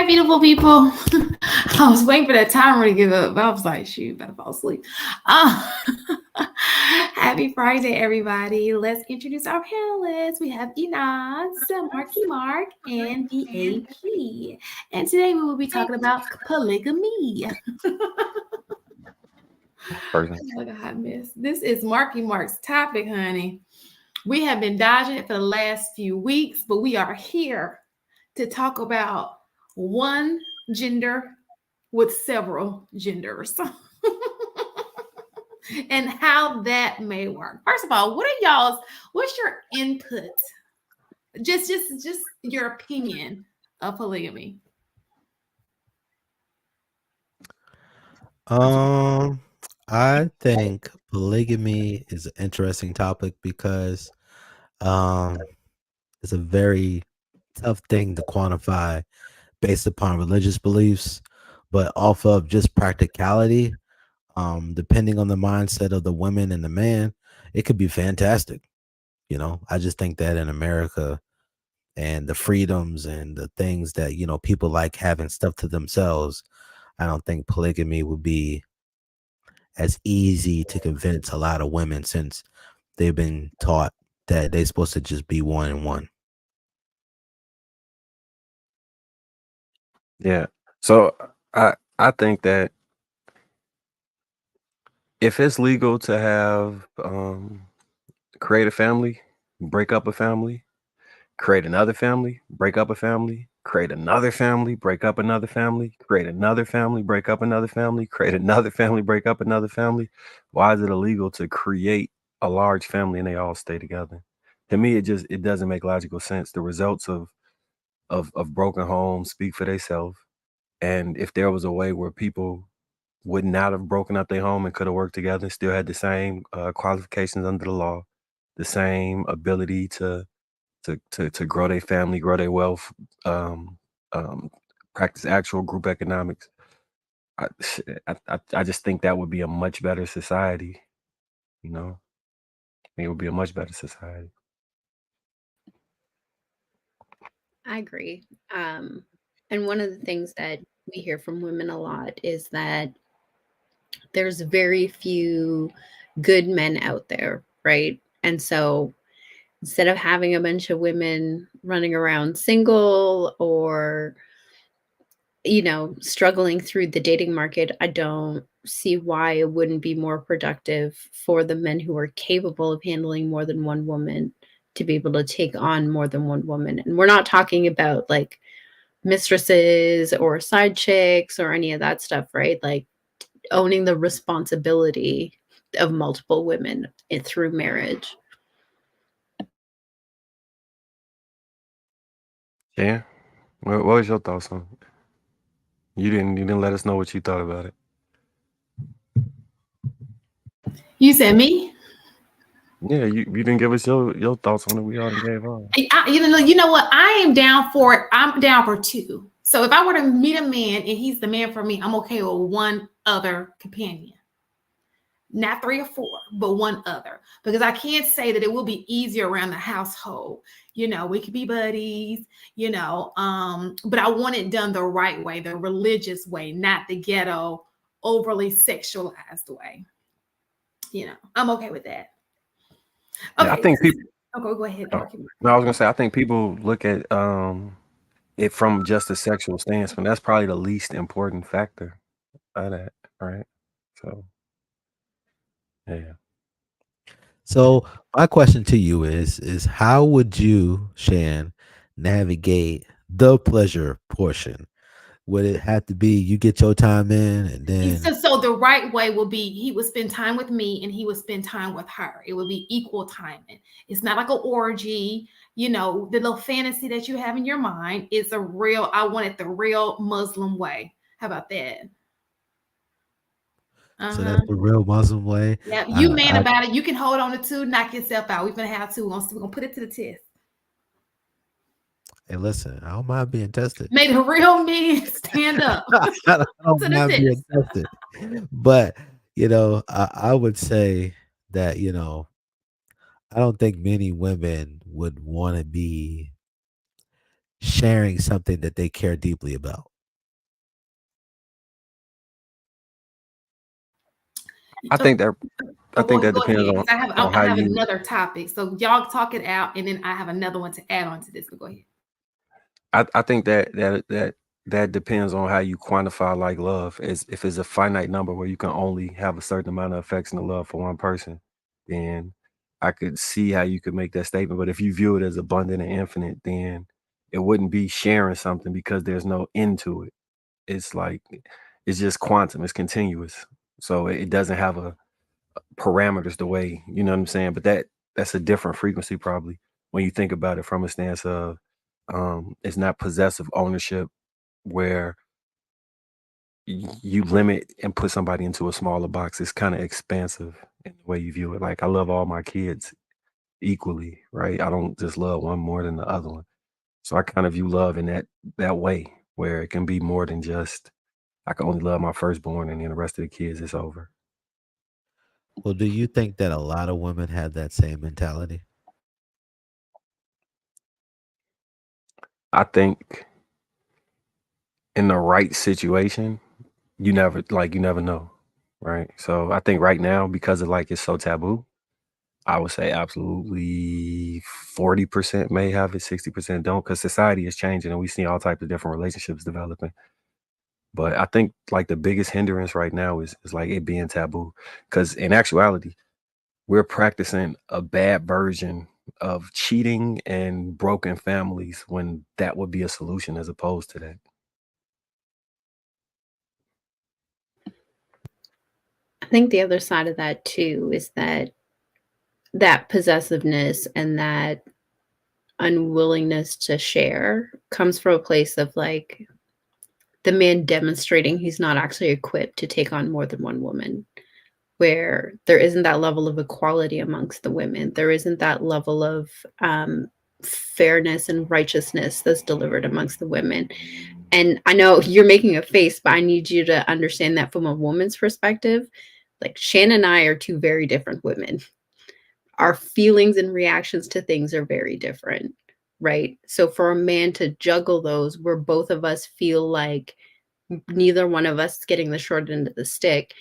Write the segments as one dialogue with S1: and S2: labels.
S1: beautiful people. I was waiting for that timer to give up. I was like, shoot, better fall asleep. Uh, Happy Friday, everybody. Let's introduce our panelists. We have Enos, Marky Mark, and the AP. And today we will be talking about polygamy. Like a hot mess. This is Marky Mark's topic, honey. We have been dodging it for the last few weeks, but we are here to talk about one gender with several genders and how that may work. First of all, what's your input? Just your opinion of polygamy.
S2: I think polygamy is an interesting topic because it's a very tough thing to quantify based upon religious beliefs, but off of just practicality, depending on the mindset of the women and the man, it could be fantastic. I just think that in America and the freedoms and the things that, people like having stuff to themselves, I don't think polygamy would be as easy to convince a lot of women since they've been taught that they're supposed to just be one and one.
S3: Yeah. So I think that if it's legal to have create a family, break up a family, create another family, break up a family, create another family, break up another family, create another family, break up another family, create another family, break up another family, why is it illegal to create a large family and they all stay together? To me, it doesn't make logical sense. The results of broken homes speak for themselves. And if there was a way where people would not have broken up their home and could have worked together, still had the same qualifications under the law, the same ability to grow their family, grow their wealth, practice actual group economics. I just think that would be a much better society. It would be a much better society.
S4: I agree. And one of the things that we hear from women a lot is that there's very few good men out there, right? And so instead of having a bunch of women running around single or, struggling through the dating market, I don't see why it wouldn't be more productive for the men who are capable of handling more than one woman to be able to take on more than one woman. And we're not talking about like mistresses or side chicks or any of that stuff, right? Like owning the responsibility of multiple women through marriage.
S3: Yeah. What was your thoughts on it? You didn't let us know what you thought about it.
S1: You said me?
S3: Yeah, you didn't give us your thoughts on it. We already gave ours.
S1: You know what? I am down for it. I'm down for two. So if I were to meet a man and he's the man for me, I'm okay with one other companion. Not 3 or 4, but one other. Because I can't say that it will be easier around the household. We could be buddies, but I want it done the right way, the religious way, not the ghetto, overly sexualized way. I'm okay with that. Okay.
S3: Yeah, I think people.
S1: Go ahead.
S3: No, I was gonna say I think people look at it from just a sexual stance, but that's probably the least important factor of that, right? So, yeah.
S2: So my question to you is how would you, Shan, navigate the pleasure portion? Would it have to be you get your time in and then
S1: so the right way will be he would spend time with me and he would spend time with her. It would be equal timing. It's not like an orgy, the little fantasy that you have in your mind is I want it the real Muslim way. How about that?
S2: So that's the real Muslim way.
S1: Yeah, you about it. You can hold on to 2, knock yourself out. We're gonna have 2. We're gonna put it to the test.
S2: Hey, listen, I don't mind being tested.
S1: May the real men stand up.
S2: I don't mind being tested. But I would say that I don't think many women would want to be sharing something that they care deeply about.
S3: I think that
S1: Go
S3: depends
S1: ahead,
S3: on,
S1: because I
S3: how
S1: have
S3: you.
S1: another topic. So y'all talk it out, and then I have another one to add on to this. But go ahead.
S3: I think that depends on how you quantify like love. Is if it's a finite number where you can only have a certain amount of affection and love for one person, then I could see how you could make that statement. But if you view it as abundant and infinite, then it wouldn't be sharing something because there's no end to it. It's like it's just quantum, it's continuous. So it doesn't have a parameters the way, you know what I'm saying? But that's a different frequency probably when you think about it from a stance of it's not possessive ownership where you limit and put somebody into a smaller box. It's kind of expansive in the way you view it. Like I love all my kids equally, right? I don't just love one more than the other one. So I kind of view love in that way where it can be more than just I can only love my firstborn and then the rest of the kids it's over.
S2: Well, do you think that a lot of women have that same mentality?
S3: I think in the right situation, you never know, right? So I think right now, because of like it's so taboo, I would say absolutely 40% may have it, 60% don't, because society is changing and we see all types of different relationships developing. But I think like the biggest hindrance right now is like it being taboo. Because in actuality, we're practicing a bad version of cheating and broken families when that would be a solution as opposed to that.
S4: I think the other side of that too is that possessiveness and that unwillingness to share comes from a place of like the man demonstrating he's not actually equipped to take on more than one woman, where there isn't that level of equality amongst the women. There isn't that level of fairness and righteousness that's delivered amongst the women. And I know you're making a face, but I need you to understand that from a woman's perspective. Like Shannon and I are two very different women. Our feelings and reactions to things are very different, right? So for a man to juggle those where both of us feel like neither one of us is getting the short end of the stick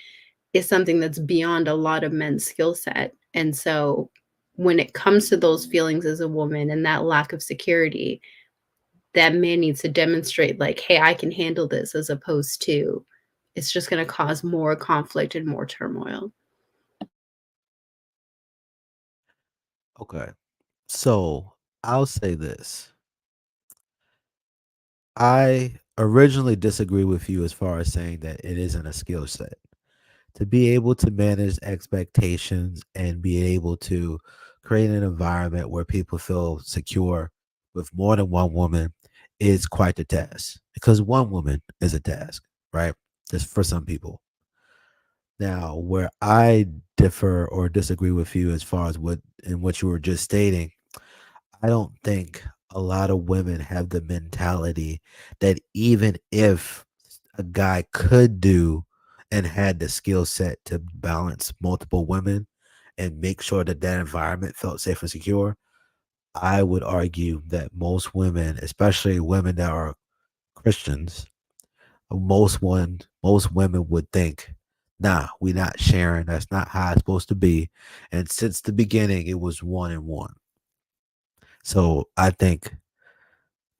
S4: is something that's beyond a lot of men's skill set. And so when it comes to those feelings as a woman and that lack of security, that man needs to demonstrate like, hey, I can handle this, as opposed to it's just going to cause more conflict and more turmoil.
S2: Okay. So I'll say this. I originally disagree with you as far as saying that it isn't a skill set. To be able to manage expectations and be able to create an environment where people feel secure with more than one woman is quite the task, because one woman is a task, right? Just for some people. Now, where I differ or disagree with you as far as what you were just stating, I don't think a lot of women have the mentality that even if a guy could do and had the skill set to balance multiple women and make sure that that environment felt safe and secure, I would argue that most women, especially women that are Christians, most women would think, nah, we're not sharing. That's not how it's supposed to be. And since the beginning, it was one and one. So I think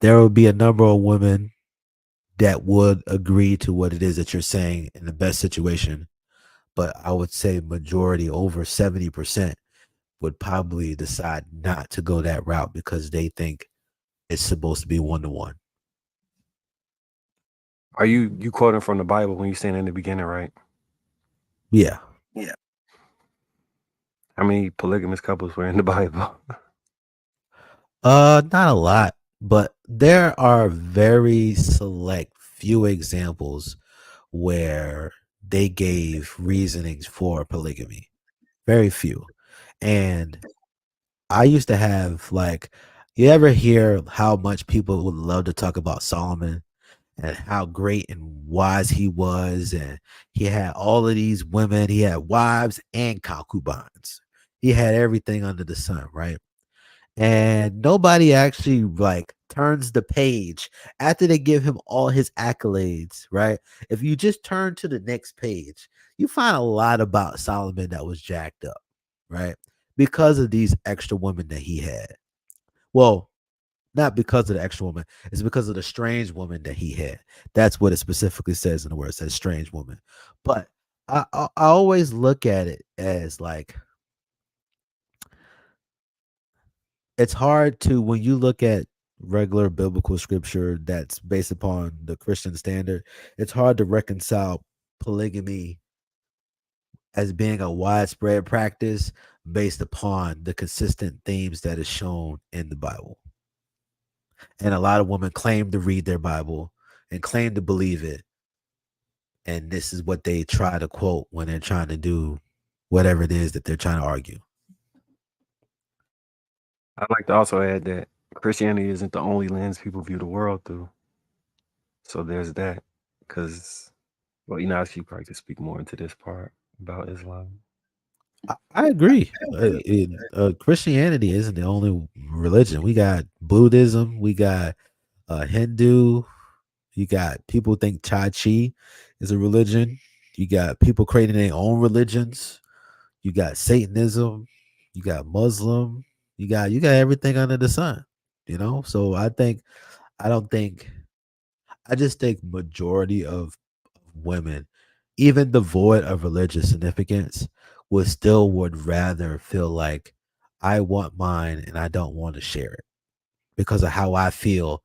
S2: there will be a number of women that would agree to what it is that you're saying in the best situation. But I would say majority, over 70%, would probably decide not to go that route because they think it's supposed to be one to one.
S3: Are you quoting from the Bible when you saying in the beginning, right?
S2: Yeah.
S3: How many polygamous couples were in the Bible?
S2: Not a lot, but there are very select few examples where they gave reasonings for polygamy. Very few. And I used to have like, you ever hear how much people would love to talk about Solomon and how great and wise he was, and he had all of these women, he had wives and concubines. He had everything under the sun, right? And nobody actually like turns the page after they give him all his accolades, right? If you just turn to the next page, you find a lot about Solomon that was jacked up, right? Because of these extra women that he had. Well, not because of the extra woman, it's because of the strange woman that he had. That's what it specifically says in the word. It says strange woman. But I always look at it as like, it's hard to, when you look at regular biblical scripture that's based upon the Christian standard, it's hard to reconcile polygamy as being a widespread practice based upon the consistent themes that is shown in the Bible. And a lot of women claim to read their Bible and claim to believe it. And this is what they try to quote when they're trying to do whatever it is that they're trying to argue.
S3: I'd like to also add that Christianity isn't the only lens people view the world through. So there's that. Because, well, you know, she probably could speak more into this part about Islam.
S2: I agree. Christianity isn't the only religion. We got Buddhism. We got Hindu. You got people think Chi is a religion. You got people creating their own religions. You got Satanism. You got Muslim. You got everything under the sun. You know. So I just think majority of women, even devoid of religious significance, would rather feel like I want mine and I don't want to share it because of how I feel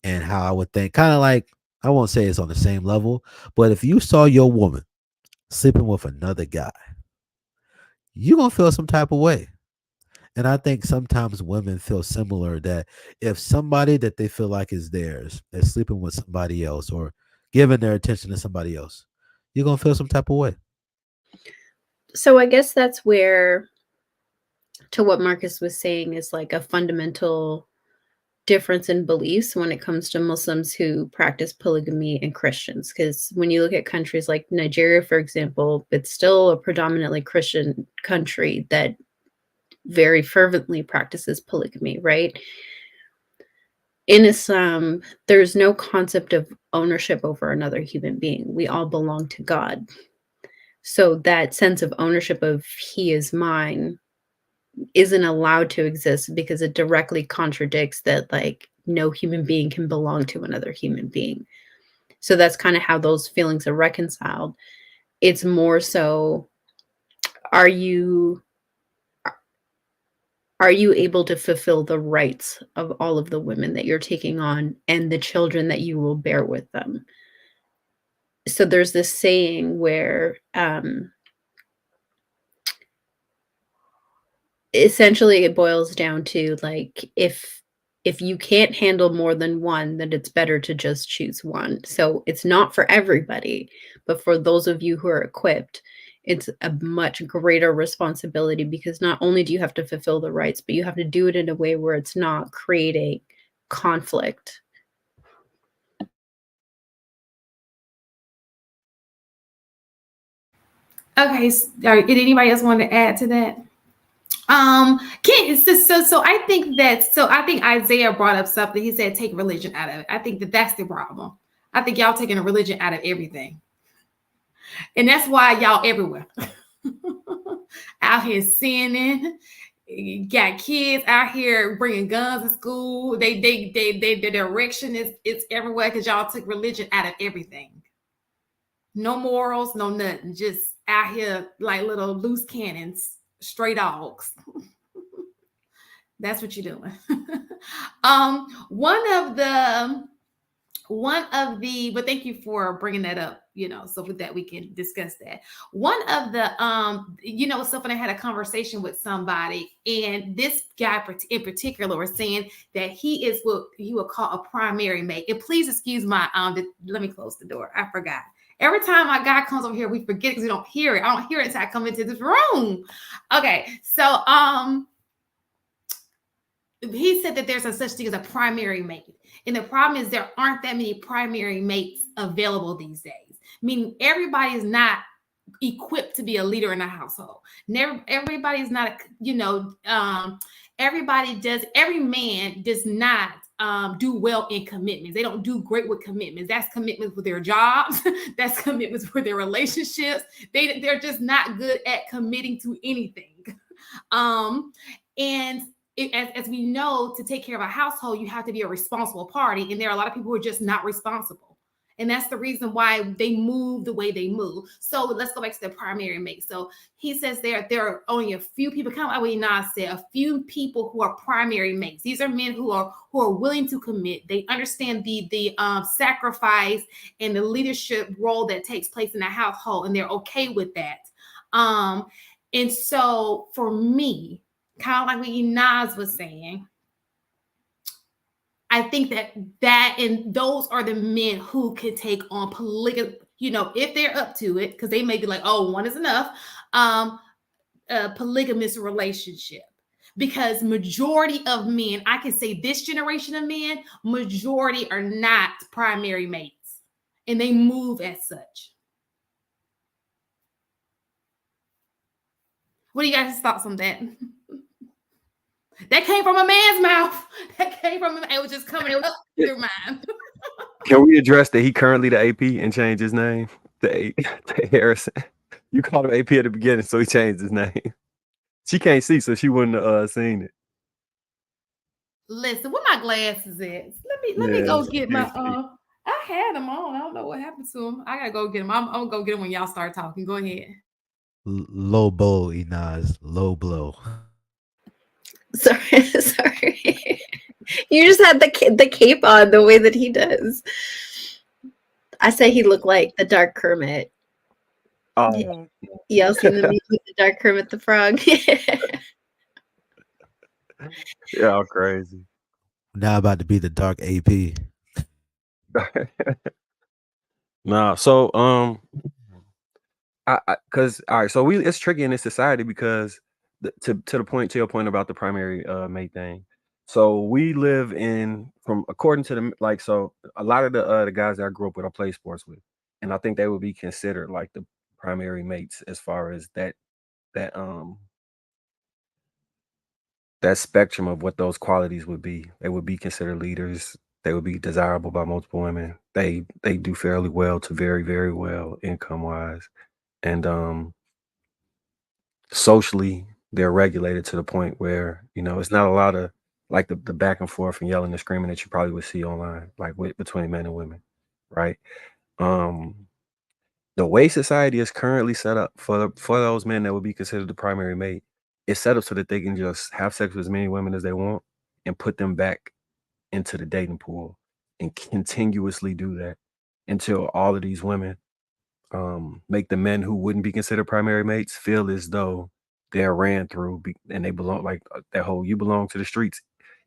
S2: and how I would think. Kind of like, I won't say it's on the same level, but if you saw your woman sleeping with another guy, you're going to feel some type of way. And I think sometimes women feel similar, that if somebody that they feel like is theirs is sleeping with somebody else or giving their attention to somebody else, you're going to feel some type of way.
S4: So I guess that's where, to what Marcus was saying, is like a fundamental difference in beliefs when it comes to Muslims who practice polygamy and Christians. Because when you look at countries like Nigeria, for example, it's still a predominantly Christian country that very fervently practices polygamy, right? In Islam, there's no concept of ownership over another human being. We all belong to God. So that sense of ownership of he is mine isn't allowed to exist because it directly contradicts that, like, no human being can belong to another human being. So that's kind of how those feelings are reconciled. It's more so, are you able to fulfill the rights of all of the women that you're taking on and the children that you will bear with them? So there's this saying where essentially it boils down to, like, if you can't handle more than one, then it's better to just choose one. So it's not for everybody, but for those of you who are equipped, it's a much greater responsibility, because not only do you have to fulfill the rights, but you have to do it in a way where it's not creating conflict.
S1: Okay, did anybody else want to add to that? So I think Isaiah brought up something. He said, take religion out of it. I think that's the problem. I think y'all taking a religion out of everything. And that's why y'all everywhere. Out here sinning. You got kids out here bringing guns to school. The direction is everywhere because y'all took religion out of everything. No morals, no nothing. Just out here like little loose cannons, stray dogs. That's what you're doing. But thank you for bringing that up, so with that we can discuss that. One of the, when I had a conversation with somebody, and this guy in particular was saying that he is what he would call a primary mate. And please excuse my, let me close the door. I forgot. Every time my guy comes over here, we forget because we don't hear it. I don't hear it until I come into this room. Okay. So, he said that there's a such thing as a primary mate. And the problem is there aren't that many primary mates available these days. Meaning everybody is not equipped to be a leader in a household. Everybody's not, every man does not do well in commitments. They don't do great with commitments. That's commitments with their jobs. That's commitments with their relationships. They're just not good at committing to anything. And as we know, to take care of a household, you have to be a responsible party. And there are a lot of people who are just not responsible. And that's the reason why they move the way they move. So let's go back to the primary mate. So he says there are only a few people, kind of like what Inaz said, a few people who are primary mates. These are men who are willing to commit. They understand the sacrifice and the leadership role that takes place in the household, and they're okay with that. And so for me, kind of like what Inaz was saying, I think that and those are the men who can take on polygamy, if they're up to it, because they may be like, oh, one is enough, a polygamous relationship. Because majority of men, I can say this generation of men, majority are not primary mates, and they move as such. What do you guys' thoughts on that? That came from a man's mouth. That came from him. It was just coming up through mine.
S3: Can we address that he currently the AP and changed his name to Harrison? You called him AP at the beginning, so he changed his name. She can't see, so she wouldn't have seen it.
S1: Listen, where my glasses at? Let me go get my. I had them on. I don't know what happened to them. I gotta go get them. I'm gonna go get them when y'all start talking. Go ahead.
S2: Low blow, Inaz. Low blow.
S4: Sorry. You just had the cape on the way that he does. I say he looked like the Dark Kermit.
S3: Oh,
S4: Y'all seen the meme with the Dark Kermit the Frog?
S3: yeah, crazy.
S2: Now about to be the dark AP.
S3: Nah, so because all right, so it's tricky in this society because to your point about the primary mate thing. So we live according to the so a lot of the guys that I grew up with, I play sports with, and I think they would be considered like the primary mates as far as that spectrum of what those qualities would be. They would be considered leaders. They would be desirable by multiple women. They do fairly well to very, very well income wise, and socially they're regulated to the point where it's not a lot of like the back and forth and yelling and screaming that you probably would see online, like between men and women, right? The way society is currently set up for those men that would be considered the primary mate, it's set up so that they can just have sex with as many women as they want and put them back into the dating pool and continuously do that until all of these women make the men who wouldn't be considered primary mates feel as though they're ran through and they belong, like that whole "you belong to the streets."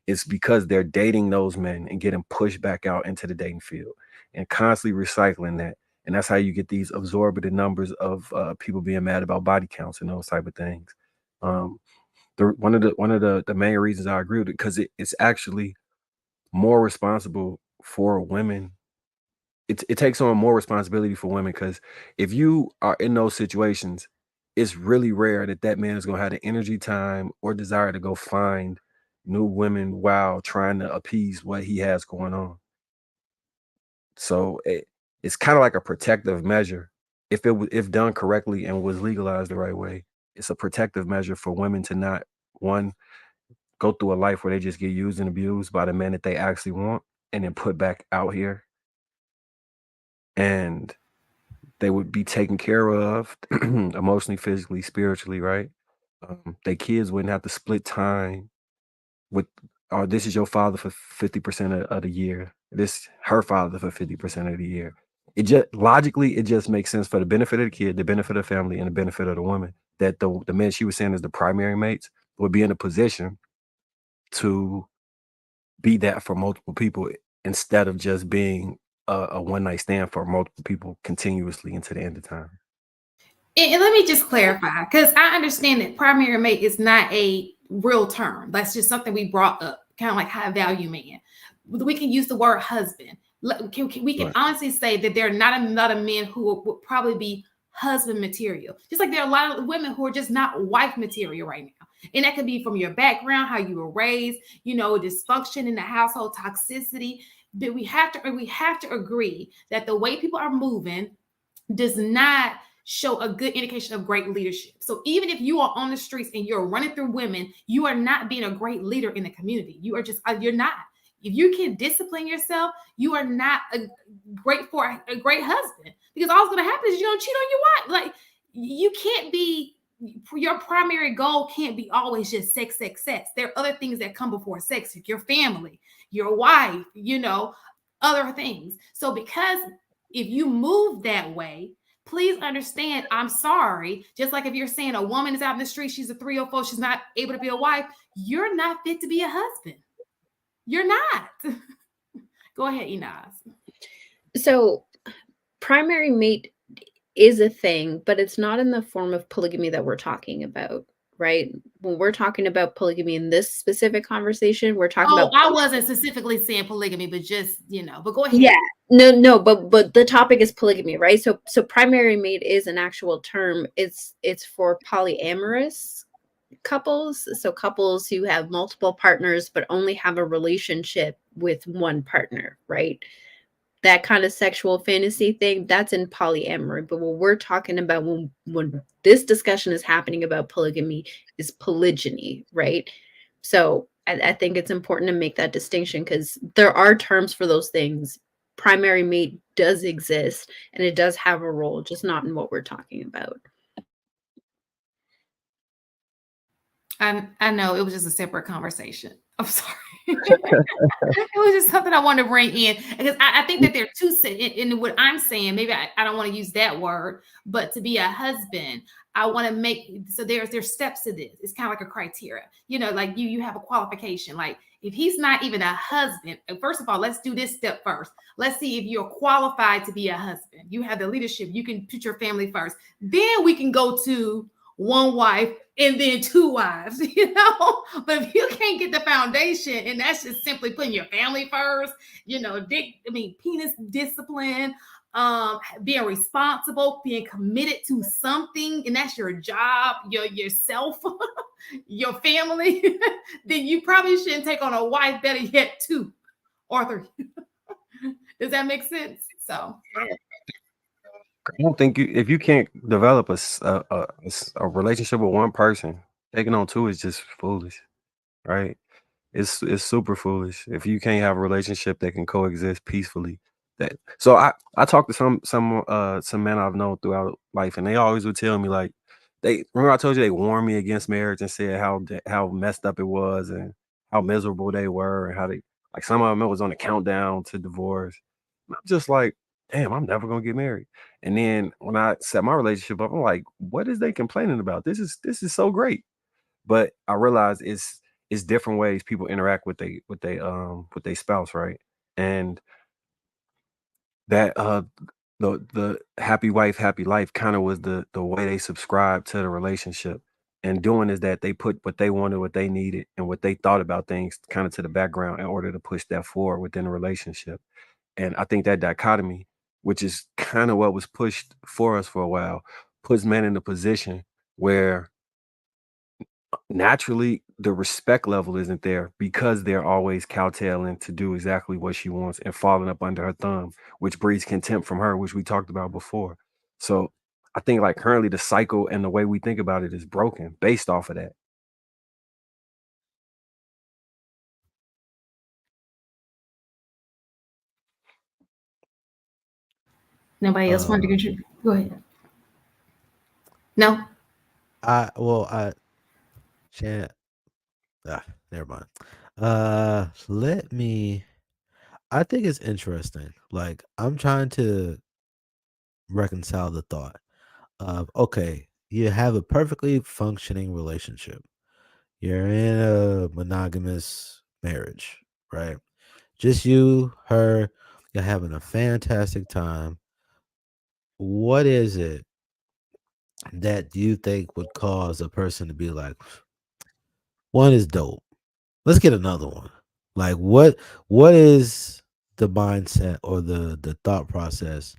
S3: It's because they're dating those men and getting pushed back out into the dating field and constantly recycling that. And that's how you get these absorbent numbers of people being mad about body counts and those type of things. One of the main reasons I agree with it, because it's actually more responsible for women. It takes on more responsibility for women, because if you are in those situations, it's really rare that man is going to have the energy, time, or desire to go find new women while trying to appease what he has going on. So it's kind of like a protective measure. If done correctly and was legalized the right way, it's a protective measure for women to not, one, go through a life where they just get used and abused by the men that they actually want and then put back out here. And they would be taken care of emotionally, physically, spiritually, right? Their kids wouldn't have to split time with, or this is your father for 50% of the year. This her father for 50% of the year. It just logically, it just makes sense for the benefit of the kid, the benefit of the family, and the benefit of the woman, that the men she was saying is the primary mates would be in a position to be that for multiple people instead of just being a one-night stand for multiple people continuously into the end of time.
S1: And let me just clarify, because I understand that primary mate is not a real term. That's just something we brought up, kind of like high value man. We can use the word husband. We can honestly say that there are not a lot of men who would probably be husband material. Just like there are a lot of women who are just not wife material right now. And that could be from your background, how you were raised, dysfunction in the household, toxicity. But we have to agree that the way people are moving does not show a good indication of great leadership. So even if you are on the streets and you're running through women, you are not being a great leader in the community. You're not. If you can discipline yourself, you are not a great husband, because all that's going to happen is you're going to cheat on your wife. Like, you can't be, your primary goal can't be always just sex. There are other things that come before sex, like your family, your wife, other things. So because if you move that way, please understand, I'm sorry. Just like if you're saying a woman is out in the street, she's a 304, she's not able to be a wife, you're not fit to be a husband. You're not. Go ahead, Inaz.
S4: So primary mate is a thing, but it's not in the form of polygamy that we're talking about, right? When we're talking about polygamy in this specific conversation, we're talking about.
S1: I wasn't specifically saying polygamy, but just, but go ahead.
S4: Yeah. No, but the topic is polygamy, right? So primary mate is an actual term. It's for polyamorous couples. So couples who have multiple partners but only have a relationship with one partner, right? That kind of sexual fantasy thing, that's in polyamory. But what we're talking about when this discussion is happening about polygamy is polygyny, right? So I think it's important to make that distinction, because there are terms for those things. Primary mate does exist and it does have a role, just not in what we're talking about.
S1: I know it was just a separate conversation. I'm sorry. It was just something I wanted to bring in, because I think that there are two, in what I'm saying, maybe I don't want to use that word, but to be a husband, I want to make, so there's steps to this. It's kind of like a criteria, like you have a qualification. Like, if he's not even a husband, first of all, let's do this step first. Let's see if you're qualified to be a husband. You have the leadership. You can put your family first. Then we can go to one wife and then two wives, But if you can't get the foundation, and that's just simply putting your family first, penis discipline, being responsible, being committed to something, and that's your job, yourself, your family, then you probably shouldn't take on a wife, better yet, 2 or 3. Does that make sense? So
S3: I don't think if you can't develop a relationship with one person, taking on 2 is just foolish, right? It's super foolish if you can't have a relationship that can coexist peacefully. So I talked to some men I've known throughout life, and they always would tell me, like, remember I told you they warned me against marriage and said how messed up it was and how miserable they were, and how they, like, some of them was on the countdown to divorce. And I'm just like, damn, I'm never gonna get married. And then when I set my relationship up, I'm like, what is they complaining about? This is so great. But I realized it's different ways people interact with they spouse, right? And that the happy wife, happy life kind of was the way they subscribed to the relationship. And doing is that they put what they wanted, what they needed, and what they thought about things kind of to the background in order to push that forward within the relationship. And I think that dichotomy, which is kind of what was pushed for us for a while, puts men in a position where naturally the respect level isn't there, because they're always kowtowing to do exactly what she wants and falling up under her thumb, which breeds contempt from her, which we talked about before. So I think, like, currently the cycle and the way we think about it is broken based off of that.
S1: nobody else wanted to contribute. Go ahead. No.
S2: Shan't. Never mind. I think it's interesting. Like, I'm trying to reconcile the thought of, okay, you have a perfectly functioning relationship. You're in a monogamous marriage, right? Just you, her, you're having a fantastic time. What is it that you think would cause a person to be like, one is dope, let's get another one? Like, what is the mindset or the thought process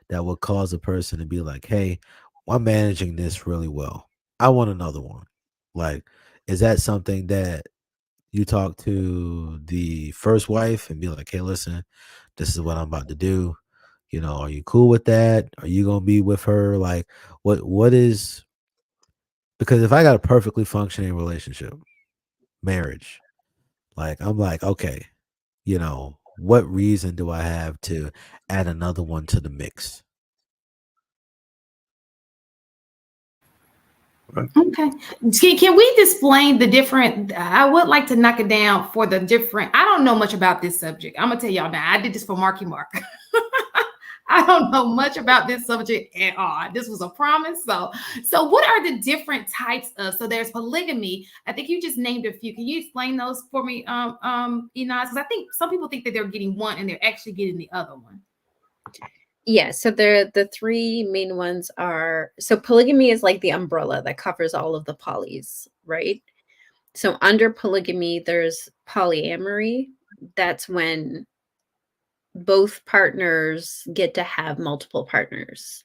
S2: that would cause a person to be like, hey, I'm managing this really well. I want another one. Like, is that something that you talk to the first wife and be like, hey, listen, this is what I'm about to do. You know, are you cool with that? Are you gonna be with her? Like, what is, because if I got a perfectly functioning relationship, marriage, like I'm like, okay, you know, what reason do I have to add another one to the mix?
S1: Okay. Can we explain the different? I would like to knock it down for the different. I don't know much about this subject. I'm gonna tell y'all now. I did this for Marky Mark. I don't know much about this subject at all. This was a promise. So what are the different types of? So there's polygamy. I think you just named a few. Can you explain those for me, Enos? Because I think some people think that they're getting one and they're actually getting the other one.
S4: Yeah, so the three main ones are, so polygamy is like the umbrella that covers all of the polys, right? So under polygamy, there's polyamory. That's when both partners get to have multiple partners.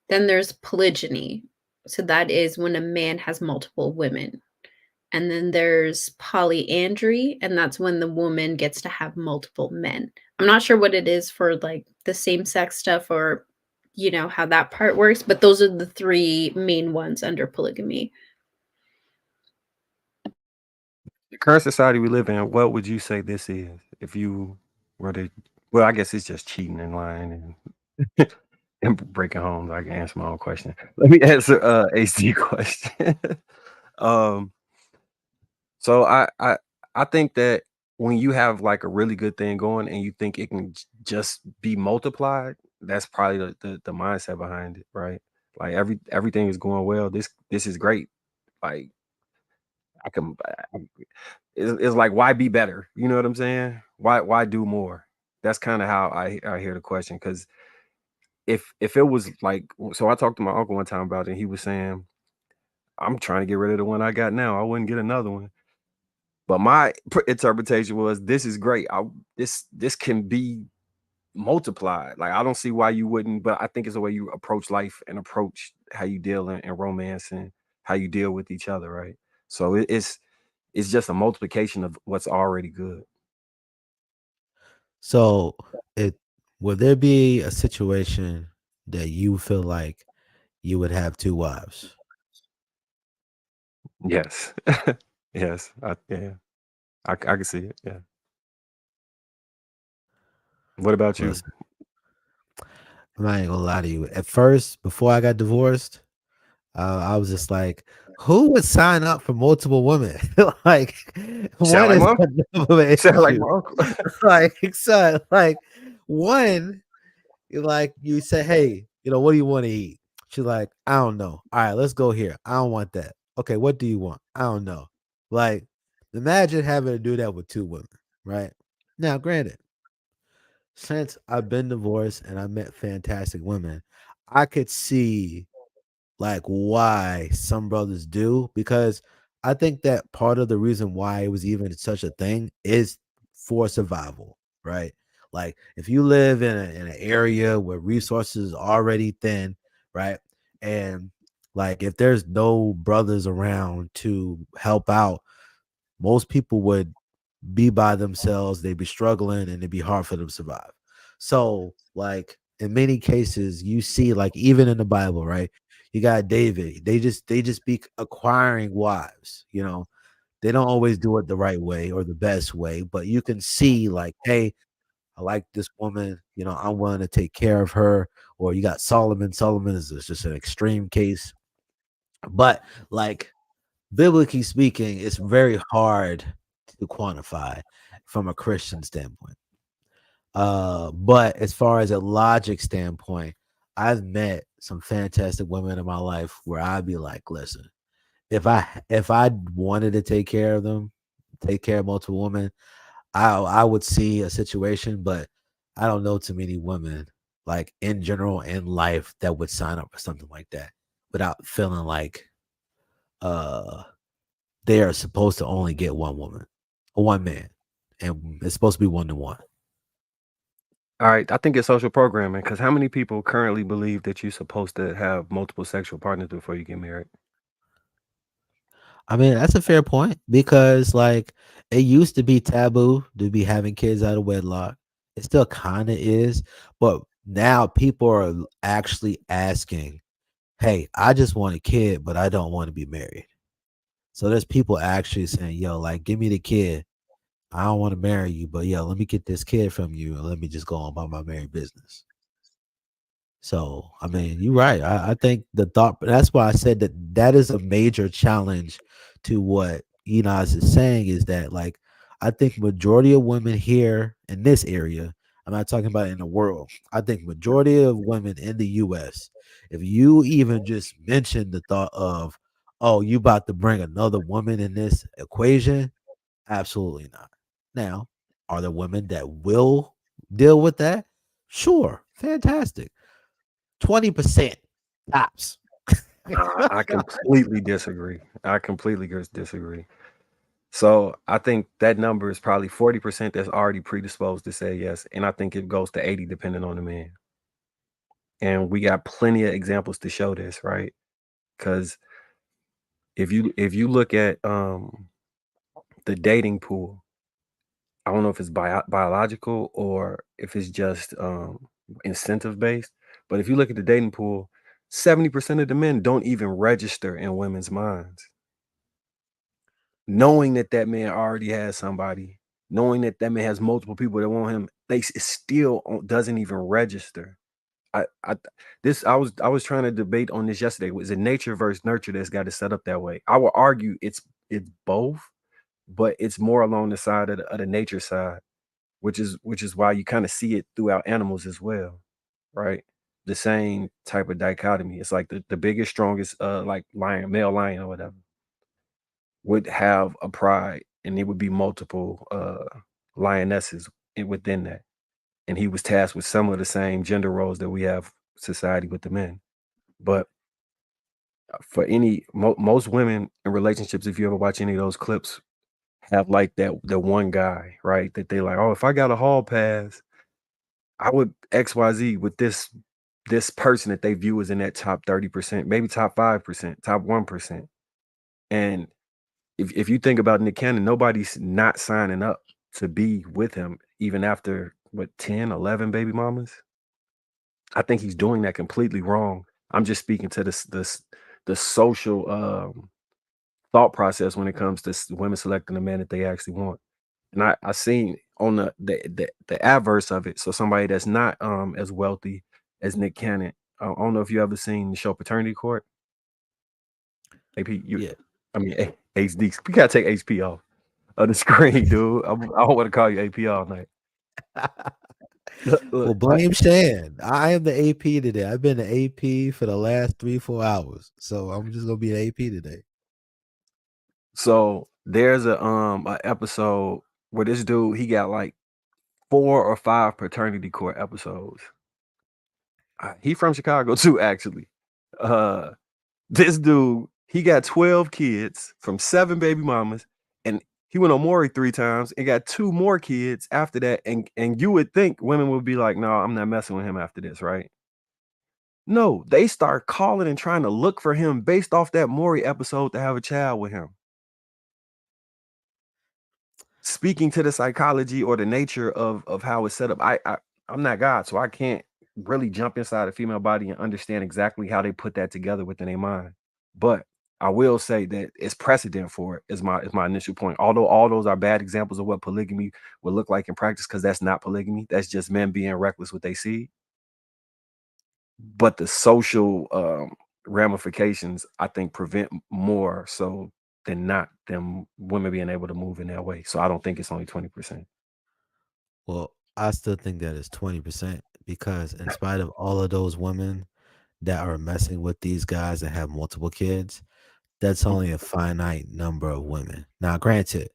S4: Then there's polygyny. So that is when a man has multiple women. And then there's polyandry, and that's when the woman gets to have multiple men. I'm not sure what it is for like the same sex stuff or, you know, how that part works, but those are the three main ones under polygamy.
S3: The current society we live in, what would you say this is? If you were to, well, I guess it's just cheating and lying and and breaking homes. I can answer my own question. Let me answer HD question. um, so I think that when you have like a really good thing going and you think it can just be multiplied, that's probably the mindset behind it, right? Like everything is going well. This is great. Like I can, it's like why be better? You know what I'm saying? Why do more? That's kind of how I hear the question. Because if it was like, so I talked to my uncle one time about it, and he was saying, I'm trying to get rid of the one I got now. I wouldn't get another one. But my interpretation was, this is great. This can be multiplied. Like I don't see why you wouldn't, but I think it's the way you approach life and approach how you deal in romance and how you deal with each other, right? So it's just a multiplication of what's already good.
S2: So, it would there be a situation that you feel like you would have two wives?
S3: Yes. Yes. Yeah. I can see it. Yeah. What about you?
S2: Listen, I'm not even gonna lie to you. At first, before I got divorced, I was just like, who would sign up for multiple women? Like,
S3: Sound
S2: one
S3: like
S2: is
S3: my uncle.
S2: enough of an
S3: Sound like
S2: issue.
S3: my uncle.
S2: Like, so, like, one, you say, hey, what do you want to eat? She's like, I don't know. All right, let's go here. I don't want that. Okay, what do you want? I don't know. Like, imagine having to do that with two women, right? Now, granted, since I've been divorced and I met fantastic women, I could see like why some brothers do, because I think that part of the reason why it was even such a thing is for survival, right? Like if you live in an area where resources are already thin, right? And like if there's no brothers around to help out, most people would be by themselves, they'd be struggling and it'd be hard for them to survive. So, like in many cases, you see, like even in the Bible, right? You got David. They just be acquiring wives, They don't always do it the right way or the best way, but you can see, like, hey, I like this woman, I'm willing to take care of her. Or you got Solomon. Solomon is just an extreme case. But like biblically speaking, it's very hard to quantify from a Christian standpoint. But as far as a logic standpoint, I've met some fantastic women in my life where I'd be like, listen, if I wanted to take care of them, take care of multiple women, I would see a situation, but I don't know too many women like in general in life that would sign up for something like that without feeling like uh they are supposed to only get one woman or one man, and it's supposed to be 1-to-1.
S3: All right, I think it's social programming because how many people currently believe that you're supposed to have multiple sexual partners before you get married?
S2: I mean, that's a fair point because like it used to be taboo to be having kids out of wedlock. It still kind of is, but now people are actually asking, "Hey, I just want a kid, but I don't want to be married." So there's people actually saying, "Yo, like give me the kid. I don't want to marry you, but yo, let me get this kid from you and let me just go on about my married business." So, I mean, you're right. I think the thought, that's why I said that that is a major challenge to what Enos is saying is that, like, I think majority of women here in this area, I'm not talking about in the world, I think majority of women in the US, if you even just mention the thought of, oh, you about to bring another woman in this equation, absolutely not. Now, are there women that will deal with that? Sure, fantastic. 20% tops.
S3: I completely disagree. I completely disagree. So I think that number is probably 40% that's already predisposed to say yes, and I think it goes to 80 depending on the man. And we got plenty of examples to show this, right? Because if you look at the dating pool, I don't know if it's biological or if it's just incentive based, but if you look at the dating pool, 70% of the men don't even register in women's minds. Knowing that that man already has somebody, knowing that that man has multiple people that want him, it still doesn't even register. I this I was trying to debate on this yesterday. Was it nature versus nurture that's got it set up that way? I would argue it's both, but it's more along the side of the nature side, which is why you kind of see it throughout animals as well, right? The same type of dichotomy. It's like the biggest, strongest like lion, male lion or whatever, would have a pride, and it would be multiple lionesses within that. And he was tasked with some of the same gender roles that we have society with the men. But for most women in relationships, if you ever watch any of those clips, have like that the one guy, right? That they like, oh, if I got a hall pass, I would XYZ with this person that they view as in that top 30%, maybe top 5%, top 1%. And if you think about Nick Cannon, nobody's not signing up to be with him even after what 10, 11 baby mamas. I think he's doing that completely wrong. I'm just speaking to the social thought process when it comes to women selecting the man that they actually want. And I seen on the adverse of it. So somebody that's not as wealthy as Nick Cannon. I don't know if you ever seen the show Paternity Court. AP,
S2: Yeah.
S3: I mean HD. We gotta take HP off of the screen, dude. I don't want to call you AP all night.
S2: Well, blame Shan. I am the AP today. I've been the AP for the last 3-4 hours. So I'm just gonna be the AP today.
S3: So there's a episode where this dude he got like 4 or 5 paternity court episodes. He from Chicago too, actually. This dude he got 12 kids from 7 baby mamas, and he went on Maury 3 times and got 2 more kids after that. And you would think women would be like, no, I'm not messing with him after this, right? No, they start calling and trying to look for him based off that Maury episode to have a child with him. Speaking to the psychology or the nature of how it's set up, I'm not God, so I can't really jump inside a female body and understand exactly how they put that together within their mind. But I will say that it's precedent for it is my initial point. Although all those are bad examples of what polygamy would look like in practice, because that's not polygamy. That's just men being reckless with they see. But the social ramifications, I think, prevent more so than not them women being able to move in that way. So I don't think it's only 20%.
S2: Well, I still think that it's 20% because in spite of all of those women that are messing with these guys that have multiple kids, that's only a finite number of women. Now, granted,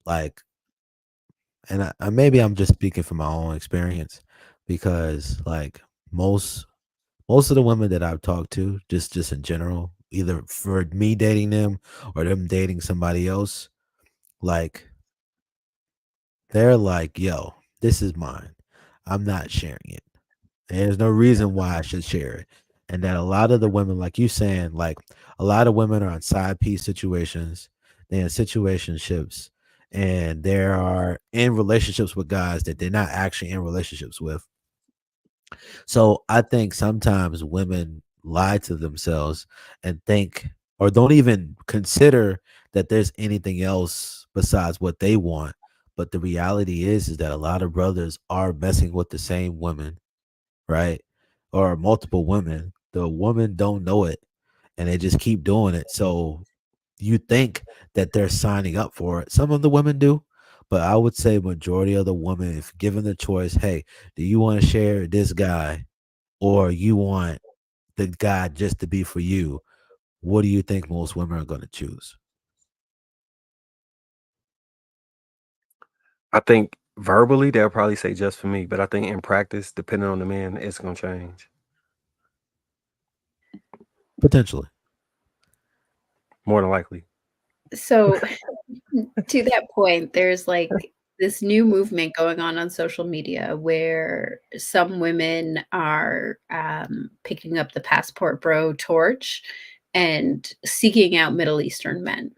S2: like, and maybe I'm just speaking from my own experience because, like, most of the women that I've talked to, just in general, either for me dating them or them dating somebody else, like they're like, yo, this is mine. I'm not sharing it. There's no reason why I should share it. And that a lot of the women, like you saying, like a lot of women are in side piece situations, they're in situationships, and they are in relationships with guys that they're not actually in relationships with. So I think sometimes women lie to themselves and think or don't even consider that there's anything else besides what they want. But the reality is that a lot of brothers are messing with the same women, right? Or multiple women. The women don't know it and they just keep doing it. So you think that they're signing up for it. Some of the women do, but I would say majority of the women, if given the choice, hey, do you want to share this guy or you want the guy just to be for you? What do you think most women are going to choose?
S3: I think verbally they'll probably say just for me, but I think in practice, depending on the man, it's gonna change.
S2: Potentially.
S3: More than likely.
S4: So to that point, there's like this new movement going on social media where some women are picking up the passport bro torch and seeking out Middle Eastern men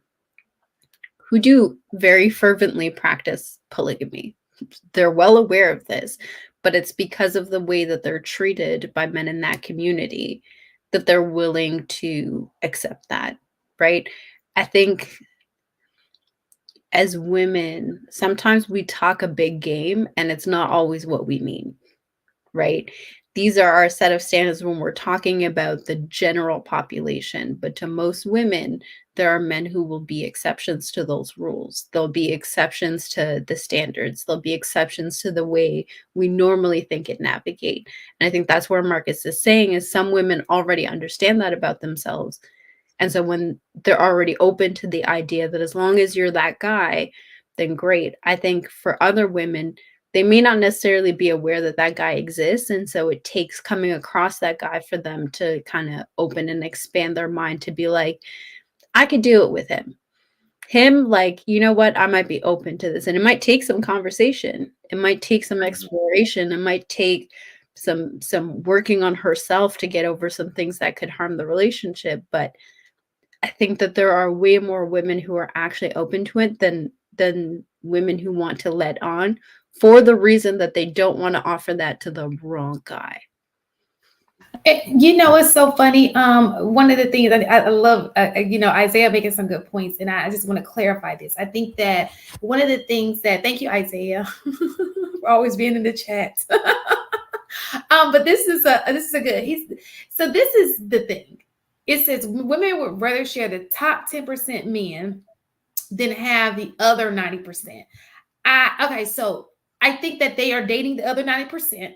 S4: who do very fervently practice polygamy. They're well aware of this, but it's because of the way that they're treated by men in that community that they're willing to accept that, right? I think as women, sometimes we talk a big game and it's not always what we mean, right? These are our set of standards when we're talking about the general population. But to most women, there are men who will be exceptions to those rules. There'll be exceptions to the standards. There'll be exceptions to the way we normally think and navigate. And I think that's where Marcus is saying is some women already understand that about themselves. And so when they're already open to the idea that as long as you're that guy, then great. I think for other women, they may not necessarily be aware that that guy exists. And so it takes coming across that guy for them to kind of open and expand their mind to be like, I could do it with him. Like, you know what? I might be open to this. And it might take some conversation. It might take some exploration. It might take some working on herself to get over some things that could harm the relationship. But I think that there are way more women who are actually open to it than women who want to let on for the reason that they don't want to offer that to the wrong guy.
S1: You know, it's so funny. One of the things I love, Isaiah making some good points, and I just want to clarify this. I think that one of the things that, thank you, Isaiah, for always being in the chat. But this is a good. So this is the thing. It says women would rather share the top 10% men than have the other 90%. Okay, so I think that they are dating the other 90%.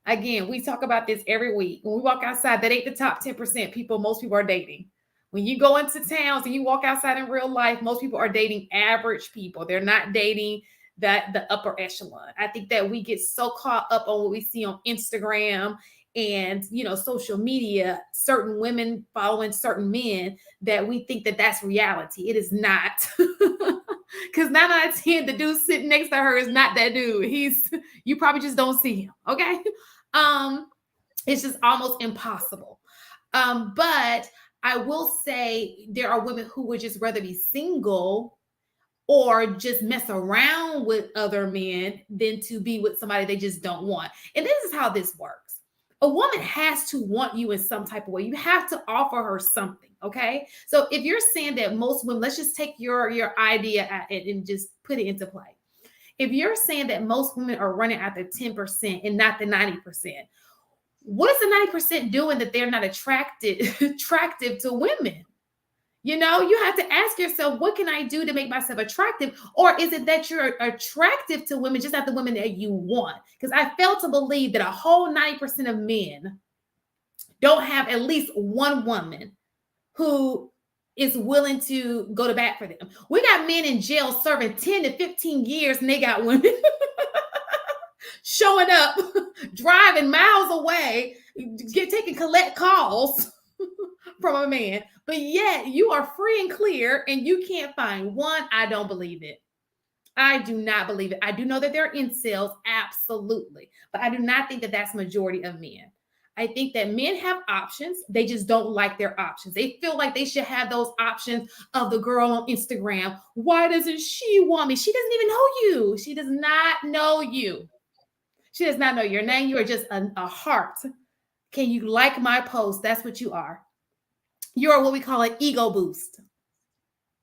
S1: Again, we talk about this every week. When we walk outside, that ain't the top 10% most people are dating. When you go into towns and you walk outside in real life, most people are dating average people. They're not dating the upper echelon. I think that we get so caught up on what we see on Instagram and social media, certain women following certain men, that we think that that's reality. It is not. Because 9 out of 10, the dude sitting next to her is not that dude. You probably just don't see him. Okay. It's just almost impossible. But I will say there are women who would just rather be single or just mess around with other men than to be with somebody they just don't want. And this is how this works. A woman has to want you in some type of way. You have to offer her something, okay? So if you're saying that most women, let's just take your idea and just put it into play. If you're saying that most women are running after 10% and not the 90%, what is the 90% doing that they're not attractive to women? You have to ask yourself, what can I do to make myself attractive? Or is it that you're attractive to women, just not the women that you want? Because I fail to believe that a whole 90% of men don't have at least one woman who is willing to go to bat for them. We got men in jail serving 10 to 15 years, and they got women showing up, driving miles away, taking collect calls from a man, but yet you are free and clear and you can't find one. I don't believe it. I do not believe it. I do know that there are incels, absolutely, but I do not think that that's majority of men. I think that men have options. They just don't like their options. They feel like they should have those options of the girl on Instagram. Why doesn't she want me? She doesn't even know you. She does not know you. She does not know your name. You are just a heart. Can you like my post? That's what you are. You're what we call an ego boost.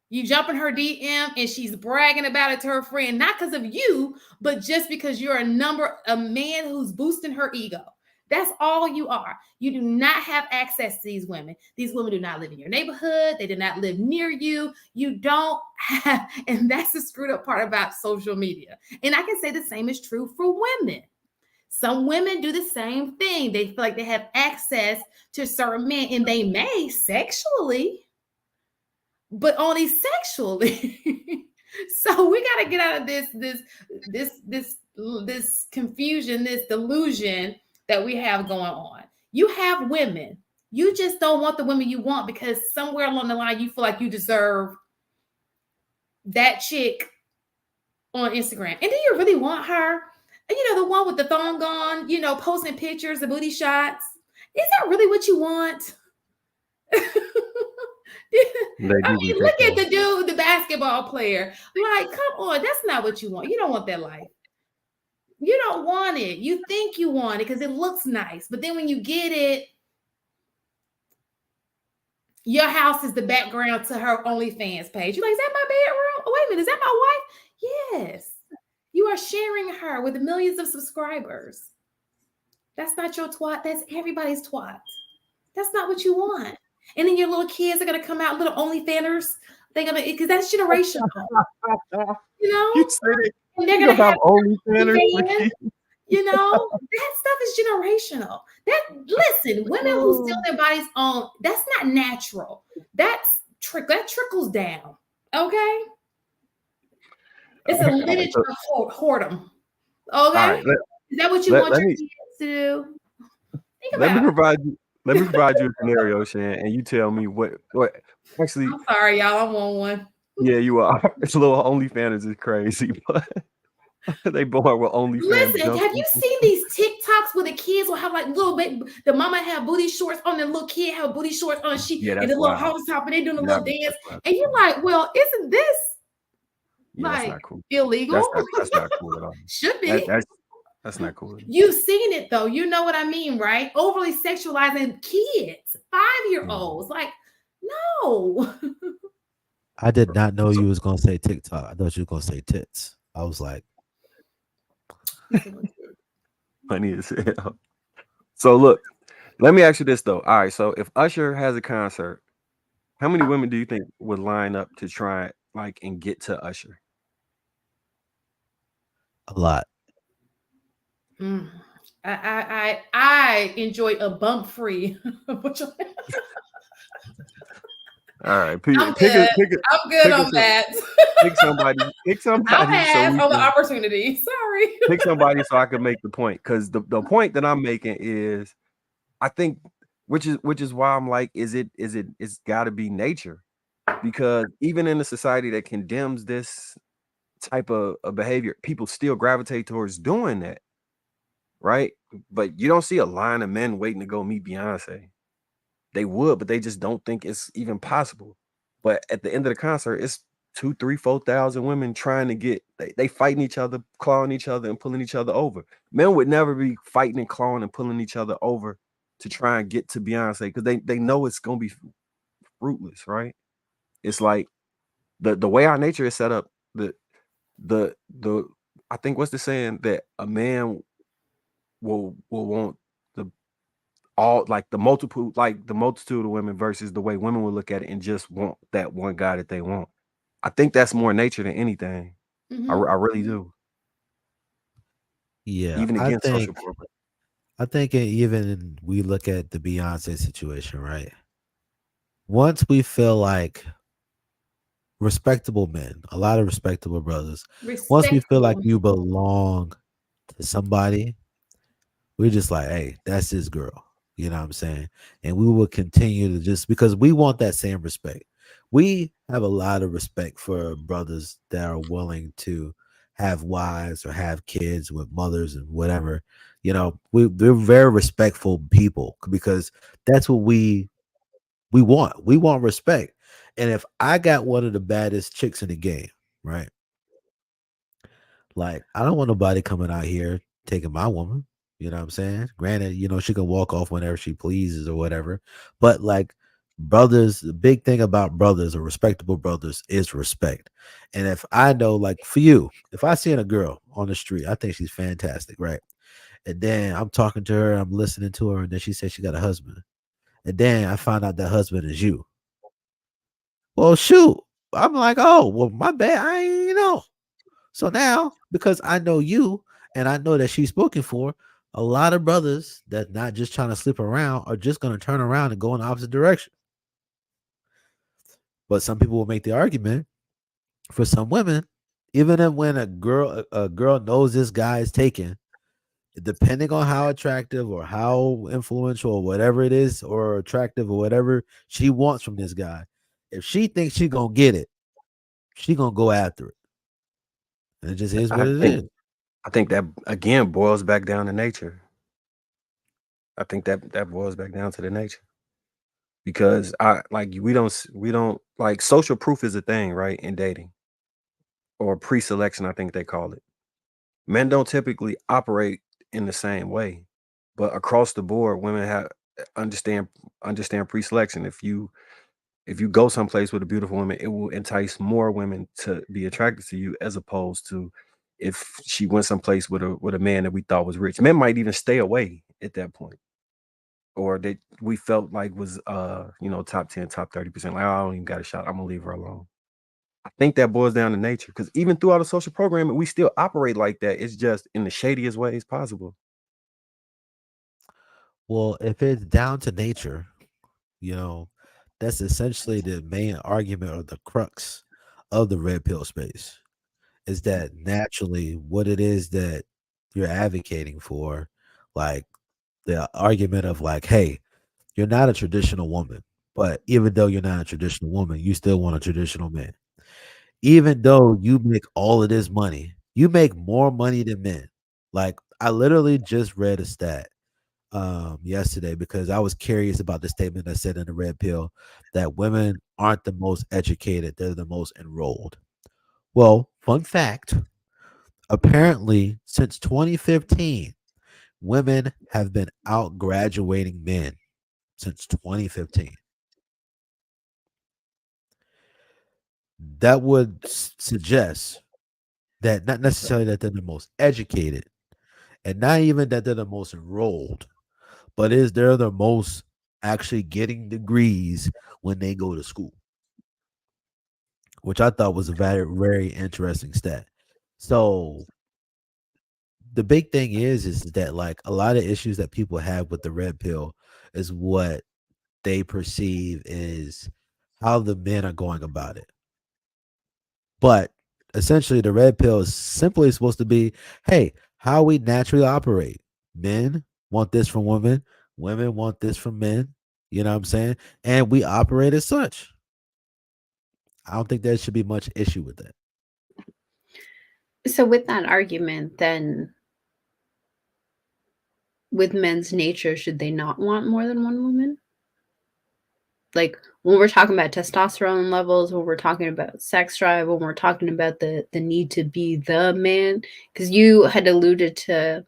S1: You jump in her DM and she's bragging about it to her friend, not because of you, but just because you're a man who's boosting her ego. That's all you are. You do not have access to these women. These women do not live in your neighborhood. They do not live near you. You don't have, and that's the screwed up part about social media. And I can say the same is true for women. Some women do the same thing. They feel like they have access to certain men, and they may sexually, but only sexually. So we got to get out of this confusion, this delusion that we have going on. You have women. You just don't want the women you want because somewhere along the line you feel like you deserve that chick on Instagram. And do you really want her? You know, the one with the thong on, you know, posting pictures, the booty shots. Is that really what you want? I mean, look at the dude, the basketball player. Like, come on, that's not what you want. You don't want that life. You don't want it. You think you want it because it looks nice. But then when you get it, your house is the background to her OnlyFans page. You're like, is that my bedroom? Oh, wait a minute, is that my wife? Yes. You are sharing her with millions of subscribers. That's not your twat. That's everybody's twat. That's not what you want. And then your little kids are going to come out, little OnlyFanners. They're going to, because that's generational. You know?
S3: You said it.
S1: And they're going to have
S3: OnlyFanners.
S1: You know, that stuff is generational. Listen, women who steal their bodies on, that's not natural. That trickles down. Okay? It's a lineage of whoredom. Okay? Right, is that what you want your kids to do?
S3: Let me provide you a scenario, Shan, and you tell me what actually.
S1: I'm sorry, y'all. I'm on one.
S3: Yeah, you are. It's a little OnlyFans is crazy, but they born with OnlyFans.
S1: Listen, have you seen these TikToks where the kids will have like little baby, the mama have booty shorts on, the little kid have booty shorts on, and the little house top, and they doing a little dance, and you're like, well, isn't this like cool. Illegal?
S3: That's not cool at all.
S1: Should be.
S3: That's not cool.
S1: You've seen it though. You know what I mean, right? Overly sexualizing kids, 5-year-olds. Like, no.
S2: I did not know you was gonna say TikTok. I thought you were gonna say tits. I was like,
S3: funny as hell. So look, let me ask you this though. All right, so if Usher has a concert, how many women do you think would line up to try and get to Usher?
S2: A lot.
S1: I enjoy a bump free.
S3: All right,
S1: I'm good on that.
S3: Pick somebody.
S1: I'll pass on the opportunity. Sorry.
S3: Pick somebody so I can make the point. Because the point that I'm making is, I think, which is why I'm like, it's got to be nature, because even in a society that condemns this type of behavior, people still gravitate towards doing that, right? But you don't see a line of men waiting to go meet Beyonce. They would, but they just don't think it's even possible. But at the end of the concert, it's 2,000, 3,000, 4,000 women trying to get, they fighting each other, clawing each other, and pulling each other over. Men would never be fighting and clawing and pulling each other over to try and get to Beyonce, because they know it's gonna be fruitless, right? It's like the way our nature is set up. The I think, what's the saying, that a man will want the multitude of women versus the way women will look at it and just want that one guy that they want. I think that's more nature than anything. Mm-hmm. I really do.
S2: Yeah,
S3: even against social programs.
S2: I think even we look at the Beyonce situation, right? Once we feel like respectable men, a lot of respectable brothers, once we feel like you belong to somebody, we're just like, hey, that's his girl. You know what I'm saying? And we will continue to, just because we want that same respect. we have a lot of respect for brothers that are willing to have wives or have kids with mothers and whatever. You know, we're very respectful people because that's what we want. We want respect. And if I got one of the baddest chicks in the game, right? Like, I don't want nobody coming out here taking my woman. You know what I'm saying? Granted, you know, she can walk off whenever she pleases or whatever. But like brothers, the big thing about brothers or respectable brothers is respect. And if I know, like for you, if I see a girl on the street, I think she's fantastic, right? And then I'm talking to her, I'm listening to her, and then she says she got a husband. And then I find out that husband is you. Well, shoot. I'm like, oh, well, my bad. I ain't know. So now, because I know you and I know that she's spoken for, a lot of brothers that not just trying to sleep around are just going to turn around and go in the opposite direction. But some people will make the argument for some women, even if when a girl knows this guy is taken, depending on how attractive or how influential or whatever it is, or attractive or whatever she wants from this guy, if she thinks she gonna get it, she gonna go after it. And it just is what it is.
S3: I think that again boils back down to nature. I think that boils back down to the nature. Because we don't like social proof is a thing, right? In dating or pre-selection, I think they call it. Men don't typically operate in the same way, but across the board, women have understand pre-selection. If you go someplace with a beautiful woman, it will entice more women to be attracted to you as opposed to if she went someplace with a man that we thought was rich. Men might even stay away at that point, or that we felt like was top 10, top 30%. Like, oh, I don't even got a shot. I'm gonna leave her alone. I think that boils down to nature because even throughout a social programming, we still operate like that. It's just in the shadiest ways possible.
S2: Well, if it's down to nature, you know, that's essentially the main argument or the crux of the red pill space is that naturally what it is that you're advocating for, like the argument of like, hey, you're not a traditional woman, but even though you're not a traditional woman, you still want a traditional man. Even though you make all of this money, you make more money than men. Like I literally just read a stat yesterday because I was curious about the statement that said in the red pill that women aren't the most educated, they're the most enrolled. Well, fun fact, apparently since 2015, women have been out graduating men since 2015. That would suggest that not necessarily that they're the most educated and not even that they're the most enrolled, but is they're the most actually getting degrees when they go to school, which I thought was a very, very interesting stat. So the big thing is that like a lot of issues that people have with the red pill is what they perceive is how the men are going about it. But essentially, the red pill is simply supposed to be, hey, how we naturally operate. Men want this from women, women want this from men. You know what I'm saying? And we operate as such. I don't think there should be much issue with that.
S4: So, with that argument, then with men's nature, should they not want more than one woman? Like when we're talking about testosterone levels, when we're talking about sex drive, when we're talking about the need to be the man, because you had alluded to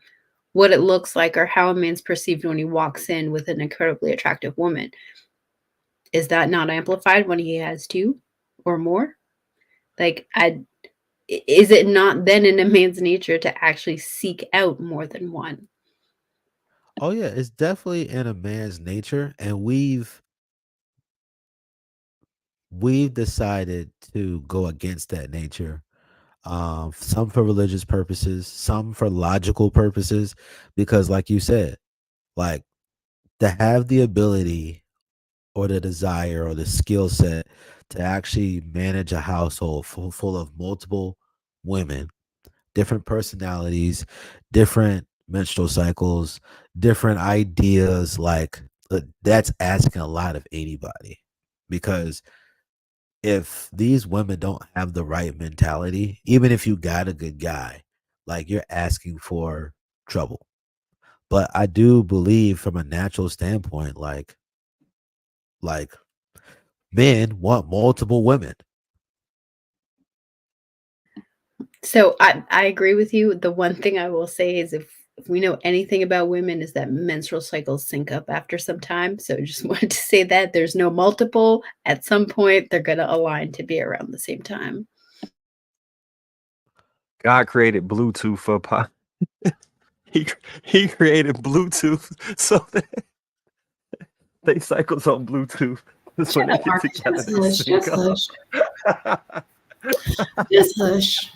S4: what it looks like or how a man's perceived when he walks in with an incredibly attractive woman. Is that not amplified when he has two or more? Like, is it not then in a man's nature to actually seek out more than one?
S2: Oh yeah, it's definitely in a man's nature, and we've decided to go against that nature. Some for religious purposes, some for logical purposes, because like you said, like to have the ability or the desire or the skill set to actually manage a household full of multiple women, different personalities, different menstrual cycles, different ideas, like that's asking a lot of anybody because if these women don't have the right mentality, even if you got a good guy, like you're asking for trouble. But I do believe from a natural standpoint, like men want multiple women.
S4: So I agree with you. The one thing I will say is if we know anything about women is that menstrual cycles sync up after some time. So just wanted to say that there's no multiple. At some point, they're going to align to be around the same time.
S3: God created Bluetooth for he created Bluetooth so that they cycles on Bluetooth. That's when they
S1: Shut up,
S3: get together.
S1: just hush. Just hush.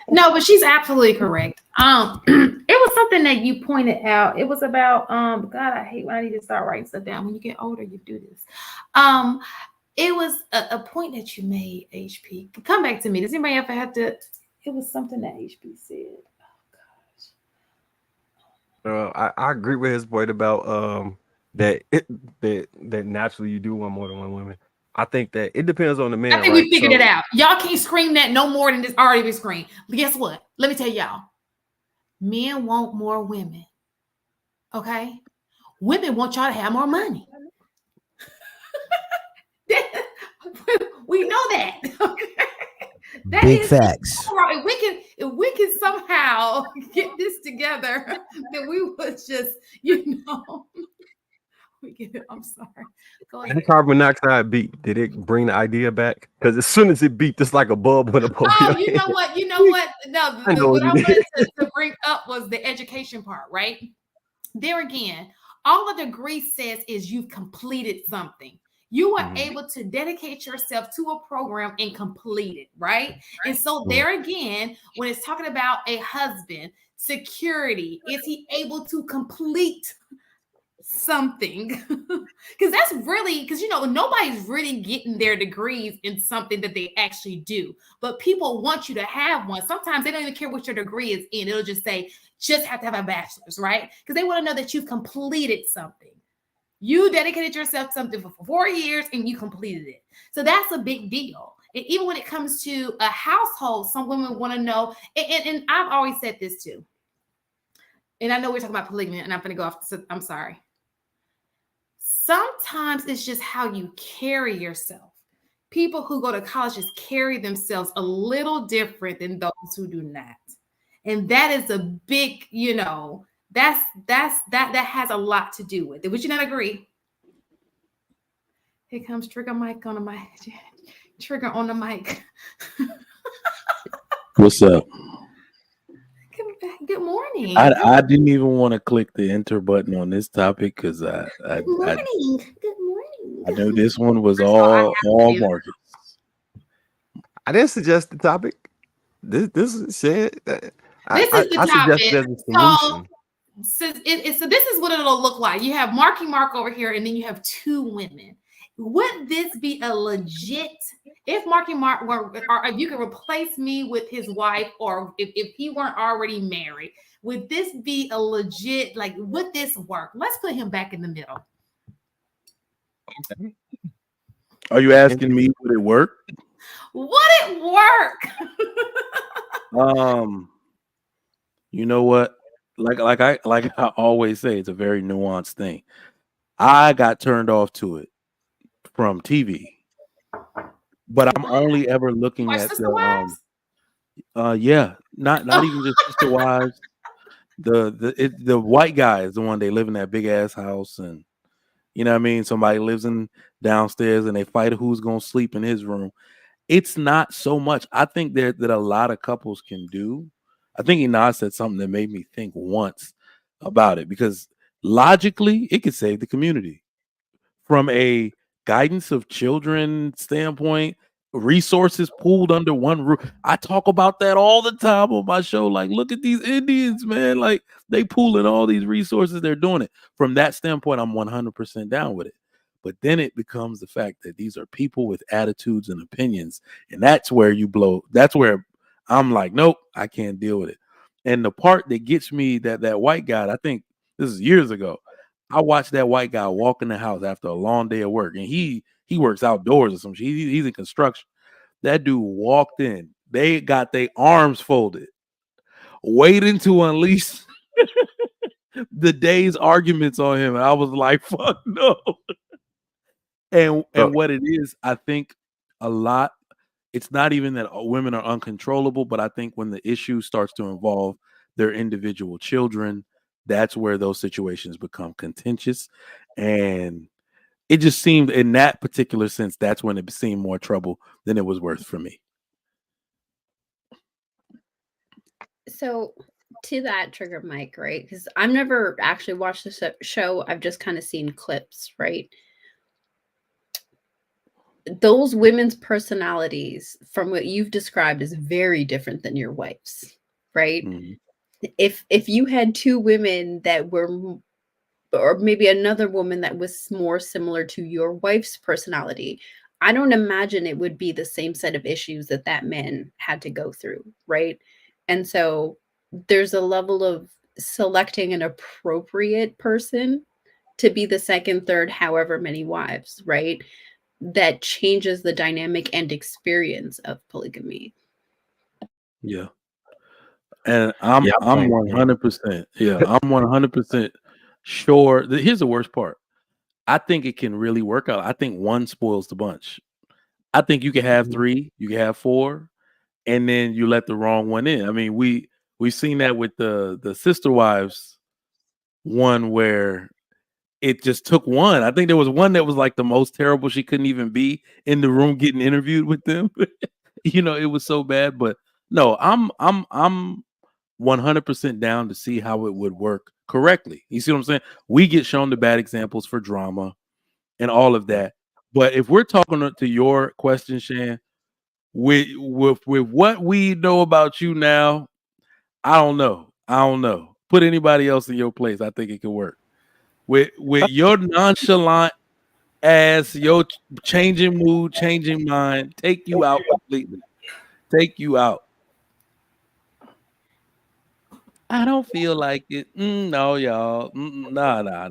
S1: No, but she's absolutely correct. It was something that you pointed out. It was about God, I hate when I need to start writing stuff down. When you get older, you do this. It was a point that you made, HP. Come back to me. Does anybody ever have to? It was something that HP said. Oh gosh.
S3: I agree with his point about that naturally you do want more than one woman. I think that it depends on the man.
S1: I think we figured it out. Y'all can't scream that no more than this already been screamed. But guess what? Let me tell y'all. Men want more women. Okay? Women want y'all to have more money. We know that. That
S2: Big
S1: is
S2: facts.
S1: right. If we can somehow get this together, then we would just, I'm sorry. Go ahead.
S3: And carbon monoxide beat. Did it bring the idea back? Because as soon as it beat, just like a bulb went up.
S1: Oh, you know what? No, what I wanted to bring up was the education part, right? There again, all a degree says is you've completed something. You are able to dedicate yourself to a program and complete it, right? And so there again, when it's talking about a husband, security, is he able to complete something? Because that's really, because nobody's really getting their degrees in something that they actually do, but people want you to have one. Sometimes they don't even care what your degree is in. It'll just say just have to have a bachelor's, right? Because they want to know that you've completed something. You dedicated yourself to something for 4 years and you completed it. So that's a big deal. And even when it comes to a household, some women want to know, and I've always said this too, and I know we're talking about polygamy, and I'm going to go off. So I'm sorry. Sometimes it's just how you carry yourself. People who go to college just carry themselves a little different than those who do not. And that is a big, that has a lot to do with it. Would you not agree? Here comes Trigger Mike on the mic. Trigger on the mic.
S5: What's up?
S1: Good morning.
S5: I didn't even want to click the enter button on this topic because
S1: Good morning.
S5: I know this one was all Marcus.
S3: I didn't suggest the topic. This is shit.
S1: This is the topic.
S3: As a solution.
S1: So this is what it'll look like. You have Marky Mark over here, and then you have two women. Would this be a legit? If Marky Mark were, or if you could replace me with his wife, or if he weren't already married, would this be a legit? Like, would this work? Let's put him back in the middle.
S5: Okay. Are you asking me would it work?
S1: Would it work?
S5: You know what? Like I always say, it's a very nuanced thing. I got turned off to it from TV, but I'm only ever looking at the not even just Sister Wives. The white guy is the one. They live in that big ass house, and you know what I mean. Somebody lives in downstairs, and they fight who's gonna sleep in his room. It's not so much. I think that a lot of couples can do. I think Ina said something that made me think once about it, because logically it could save the community from a guidance of children standpoint, resources pooled under one roof. I talk about that all the time on my show. Like, look at these Indians, man. Like, they pooling all these resources. They're doing it. From that standpoint, I'm 100% down with it. But then it becomes the fact that these are people with attitudes and opinions. And that's where you blow. That's where I'm like, nope, I can't deal with it. And the part that gets me, that white guy, I think this is years ago, I watched that white guy walk in the house after a long day of work, and he He works outdoors or some shit. He's in construction. That dude walked in. They got their arms folded, waiting to unleash the day's arguments on him. And I was like, fuck no. And what it is, I think a lot, it's not even that women are uncontrollable, but I think when the issue starts to involve their individual children, that's where those situations become contentious. And it just seemed in that particular sense, that's when it seemed more trouble than it was worth for me.
S4: So to that trigger, Mike, right? Because I've never actually watched this show. I've just kind of seen clips, right? Those women's personalities from what you've described is very different than your wife's, right?
S5: Mm-hmm.
S4: If you had two women that were, or maybe another woman that was more similar to your wife's personality, I don't imagine it would be the same set of issues that that man had to go through, right? And so there's a level of selecting an appropriate person to be the second, third, however many wives, right? That changes the dynamic and experience of polygamy.
S5: Yeah. And I'm 100%. Yeah, I'm 100% sure. Here's the worst part. I think it can really work out. I think one spoils the bunch. I think you can have three, you can have four, and then you let the wrong one in. I mean, we've seen that with the Sister Wives one where it just took one. I think there was one that was like the most terrible. She couldn't even be in the room getting interviewed with them. You know, it was so bad. But no, I'm 100% down to see how it would work correctly. You see what I'm saying? We get shown the bad examples for drama and all of that. But if we're talking to your question, Shan, with what we know about you now, I don't know. Put anybody else in your place. I think it could work. With your nonchalant ass, your changing mood, changing mind, take you out completely. Take you out. I don't feel like it. No, y'all. Nah.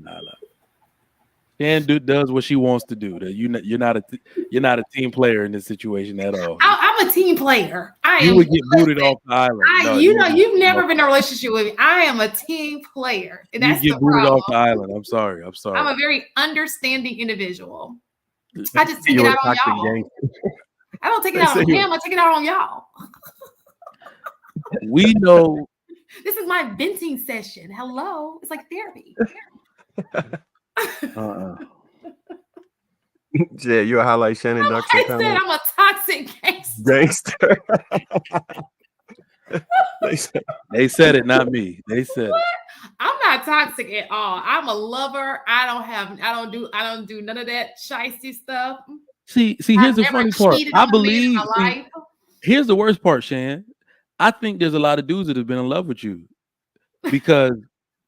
S5: Shan does what she wants to do. You're not a team player in this situation at all.
S1: I'm a team player.
S5: You would get booted off the island.
S1: You've never been in a relationship with me. I am a team player. And that's
S5: you get booted off the island. I'm sorry.
S1: I'm a very understanding individual. I just take it out on y'all. I don't take it out on him. I take it out on y'all.
S5: We know.
S1: This is my venting session. Hello. It's like therapy.
S3: Yeah, you a highlight Shannon Ducks.
S1: I said I'm a toxic gangster.
S5: They said it, not me. They said it.
S1: I'm not toxic at all. I'm a lover. I don't do none of that shicey stuff.
S5: See, here's the funny part. I believe. Here's the worst part, Shan. I think there's a lot of dudes that have been in love with you because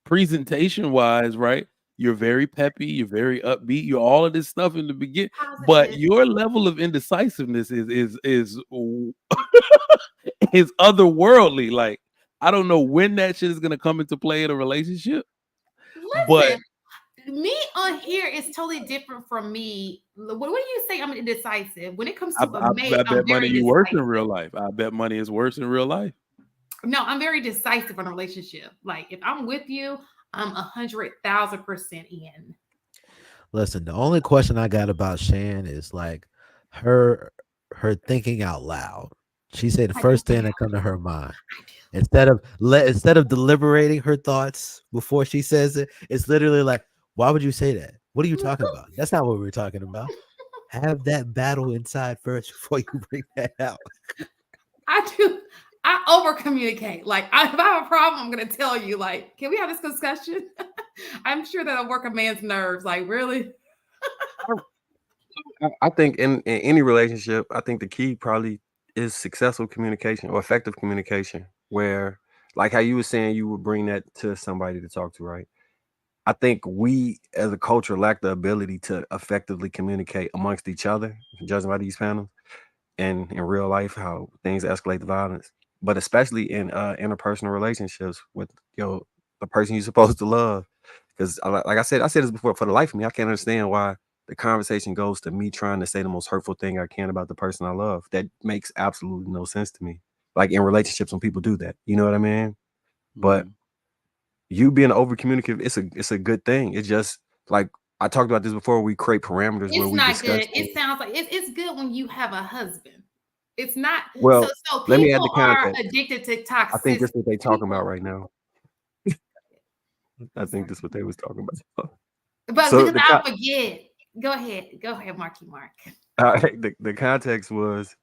S5: presentation-wise, right? You're very peppy, you're very upbeat, you're all of this stuff in the beginning, but your level of indecisiveness is is otherworldly. Like, I don't know when that shit is gonna come into play in a relationship.
S1: Listen,
S5: but
S1: me on here is totally different from me. What do you say? I'm indecisive when it comes to a mate.
S5: I bet money is worse in real life. I bet money is worse in real life.
S1: No, I'm very decisive in a relationship. Like, if I'm with you, I'm 100,000% in.
S2: Listen, the only question I got about Shan is like her thinking out loud. She said the first thing that comes to her mind. Instead of deliberating her thoughts before she says it, it's literally like, why would you say that? What are you talking about? That's not what we're talking about. Have that battle inside first before you bring that out.
S1: I do. I over communicate. Like, if I have a problem, I'm gonna tell you. Like, can we have this discussion? I'm sure that'll work a man's nerves. Like, really?
S3: I think in any relationship, I think the key probably is successful communication or effective communication. Where, like how you were saying, you would bring that to somebody to talk to, right? I think we as a culture lack the ability to effectively communicate amongst each other, judging by these panels, and in real life, how things escalate to violence. But especially in interpersonal relationships with the person you're supposed to love. Because like I said this before, for the life of me, I can't understand why the conversation goes to me trying to say the most hurtful thing I can about the person I love. That makes absolutely no sense to me. Like in relationships when people do that, you know what I mean? But you being over communicative, it's a good thing. It's just like I talked about this before. We create parameters where
S1: It's
S3: we
S1: not
S3: discuss
S1: good.
S3: things.
S1: It sounds like it's good when you have a husband. It's not.
S3: Well,
S1: So
S3: let me add the
S1: people are
S3: context.
S1: addicted to
S3: I think this
S1: toxicity.
S3: is what they talking about right now. I think this is what they was talking about.
S1: But
S3: So
S1: because I forget. Go ahead, Marky Mark.
S3: the context was,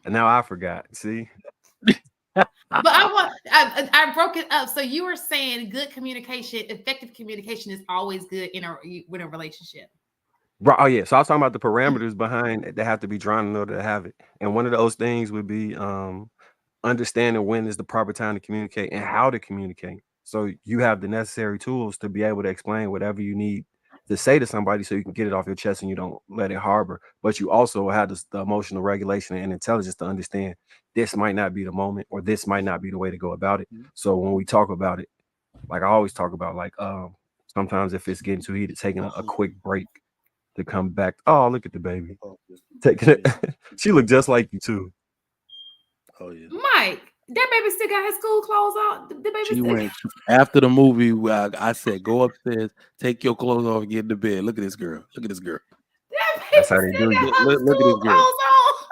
S3: and now I forgot. See,
S1: But I broke it up. So you were saying good communication, effective communication is always good with a relationship.
S3: right? Oh yeah. So I was talking about the parameters behind that have to be drawn in order to have it, and one of those things would be understanding when is the proper time to communicate and how to communicate. So you have the necessary tools to be able to explain whatever you need to say to somebody so you can get it off your chest and you don't let it harbor. But you also have the emotional regulation and intelligence to understand this might not be the moment or this might not be the way to go about it. So when we talk about it, like I always talk about, like sometimes if it's getting too heated, taking a quick break to come back. Oh, look at the baby. Taking it. She looked just like you too.
S5: Oh yeah.
S1: Mike, that baby still got his school clothes on. The baby
S5: She
S1: still
S5: went after the movie. I said, "Go upstairs, take your clothes off, and get into bed." Look at this girl. Look at this girl.
S1: that baby
S3: That's how they
S1: still
S3: do
S1: got
S3: you.
S1: her
S5: Look at
S1: school
S5: this girl.
S1: clothes on.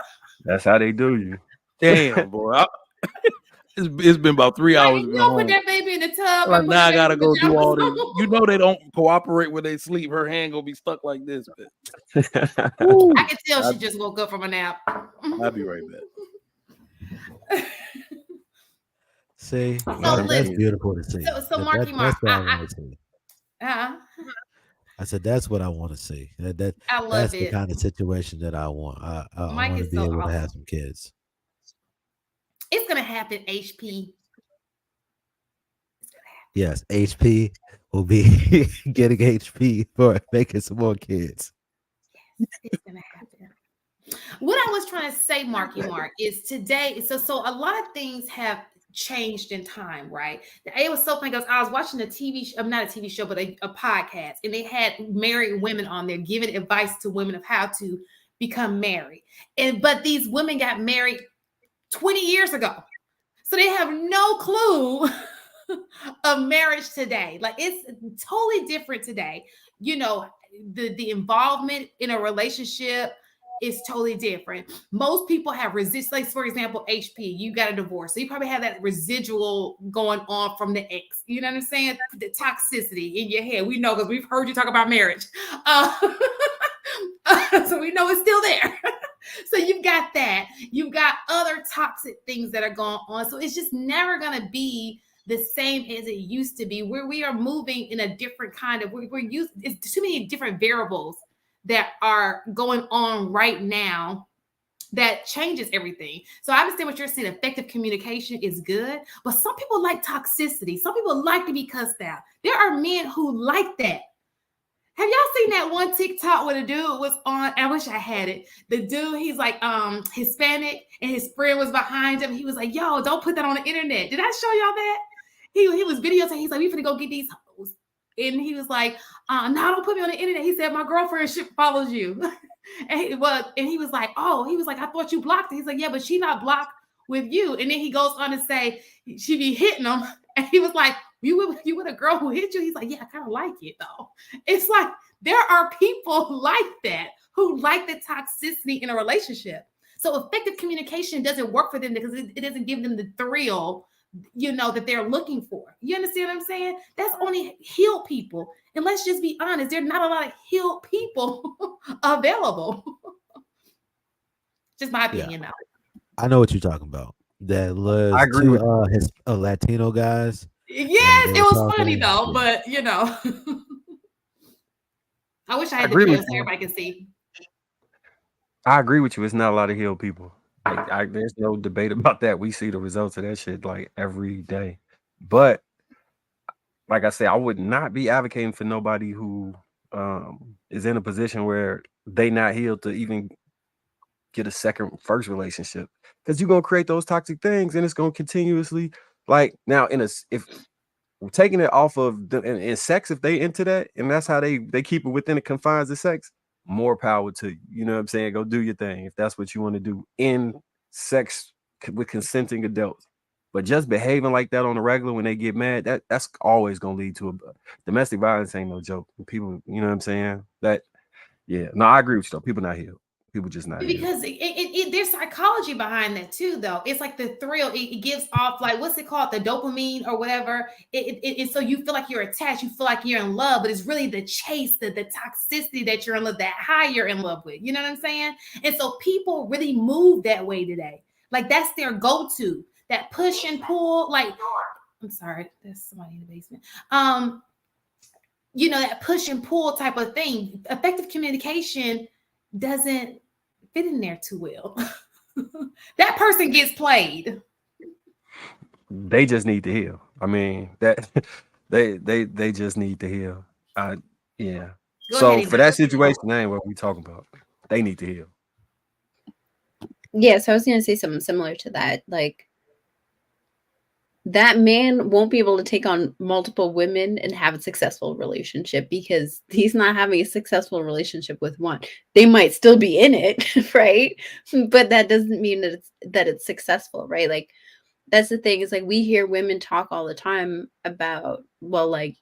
S3: That's how they do you.
S5: Damn, boy. It's been about 3 hours.
S1: You don't put that baby in the tub.
S5: Like,
S1: And
S5: now I gotta go do all this.
S1: this.
S5: You know they don't cooperate when they sleep. Her hand gonna be stuck like this.
S1: I can tell she just woke up from a nap.
S5: I'll be right back.
S2: See,
S1: So
S2: that's beautiful to see.
S1: So Marky Mark,
S2: that's what I want to see. I said that's what I want to see.
S1: I love
S2: that's
S1: it.
S2: the kind of situation that I want. I
S1: Mike
S2: want to
S1: is
S2: be
S1: so
S2: able to have
S1: awesome.
S2: some kids.
S1: It's gonna happen, HP.
S2: Yes, HP will be getting HP for making some more kids.
S1: Yes, it's gonna happen. What I was trying to say, Marky Mark, is today. So a lot of things have changed in time, right? It was so funny because I was watching a TV show, not a TV show, but a podcast, and they had married women on there giving advice to women of how to become married. But these women got married 20 years ago. So they have no clue of marriage today. Like it's totally different today. You know, the involvement in a relationship is totally different. Most people have like for example, HP, you got a divorce. So you probably have that residual going on from the ex. You know what I'm saying? The toxicity in your head. We know because we've heard you talk about marriage. So we know it's still there. So you've got that. You've got other toxic things that are going on. So it's just never going to be the same as it used to be, where we are moving in a different kind of, it's too many different variables that are going on right now that changes everything. So I understand what you're saying. Effective communication is good, but some people like toxicity. Some people like to be cussed out. There are men who like that. Have y'all seen that one TikTok where the dude was on? I wish I had it. The dude, he's like Hispanic, and his friend was behind him. He was like, "Yo, don't put that on the internet." Did I show y'all that? He was videotaping. He's like, "We finna go get these hoes," and he was like, "No, don't put me on the internet." He said, "My girlfriend follows you," and he was like, "Oh," he was like, "I thought you blocked her." He's like, "Yeah, but she not blocked with you." And then he goes on to say she be hitting him, and he was like, You with a girl who hit you?" He's like, "Yeah, I kind of like it though." It's like there are people like that who like the toxicity in a relationship. So effective communication doesn't work for them because it doesn't give them the thrill, that they're looking for. You understand what I'm saying? That's only healed people. And let's just be honest, there's not a lot of healed people available. Just my opinion, though.
S2: I know what you're talking about. That was
S3: I agree
S2: two his Latino guys.
S1: Yes, it was funny though, but I wish I had the video so everybody can see.
S3: I agree with you. It's not a lot of healed people. Like, there's no debate about that. We see the results of that shit like every day. But like I said, I would not be advocating for nobody who is in a position where they not healed to even get a first relationship, because you're gonna create those toxic things and it's gonna continuously, like, now if we're taking it off of in sex, if they into that and that's how they keep it within the confines of sex, more power to you. You know what I'm saying? Go do your thing if that's what you want to do in sex with consenting adults. But just behaving like that on the regular when they get mad, that's always gonna lead to a domestic violence. Ain't no joke. People, you know what I'm saying? That, yeah. No, I agree with you though. People not healed. People just not healed.
S1: Because there's psychology behind that too, though. It's like the thrill. It gives off, like, what's it called, the dopamine or whatever. So you feel like you're attached. You feel like you're in love, but it's really the chase, the toxicity that you're in love, that high you're in love with. You know what I'm saying? And so people really move that way today. Like that's their go-to. That push and pull. Like, I'm sorry, there's somebody in the basement. You know, that push and pull type of thing. Effective communication doesn't fit in there too well. That person gets played.
S3: They just need to heal. I mean, that they just need to heal. Yeah.
S1: Go
S3: So
S1: ahead,
S3: for that situation, that ain't what we talking about. They need to heal.
S4: Yeah, so I was gonna say something similar to that. Like, that man won't be able to take on multiple women and have a successful relationship because he's not having a successful relationship with one. They might still be in it, right? But that doesn't mean that it's successful, right? Like, that's the thing, is like we hear women talk all the time about, well, like,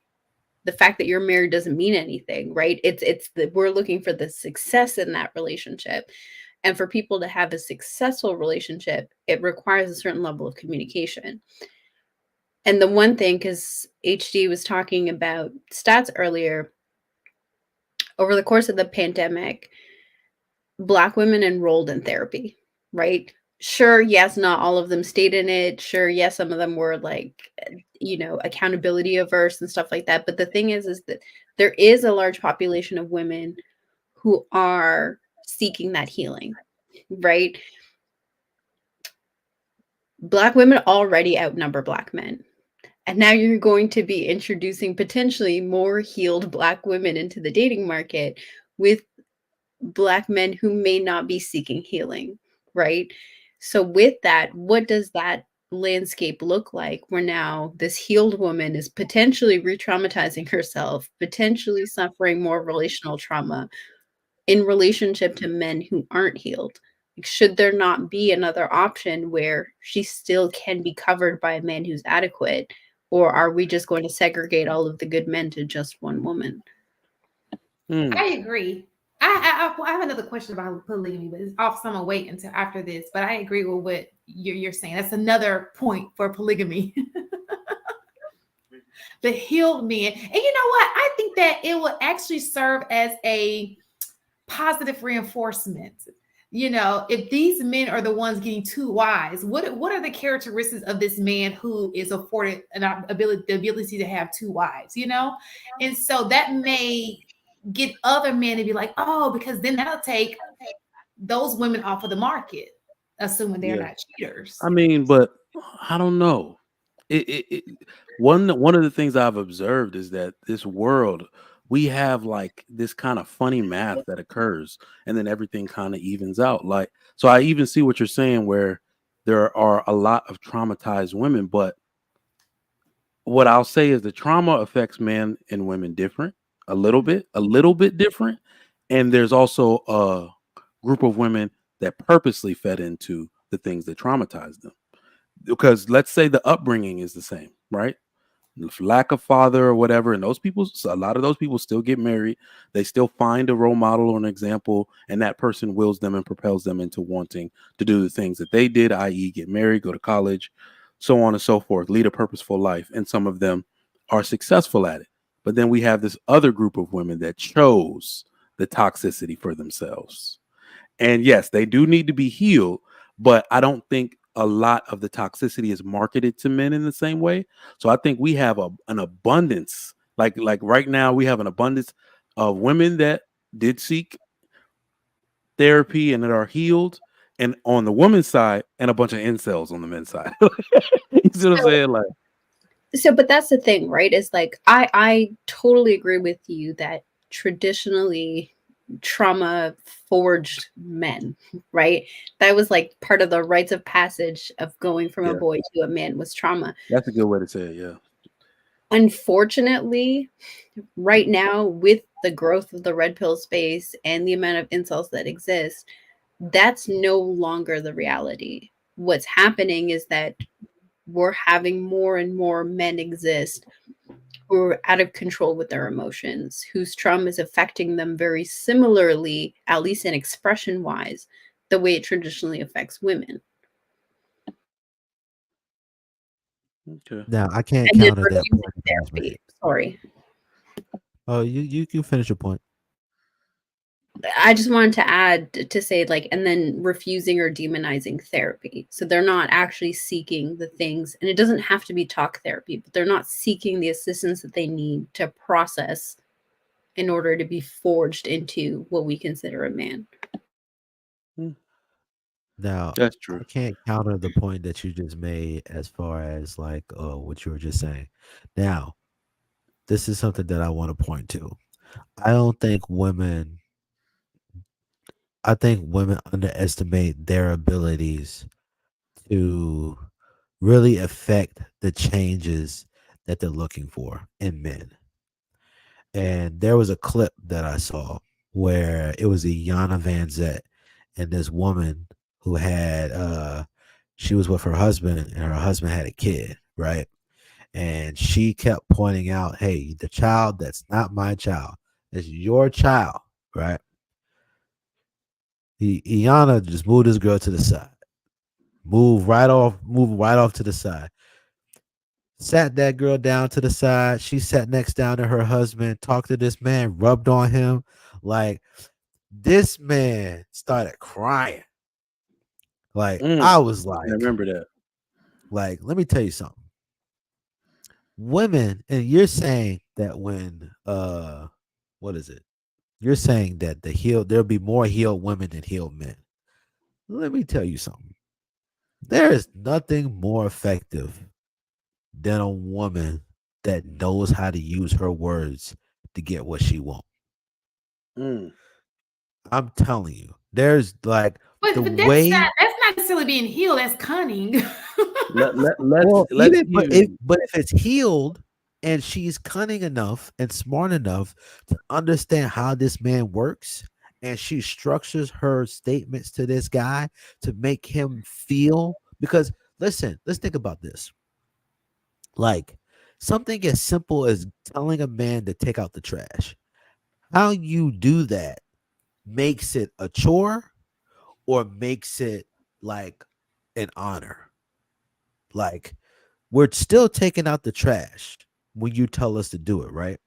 S4: the fact that you're married doesn't mean anything, right? It's that we're looking for the success in that relationship. And for people to have a successful relationship, it requires a certain level of communication. And the one thing, because HD was talking about stats earlier, over the course of the pandemic, Black women enrolled in therapy, right? Sure, yes, not all of them stayed in it. Sure, yes, some of them were like, you know, accountability averse and stuff like that. But the thing is that there is a large population of women who are seeking that healing, right? Black women already outnumber Black men. And now you're going to be introducing potentially more healed Black women into the dating market with Black men who may not be seeking healing, right? So with that, what does that landscape look like where now this healed woman is potentially re-traumatizing herself, potentially suffering more relational trauma in relationship to men who aren't healed? Like, should there not be another option where she still can be covered by a man who's adequate? Or are we just going to segregate all of the good men to just one woman?
S1: I agree. I have another question about polygamy, but it's off, so I'm gonna wait until after this. But I agree with what you're saying. That's another point for polygamy. The healed men. And you know what? I think that it will actually serve as a positive reinforcement. You know, if these men are the ones getting two wives, what are the characteristics of this man who is afforded the ability to have two wives, you know? And so that may get other men to be like, oh, because then that'll take those women off of the market, assuming they're not cheaters.
S5: I mean, but I don't know. One of the things I've observed is that this world, we have like this kind of funny math that occurs, and then everything kind of evens out. Like, so I even see what you're saying, where there are a lot of traumatized women, but what I'll say is the trauma affects men and women different, a little bit different. And there's also a group of women that purposely fed into the things that traumatize them. Because let's say the upbringing is the same, right? Lack of father or whatever, and those people, a lot of those people still get married. They still find a role model or an example, and that person wills them and propels them into wanting to do the things that they did, i.e., get married, go to college, so on and so forth, lead a purposeful life. And some of them are successful at it. But then we have this other group of women that chose the toxicity for themselves. And yes, they do need to be healed, but I don't think a lot of the toxicity is marketed to men in the same way. So I think we have an abundance, like right now we have an abundance of women that did seek therapy and that are healed, and on the woman's side, and a bunch of incels on the men's side. You see what I'm saying? Like,
S4: so, but that's the thing, right? Is like, I totally agree with you that traditionally trauma forged men, right? That was like part of the rites of passage of going from a boy to a man was trauma.
S5: that's a good way to say it. Yeah.
S4: Unfortunately, right now, with the growth of the red pill space and the amount of incels that exist, that's no longer the reality. What's happening is that we're having more and more men exist who are out of control with their emotions, whose trauma is affecting them very similarly, at least in expression wise, the way it traditionally affects women.
S5: Okay.
S2: Now I can't
S4: And then
S2: counter that
S4: refusing
S2: point that you just
S4: therapy.
S2: made.
S4: Sorry.
S2: Oh, you can finish your point.
S4: I just wanted to add to say, like, and then refusing or demonizing therapy. So they're not actually seeking the things, and it doesn't have to be talk therapy, but they're not seeking the assistance that they need to process in order to be forged into what we consider a man.
S2: Now
S5: That's
S2: I
S5: true.
S2: can't counter the point that you just made as far as like what you were just saying. Now, this is something that I want to point to. I don't think women I think women underestimate their abilities to really affect the changes that they're looking for in men. And there was a clip that I saw where it was a Yana Van Zet and this woman who had she was with her husband and her husband had a kid, right? And she kept pointing out, hey, the child that's not my child, it's your child, right? Iana just moved this girl to the side. Move right off to the side. Sat that girl down to the side. She sat next down to her husband, talked to this man, rubbed on him. Like this man started crying. Like I was
S5: I remember that.
S2: like, let me tell you something. Women, and you're saying that when what is it? You're saying that there'll be more healed women than healed men. Let me tell you something. There is nothing more effective than a woman that knows how to use her words to get what she wants.
S5: Mm.
S2: I'm telling you, there's like
S1: But,
S2: the
S1: but
S2: way.
S1: that's not necessarily being healed. That's cunning.
S2: Well,
S5: Let's
S2: even
S5: use.
S2: but if it's healed and she's cunning enough and smart enough to understand how this man works, and she structures her statements to this guy to make him feel. Because listen, let's think about this. Like something as simple as telling a man to take out the trash. How you do that makes it a chore or makes it like an honor. Like we're still taking out the trash when you tell us to do it, right?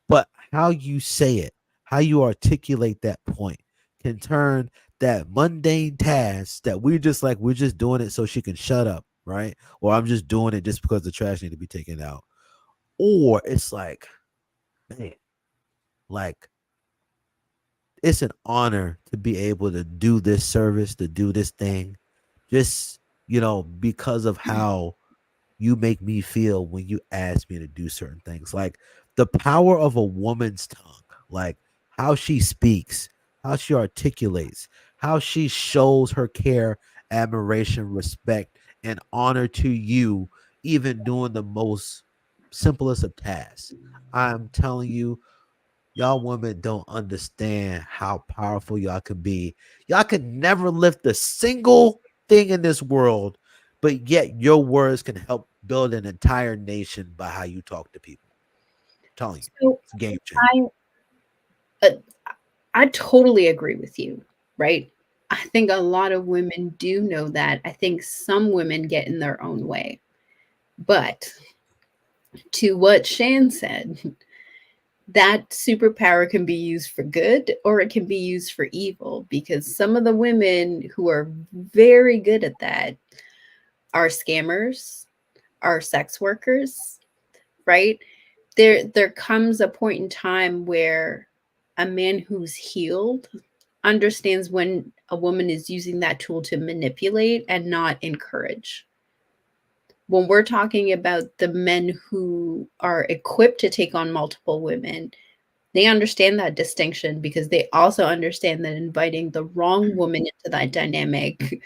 S2: But how you say it, how you articulate that point can turn that mundane task that we're just doing it so she can shut up, right? Or I'm just doing it just because the trash need to be taken out. Or it's like, man, like it's an honor to be able to do this service, to do this thing, just because of how you make me feel when you ask me to do certain things. Like the power of a woman's tongue, like how she speaks, how she articulates, how she shows her care, admiration, respect, and honor to you, even doing the most simplest of tasks. I'm telling you, y'all women don't understand how powerful y'all can be. Y'all could never lift a single thing in this world, but yet your words can help build an entire nation by how you talk to people. I'm telling you,
S4: So
S2: it's a game changer.
S4: I totally agree with you, right? I think a lot of women do know that. I think some women get in their own way. But to what Shan said, that superpower can be used for good or it can be used for evil, because some of the women who are very good at that are scammers, are sex workers, right? There comes a point in time where a man who's healed understands when a woman is using that tool to manipulate and not encourage. When we're talking about the men who are equipped to take on multiple women, they understand that distinction because they also understand that inviting the wrong woman into that dynamic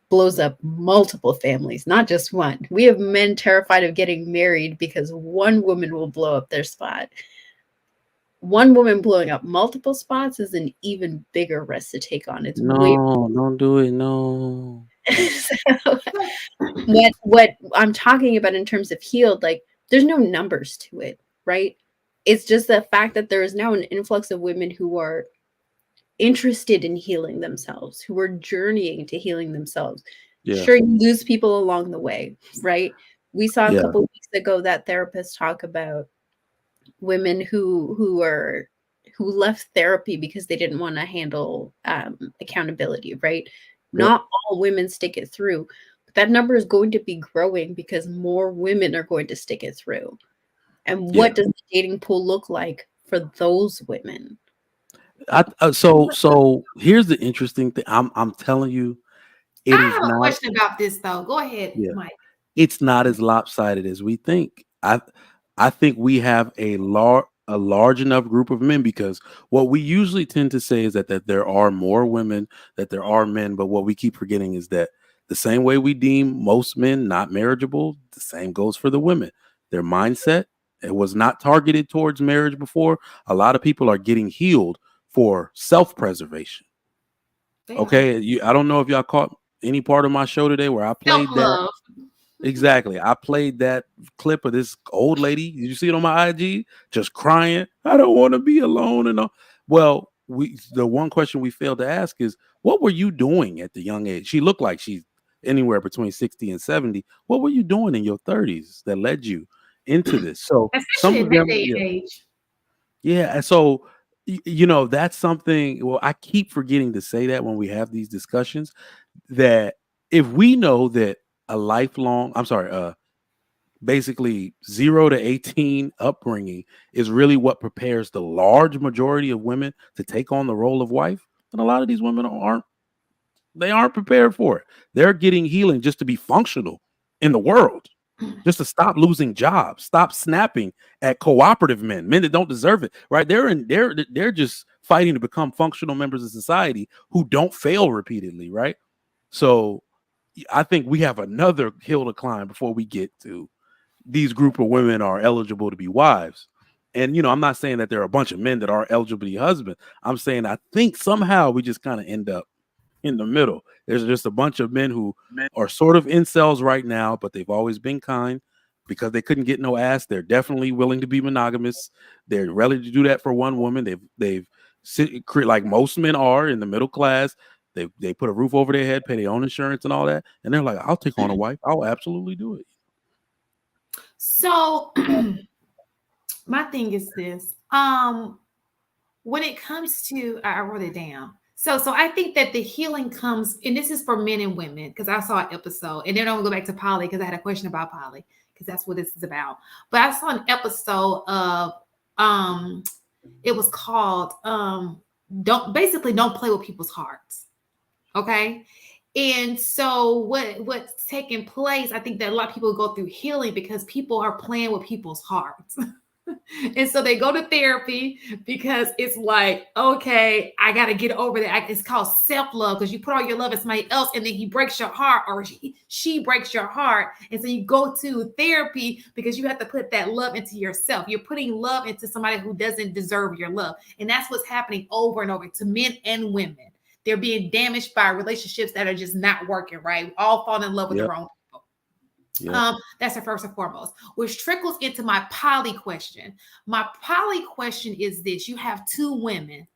S4: blows up multiple families, not just one. We have men terrified of getting married because one woman will blow up their spot. One woman blowing up multiple spots is an even bigger risk to take on. It's way
S5: No, don't do it. No.
S4: so, what I'm talking about in terms of healed, like there's no numbers to it, right? It's just the fact that there is now an influx of women who are interested in healing themselves, who are journeying to healing themselves.
S5: Yeah.
S4: Sure, you lose people along the way, right? We saw a
S5: Yeah.
S4: couple weeks ago that therapists talk about women who left therapy because they didn't want to handle accountability, right? Not all women stick it through, but that number is going to be growing because more women are going to stick it through. And what does the dating pool look like for those women?
S5: So here's the interesting thing. I'm telling you, it
S1: I
S5: is
S1: have a
S5: not.
S1: question about this though. Go ahead,
S5: Yeah.
S1: Mike.
S5: It's not as lopsided as we think. I think we have a large enough group of men, because what we usually tend to say is that there are more women, that there are men, but what we keep forgetting is that the same way we deem most men not marriageable, the same goes for the women. Their mindset, it was not targeted towards marriage before. A lot of people are getting healed for self-preservation.
S1: They
S5: Okay, I don't know if y'all caught any part of my show today where I played that.
S1: Self-love.
S5: Exactly. I played that clip of this old lady. Did you see it on my IG? Just crying. I don't want to be alone. And all. Well, the one question we failed to ask is, what were you doing at the young age? She looked like she's anywhere between 60 and 70. What were you doing in your 30s that led you into this? So some
S1: Especially
S5: of
S1: in that
S5: them,
S1: day and age.
S5: yeah. And so, that's something. Well, I keep forgetting to say that when we have these discussions, that if we know that basically 0 to 18 upbringing is really what prepares the large majority of women to take on the role of wife, then a lot of these women aren't prepared for it. They're getting healing just to be functional in the world, just to stop losing jobs, stop snapping at cooperative men that don't deserve it, right? They're just fighting to become functional members of society who don't fail repeatedly, right? So I think we have another hill to climb before we get to these group of women are eligible to be wives. And, I'm not saying that there are a bunch of men that are eligible to be husbands. I'm saying I think somehow we just kind of end up in the middle. There's just a bunch of men who are sort of incels right now, but they've always been kind because they couldn't get no ass. They're definitely willing to be monogamous. They're ready to do that for one woman. They've like most men are in the middle class. They put a roof over their head, pay their own insurance and all that. And they're like, I'll take on a wife. I'll absolutely do it.
S1: So my thing is this. When it comes to, I wrote it down. So I think that the healing comes, and this is for men and women, because I saw an episode, and then I'm gonna go back to poly because I had a question about poly, because that's what this is about. But I saw an episode of it was called don't play with people's hearts. Okay. And so what's taking place, I think that a lot of people go through healing because people are playing with people's hearts. And so they go to therapy because it's like, okay, I got to get over that. It's called self-love, because you put all your love in somebody else and then he breaks your heart, or she breaks your heart. And so you go to therapy because you have to put that love into yourself. You're putting love into somebody who doesn't deserve your love. And that's what's happening over and over to men and women. They're being damaged by relationships that are just not working right. All falling in love with the wrong people. Yep. That's the first and foremost, which trickles into my poly question. My poly question is this: you have two women.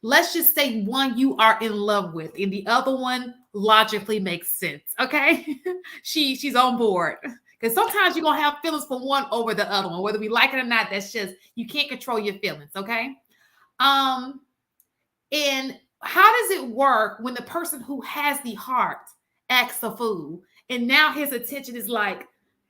S1: Let's just say one you are in love with, and the other one logically makes sense. Okay, she's on board. Because sometimes you're gonna have feelings for one over the other one, whether we like it or not. That's just, you can't control your feelings. Okay, and how does it work when the person who has the heart acts a fool, and now his attention is like,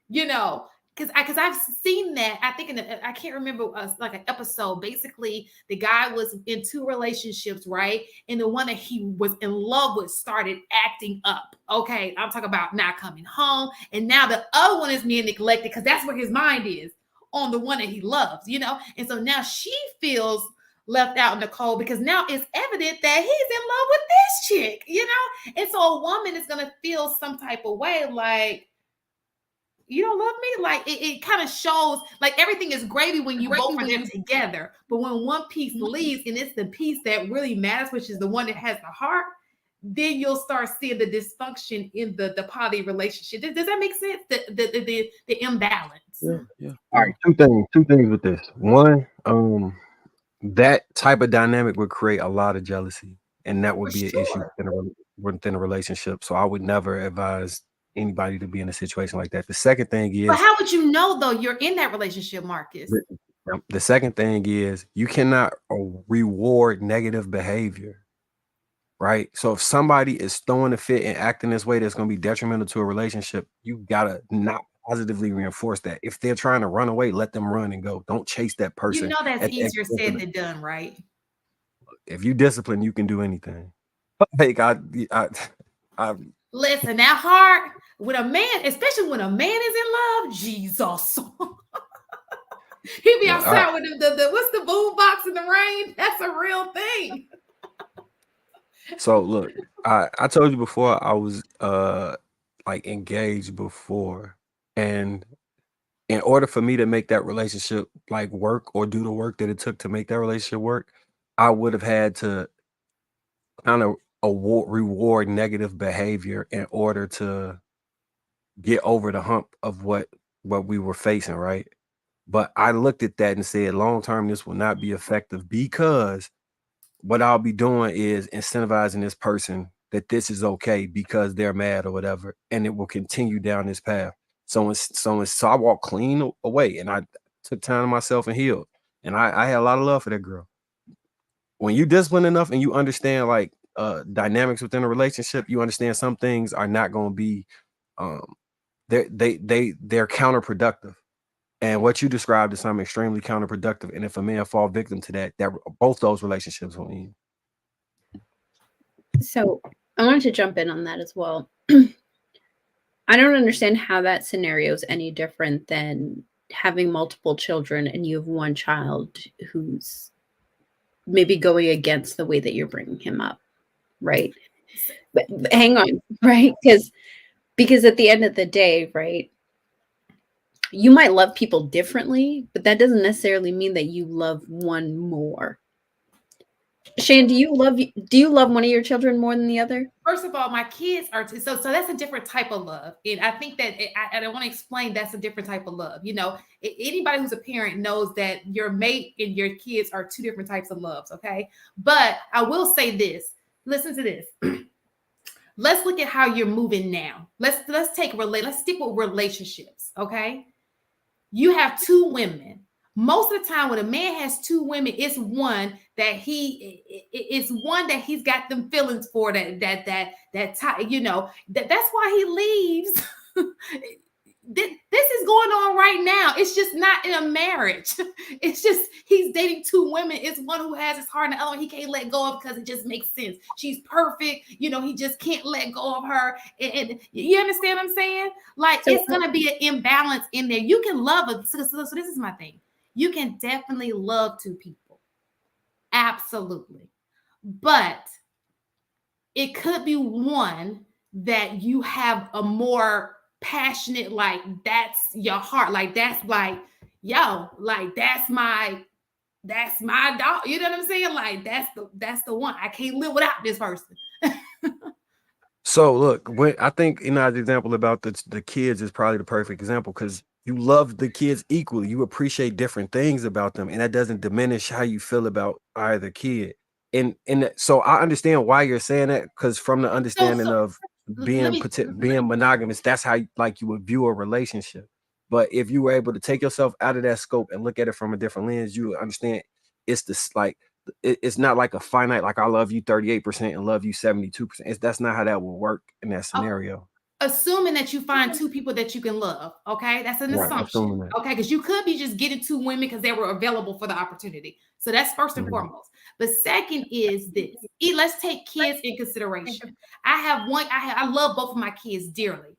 S1: because I've seen that. I think I can't remember like an episode. Basically, the guy was in two relationships, right? And the one that he was in love with started acting up. Okay, I'm talking about not coming home, and now the other one is being neglected because that's where his mind is, on the one that he loves, And so now she feels left out in the cold because now it's evident that he's in love with this chick, And so a woman is going to feel some type of way, like, you don't love me. Like it kind of shows like everything is gravy when you both are there together. But when one piece leaves and it's the piece that really matters, which is the one that has the heart, then you'll start seeing the dysfunction in the poly relationship. Does that make sense? The imbalance.
S5: Yeah.
S3: All right, two things with this. One, that type of dynamic would create a lot of jealousy, and that would
S1: For
S3: be an issue within a relationship. So I would never advise anybody to be in a situation like that. The second thing is,
S1: But how would you know though you're in that relationship, Marcus?
S3: the second thing is you cannot reward negative behavior, right? So if somebody is throwing a fit and acting this way that's going to be detrimental to a relationship, you gotta not positively reinforce that. If they're trying to run away, let them run and go. Don't chase that person.
S1: You know that's
S3: at the
S1: easier
S3: expense
S1: said
S3: of
S1: than done, right?
S3: If you discipline, you can do anything. Like I
S1: Listen, that heart, when a man, especially when a man is in love, Jesus. He be outside with the what's the boom box in the rain? That's a real thing.
S3: So look, I told you before I was like engaged before, and in order for me to make that relationship like work or do the work that it took to make that relationship work, I would have had to kind of reward negative behavior in order to get over the hump of what we were facing, right? But I looked at that and said, long term, this will not be effective because what I'll be doing is incentivizing this person that this is okay because they're mad or whatever, and it will continue down this path. So I walked clean away, and I took time to myself and healed, and I had a lot of love for that girl. When you discipline enough and you understand like dynamics within a relationship, you understand some things are not going to be they're counterproductive. And what you described is something extremely counterproductive. And if a man fall victim to that both those relationships will end.
S4: So I wanted to jump in on that as well. I don't understand how that scenario is any different than having multiple children and you have one child who's maybe going against the way that you're bringing him up, right? But hang on, right? Because at the end of the day, right, you might love people differently, but that doesn't necessarily mean that you love one more. Shane, do you love one of your children more than the other?
S1: First of all, my kids are so that's a different type of love, and I think that I want to explain that's a different type of love. You know, anybody who's a parent knows that your mate and your kids are two different types of loves. Okay, but I will say this. Listen to this. Let's look at how you're moving now. Let's stick with relationships. Okay, you have two women. Most of the time when a man has two women, it's one that he's got them feelings for that you know, that's why he leaves. This is going on right now. It's just not in a marriage. It's just he's dating two women. It's one who has his heart and the other one he can't let go of because it just makes sense. She's perfect. You know, he just can't let go of her. And you understand what I'm saying? Like, so it's going to be an imbalance in there. You can love it. So this is my thing. You can definitely love two people. Absolutely. But it could be one that you have a more passionate, like that's your heart, like that's like, yo, like that's my dog. You know what I'm saying? Like that's the one. I can't live without this person.
S3: So look, I think the example about the kids is probably the perfect example because you love the kids equally. You appreciate different things about them, and that doesn't diminish how you feel about either kid. And so I understand why you're saying that because from the understanding of being monogamous, that's how you would view a relationship. But if you were able to take yourself out of that scope and look at it from a different lens, you would understand it's not like a finite, like I love you 38% and love you 72%. That's not how that will work in that scenario.
S1: Assuming that you find two people that you can love, okay? That's an assumption, okay? Because you could be just getting two women because they were available for the opportunity. So that's first and foremost. But second is this. Let's take kids in consideration. I love both of my kids dearly.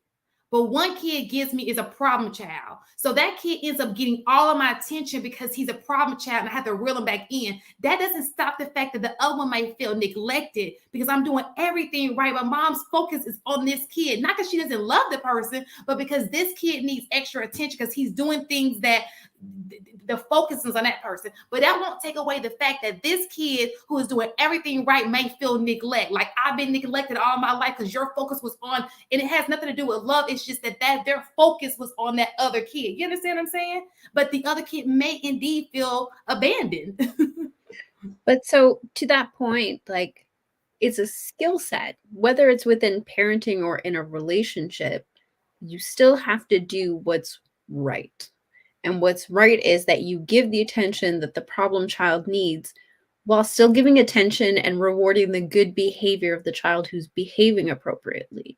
S1: but one kid is a problem child. So that kid ends up getting all of my attention because he's a problem child and I have to reel him back in. That doesn't stop the fact that the other one might feel neglected because I'm doing everything right. My mom's focus is on this kid, not because she doesn't love the person, but because this kid needs extra attention because he's doing things that the focus is on that person. But that won't take away the fact that this kid who is doing everything right may feel neglect. Like I've been neglected all my life because your focus was on, and it has nothing to do with love. It's just that their focus was on that other kid. You understand what I'm saying? But the other kid may indeed feel abandoned.
S4: But so to that point, like it's a skill set, whether it's within parenting or in a relationship, you still have to do what's right. And what's right is that you give the attention that the problem child needs while still giving attention and rewarding the good behavior of the child who's behaving appropriately,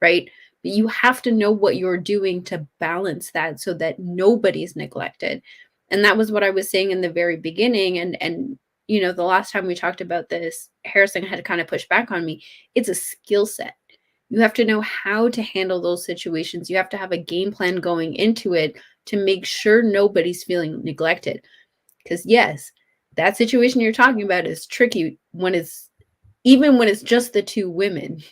S4: right? But you have to know what you're doing to balance that so that nobody's neglected. And that was what I was saying in the very beginning. And you know, the last time we talked about this, Harrison had to kind of push back on me. It's a skill set. You have to know how to handle those situations. You have to have a game plan going into it to make sure nobody's feeling neglected. Because yes, that situation you're talking about is tricky when it's just the two women.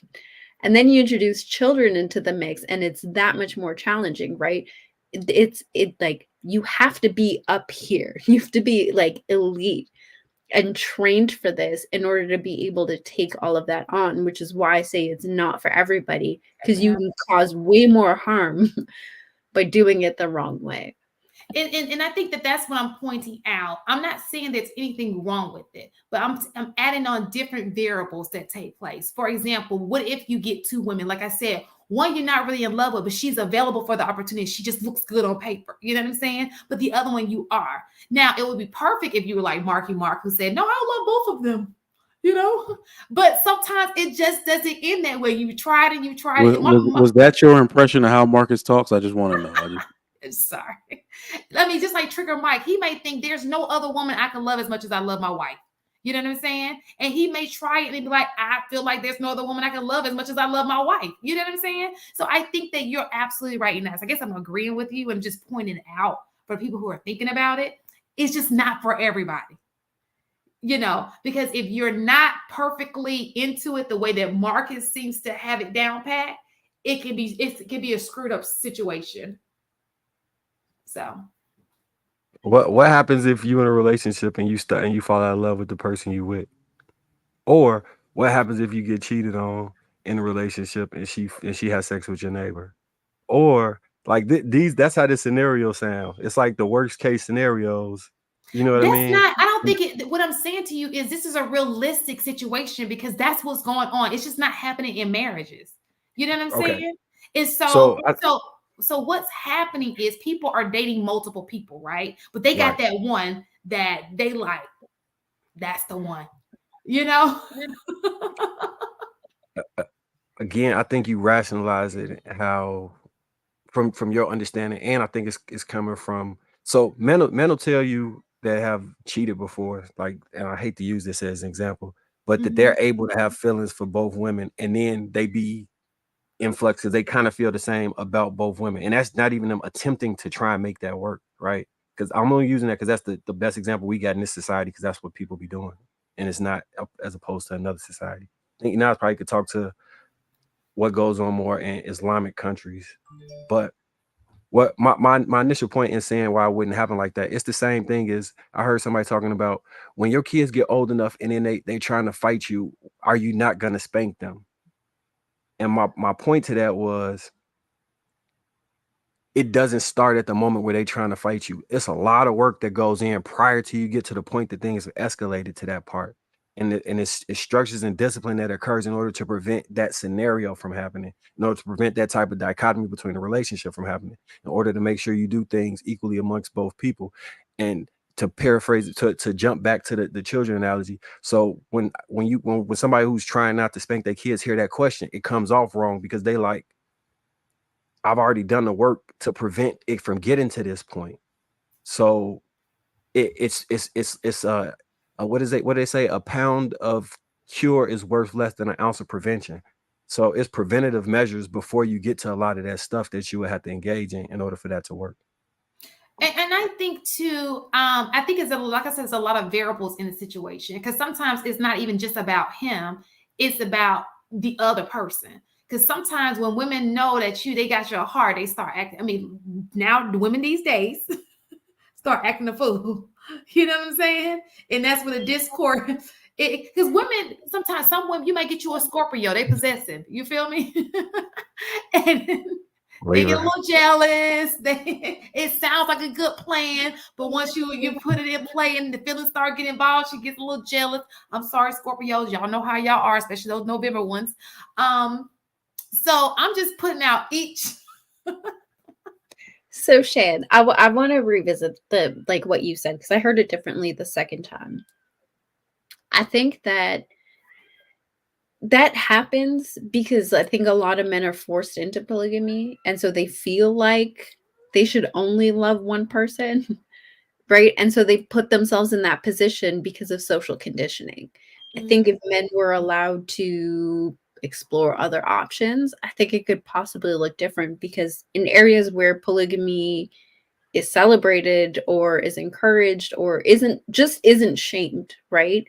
S4: And then you introduce children into the mix and it's that much more challenging, right? It's like you have to be up here. You have to be like elite and trained for this in order to be able to take all of that on, which is why I say it's not for everybody, because you can cause way more harm by doing it the wrong way.
S1: And I think that that's what I'm pointing out. I'm not saying there's anything wrong with it, but I'm adding on different variables that take place. For example, what if you get two women? Like I said, one you're not really in love with, but she's available for the opportunity. She just looks good on paper. You know what I'm saying? But the other one you are. Now, it would be perfect if you were like Marky Mark, who said, no, I love both of them. You know, but sometimes it just doesn't end that way. You tried and you tried.
S5: Was that your impression of how Marcus talks? I just want to know.
S1: Sorry. I mean, just like Trigger Mike, he may think there's no other woman I can love as much as I love my wife. You know what I'm saying? And he may try it and be like, I feel like there's no other woman I can love as much as I love my wife. You know what I'm saying? So I think that you're absolutely right in that. So I guess I'm agreeing with you and just pointing it out for people who are thinking about it. It's just not for everybody. You know, because if you're not perfectly into it the way that Marcus seems to have it down pat, it can be a screwed up situation. So
S3: what happens if you're in a relationship and you fall out of love with the person you with? Or what happens if you get cheated on in a relationship and she has sex with your neighbor? Or like that's how this scenario sounds. It's like the worst case scenarios. You know what I mean?
S1: I don't think what I'm saying to you is this is a realistic situation because that's what's going on. It's just not happening in marriages. You know what I'm saying? And so what's happening is people are dating multiple people, right? But they got that one that they like. That's the one, you know?
S3: Again, I think you rationalize it how from your understanding, and I think it's coming from men will tell you that have cheated before, like, and I hate to use this as an example, but that they're able to have feelings for both women, and then they be influx because they kind of feel the same about both women, and that's not even them attempting to try and make that work, right? Because I'm only using that because that's the best example we got in this society, because that's what people be doing, and it's not as opposed to another society. I think now I probably could talk to what goes on more in Islamic countries, but what my initial point in saying why it wouldn't happen like that, it's the same thing as I heard somebody talking about when your kids get old enough and then they trying to fight you, are you not going to spank them? And my point to that was, it doesn't start at the moment where they trying to fight you. It's a lot of work that goes in prior to you get to the point that things have escalated to that part. And it's structures and discipline that occurs in order to prevent that scenario from happening, in order to prevent that type of dichotomy between a relationship from happening, in order to make sure you do things equally amongst both people. And to paraphrase, to jump back to the children analogy. So when somebody who's trying not to spank their kids hear that question, it comes off wrong because they like, I've already done the work to prevent it from getting to this point. So it's what do they say? A pound of cure is worth less than an ounce of prevention. So it's preventative measures before you get to a lot of that stuff that you would have to engage in order for that to work.
S1: And I think too, I think it's like I said, it's a lot of variables in the situation, because sometimes it's not even just about him, it's about the other person. Because sometimes when women know that they got your heart, they start acting. I mean, now the women these days start acting a fool. You know what I'm saying? And that's where the discord. Because women, sometimes some women, you might get you a Scorpio, they possessive. You feel me? And they get a little jealous. It sounds like a good plan, but once you put it in play and the feelings start getting involved, she gets a little jealous. I'm sorry, Scorpios, y'all know how y'all are, especially those November ones. So I'm just putting out each.
S4: So Shan, I want to revisit what you said, because I heard it differently the second time. I think that happens because I think a lot of men are forced into polygamy, and so they feel like they should only love one person, right? And so they put themselves in that position because of social conditioning. I think if men were allowed to explore other options, I think it could possibly look different, because in areas where polygamy is celebrated or is encouraged or isn't shamed, right?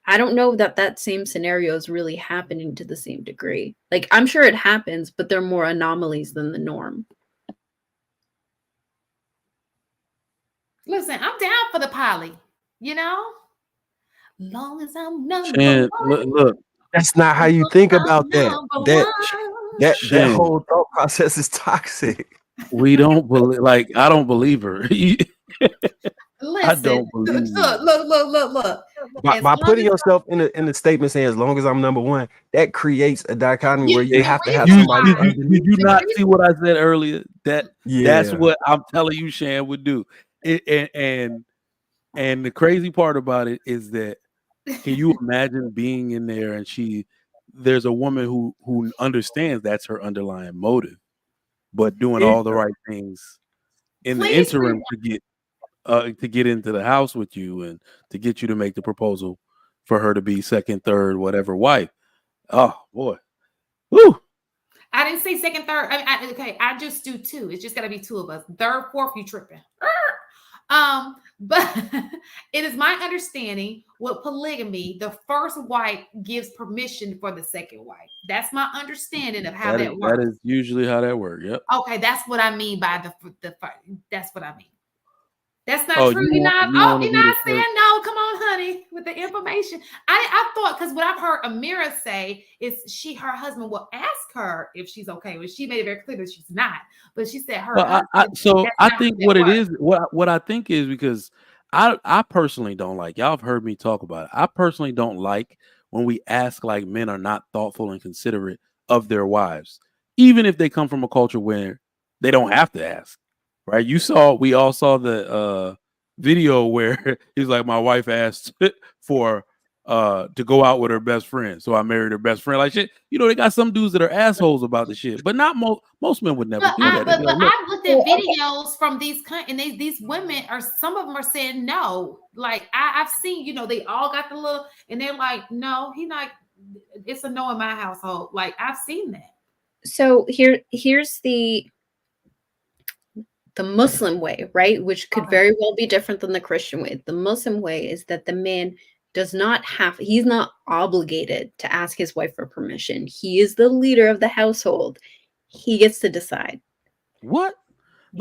S4: I don't know that same scenario is really happening to the same degree. Like, I'm sure it happens, but they're more anomalies than the norm.
S1: Listen, I'm down for the poly, you know? Long as I'm number
S5: Shan,
S1: one.
S5: look,
S3: that's not how you think about that. That
S5: Shan,
S3: whole thought process is toxic.
S5: we don't believe. Like, I don't believe her.
S1: Listen,
S5: I don't believe you.
S1: look.
S3: By putting yourself in the statement saying, as long as I'm number one, that creates a dichotomy where you have to have somebody underneath.
S5: Did you not see what I said earlier? That's
S3: Yeah.
S5: what I'm telling you Shan would do. And the crazy part about it is that, can you imagine being in there and there's a woman who understands that's her underlying motive, but doing all the right things in the interim to get into the house with you and to get you to make the proposal for her to be second, third, whatever wife. Oh boy. Woo.
S1: I didn't say second, third. I just do two. It's just gotta be two of us. Third, fourth, you tripping. But it is my understanding with polygamy, the first wife gives permission for the second wife. That's my understanding of how that works.
S5: That is usually how that works. Yep.
S1: Okay, that's what I mean by the that's what I mean. That's not true. You're not saying no. Come on, honey, with the information. I thought, because what I've heard Amira say is her husband will ask her if she's okay. Well, she made it very clear that she's not. But she said her husband.
S5: I think what it is, what I think is, because I personally don't like, y'all have heard me talk about it. I personally don't like when we ask like men are not thoughtful and considerate of their wives, even if they come from a culture where they don't have to ask. Right? We all saw the video where he's like, my wife asked for to go out with her best friend, so I married her best friend. Like, shit, they got some dudes that are assholes about the shit, but not most men would never do that.
S1: But I've looked at videos from these and these women some of them are saying no. Like I've seen, they all got the little, and they're like, no, it's a no in my household. Like I've seen that.
S4: So here's the Muslim way, right? Which could very well be different than the Christian way. The Muslim way is that the man he's not obligated to ask his wife for permission. He is the leader of the household. He gets to decide.
S5: What?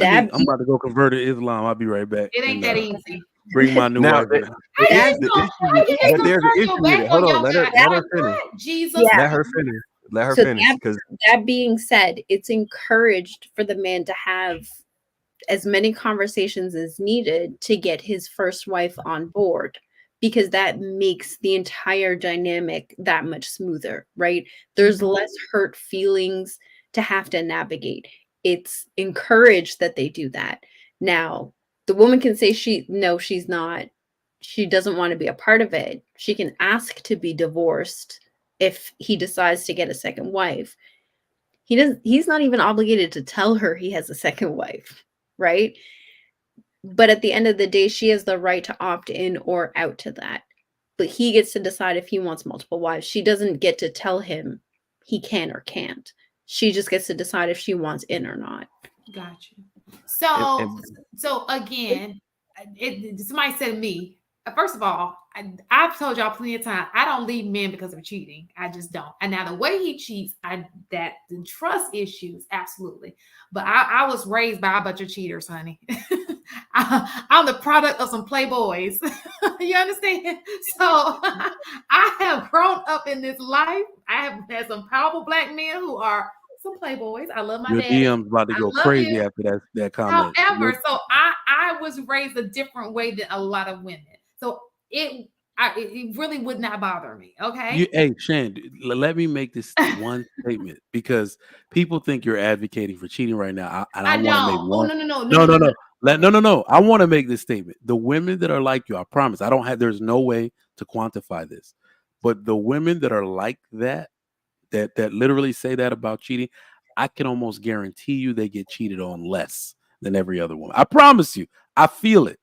S5: I'm about to go convert to Islam. I'll be right back.
S1: It ain't that easy.
S5: Bring my new wife.
S3: There's an issue with it. Hold on, let her finish.
S1: Jesus.
S3: Yeah. Let her finish. Because
S4: that being said, it's encouraged for the man to have as many conversations as needed to get his first wife on board, because that makes the entire dynamic that much smoother, right? There's less hurt feelings to have to navigate. It's encouraged that they do that. Now, the woman can say she's not, she doesn't want to be a part of it. She can ask to be divorced if he decides to get a second wife. He's not even obligated to tell her he has a second wife, right? But at the end of the day, she has the right to opt in or out to that. But he gets to decide if he wants multiple wives. She doesn't get to tell him he can or can't. She just gets to decide if she wants in or not.
S1: Got you. So,
S3: And-
S1: so again, somebody said to me, first of all, I've told y'all plenty of times, I don't leave men because of cheating. I just don't. And now the way he cheats, the trust issues, absolutely. But I was raised by a bunch of cheaters, honey. I'm the product of some playboys. You understand? So I have grown up in this life. I have had some powerful black men who are some playboys. I love my
S5: Your
S1: dad.
S5: DM's about to go
S1: love
S5: crazy
S1: you.
S5: after that comment.
S1: However, so I was raised a different way than a lot of women. So it really would not bother me. Okay.
S5: Hey, Shan, let me make this one statement because people think you're advocating for cheating right now. I want to make one. No. I want to make this statement. The women that are like you, I promise, there's no way to quantify this, but the women that are like that literally say that about cheating, I can almost guarantee you they get cheated on less than every other woman. I promise you. I feel it.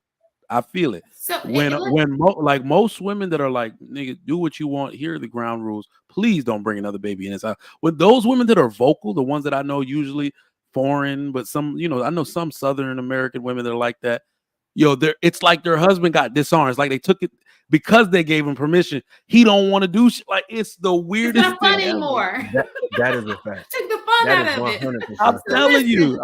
S5: So like most women that are like, nigga, do what you want. Here are the ground rules. Please don't bring another baby in this house. With those women that are vocal, the ones that I know usually foreign, but some, I know some Southern American women that are like that. It's like their husband got disarmed. It's like they took it because they gave him permission. He don't want to do shit. Like it's the weirdest
S1: it's not fun
S5: thing
S1: anymore.
S3: That is a fact.
S1: Took the fun
S3: That
S1: out
S3: is
S1: of it.
S5: I'm telling you.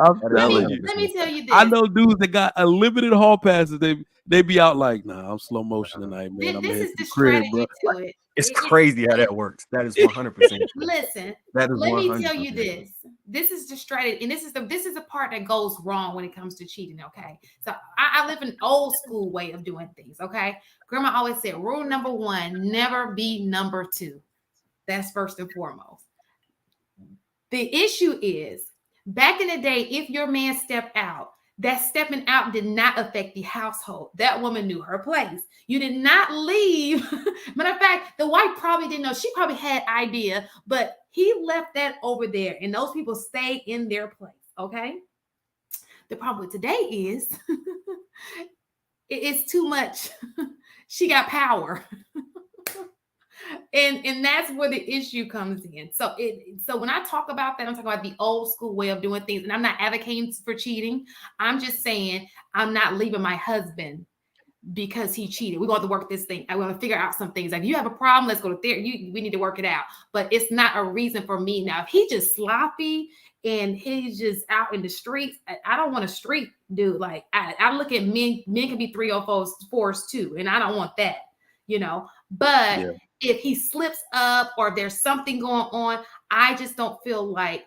S1: Let me tell you this.
S5: I know dudes that got unlimited hall passes. They be out like, nah, I'm slow motion tonight, man.
S1: This is the strategy to it.
S3: It's crazy how that works. That is 100%.
S1: Listen,
S3: that is
S1: let
S3: 100%.
S1: me tell you this. This is the strategy, and this is the part that goes wrong when it comes to cheating. Okay, so I live an old school way of doing things. Okay, Grandma always said, rule number one: never be number two. That's first and foremost. The issue is, back in the day, if your man stepped out, that stepping out did not affect the household. That woman knew her place. You did not leave. Matter of fact, the wife probably didn't know. She probably had idea, but he left that over there, and those people stayed in their place. Okay. The problem with today is it's too much. She got power. And that's where the issue comes in. So when I talk about that, I'm talking about the old school way of doing things. And I'm not advocating for cheating. I'm just saying I'm not leaving my husband because he cheated. We're going to have to work this thing. I want to figure out some things. Like, you have a problem, let's go to therapy. We need to work it out. But it's not a reason for me. Now, if he's just sloppy and he's just out in the streets, I don't want a street dude. Like, I look at men can be 304s too. And I don't want that, but yeah. If he slips up or there's something going on, I just don't feel like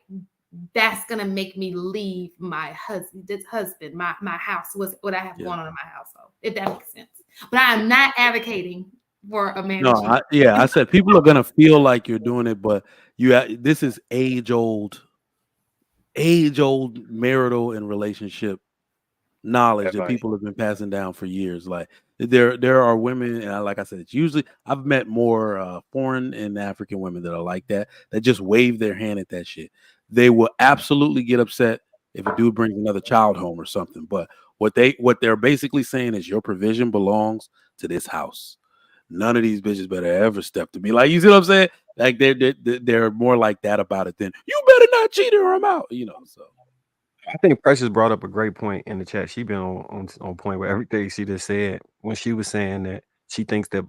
S1: that's gonna make me leave my husband, my house, what I have going on in my household, if that makes sense. But I'm not advocating for a man.
S5: No, I said people are gonna feel like you're doing it, but this is age old marital and relationship knowledge that people have been passing down for years. Like there are women, and like I said, it's usually I've met more foreign and African women that are like that just wave their hand at that shit. They will absolutely get upset if a dude brings another child home or something. But what they're basically saying is your provision belongs to this house. None of these bitches better ever step to me. Like, you see what I'm saying? Like they're more like that about it than you better not cheat or I'm out. So.
S3: I think Precious brought up a great point in the chat. She been on point with everything she just said when she was saying that she thinks that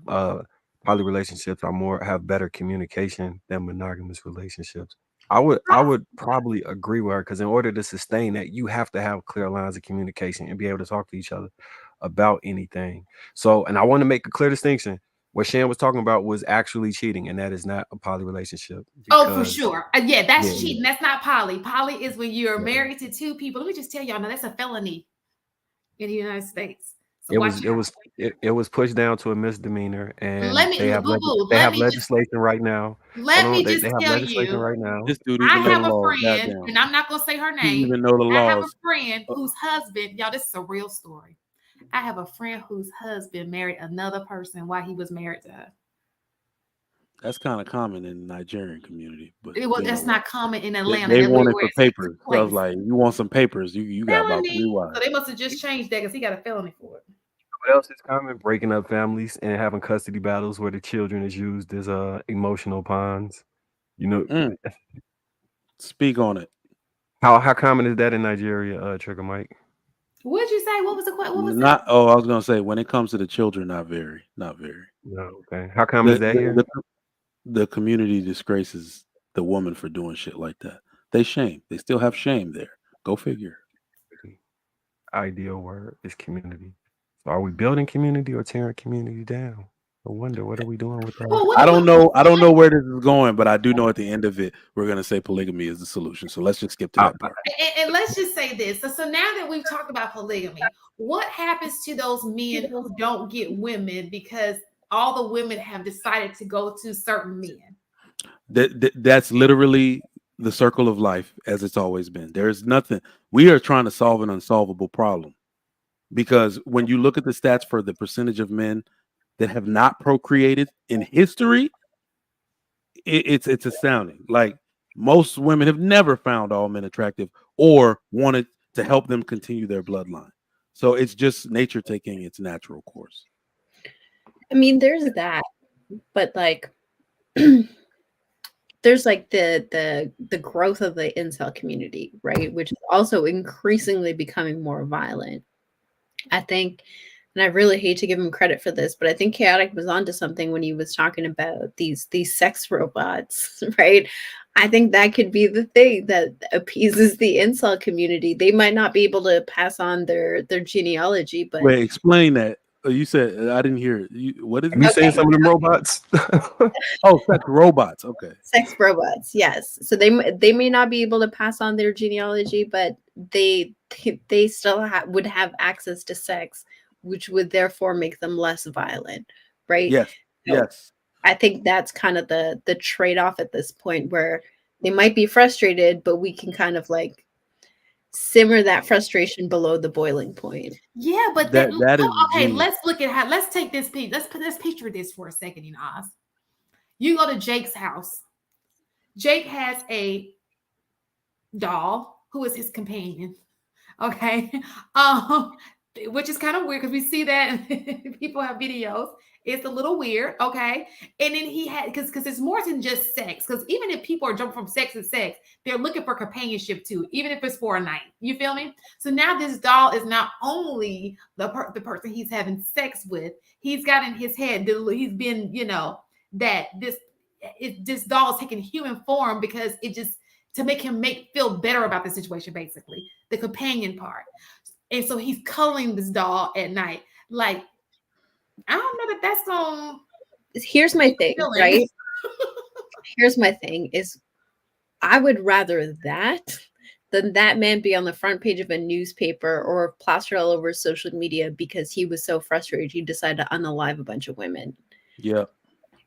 S3: poly relationships have better communication than monogamous relationships. I would probably agree with her, because in order to sustain that, you have to have clear lines of communication and be able to talk to each other about anything. So, and I want to make a clear distinction. What Shan was talking about was actually cheating, and that is not a poly relationship.
S1: Oh, for sure. That's cheating. That's not poly. Poly is when you're married to two people. Let me just tell y'all, now that's a felony in the United States. So
S3: it was pushed down to a misdemeanor, and they have legislation right now.
S1: Let me just tell you
S3: right now.
S5: This dude
S1: I
S5: even
S1: have
S5: know
S1: a
S5: the
S1: friend,
S5: laws.
S1: and I'm not gonna say her name.
S5: You even know the laws.
S1: I have a friend whose husband, y'all, this is a real story. I have a friend whose husband married another person while he was married to her.
S5: That's kind of common in the Nigerian community, but
S1: that's not common in Atlanta.
S5: They want it for papers. So I was like, you want some papers? You got about 3 wives.
S1: So they must have just changed that because he got a felony for it.
S3: What else is common? Breaking up families and having custody battles where the children is used as emotional pawns. You know,
S5: Speak on it.
S3: how common is that in Nigeria, Trigger Mike?
S1: What did you say? What was the question? What was
S5: Not.
S1: that?
S5: Oh, I was gonna say when it comes to the children, not very.
S3: No, okay. How common is that here?
S5: The community disgraces the woman for doing shit like that. They still have shame there. Go figure.
S3: Ideal word is community. So are we building community or tearing community down? I wonder, what are we doing with that?
S1: Well,
S5: I don't know where this is going, but I do know at the end of it, we're gonna say polygamy is the solution. So let's just skip to that part.
S1: And let's just say this. So now that we've talked about polygamy, what happens to those men who don't get women because all the women have decided to go to certain men?
S5: That's literally the circle of life as it's always been. There is nothing. We are trying to solve an unsolvable problem, because when you look at the stats for the percentage of men that have not procreated in history, it's astounding. Like, most women have never found all men attractive or wanted to help them continue their bloodline. So it's just nature taking its natural course.
S4: I mean, there's that, but like there's like the growth of the incel community, right? Which is also increasingly becoming more violent. I think, and I really hate to give him credit for this, but I think Chaotic was onto something when he was talking about these sex robots, right? I think that could be the thing that appeases the incel community. They might not be able to pass on their genealogy, but
S5: wait, explain that. You said I didn't hear it. What is it?
S3: Have you seen some of them robots?
S5: Oh, sex robots. Okay.
S4: Sex robots, yes. So they may not be able to pass on their genealogy, but they still would have access to sex, which would therefore make them less violent, right?
S5: Yes.
S4: So
S5: Yes.
S4: I think that's kind of the trade-off at this point, where they might be frustrated, but we can kind of like simmer that frustration below the boiling point.
S1: Yeah, but
S5: that is
S1: okay.
S5: genius.
S1: Let's look at how. Let's take this piece. Let's picture this for a second, Oz. You go to Jake's house. Jake has a doll who is his companion. Okay, which is kind of weird because we see that people have videos. It's a little weird, okay. And then he had because it's more than just sex. Because even if people are jumping from sex to sex, they're looking for companionship too, even if it's for a night. You feel me? So now this doll is not only the person he's having sex with. He's got in his head. He's been, that this doll is taking human form because it just to make him feel better about the situation. Basically, the companion part. And so he's cuddling this doll at night. Like, I don't know that that's going.
S4: Here's my thing, right? Here's my thing is I would rather that than that man be on the front page of a newspaper or plastered all over social media because he was so frustrated he decided to unalive a bunch of women.
S5: Yeah.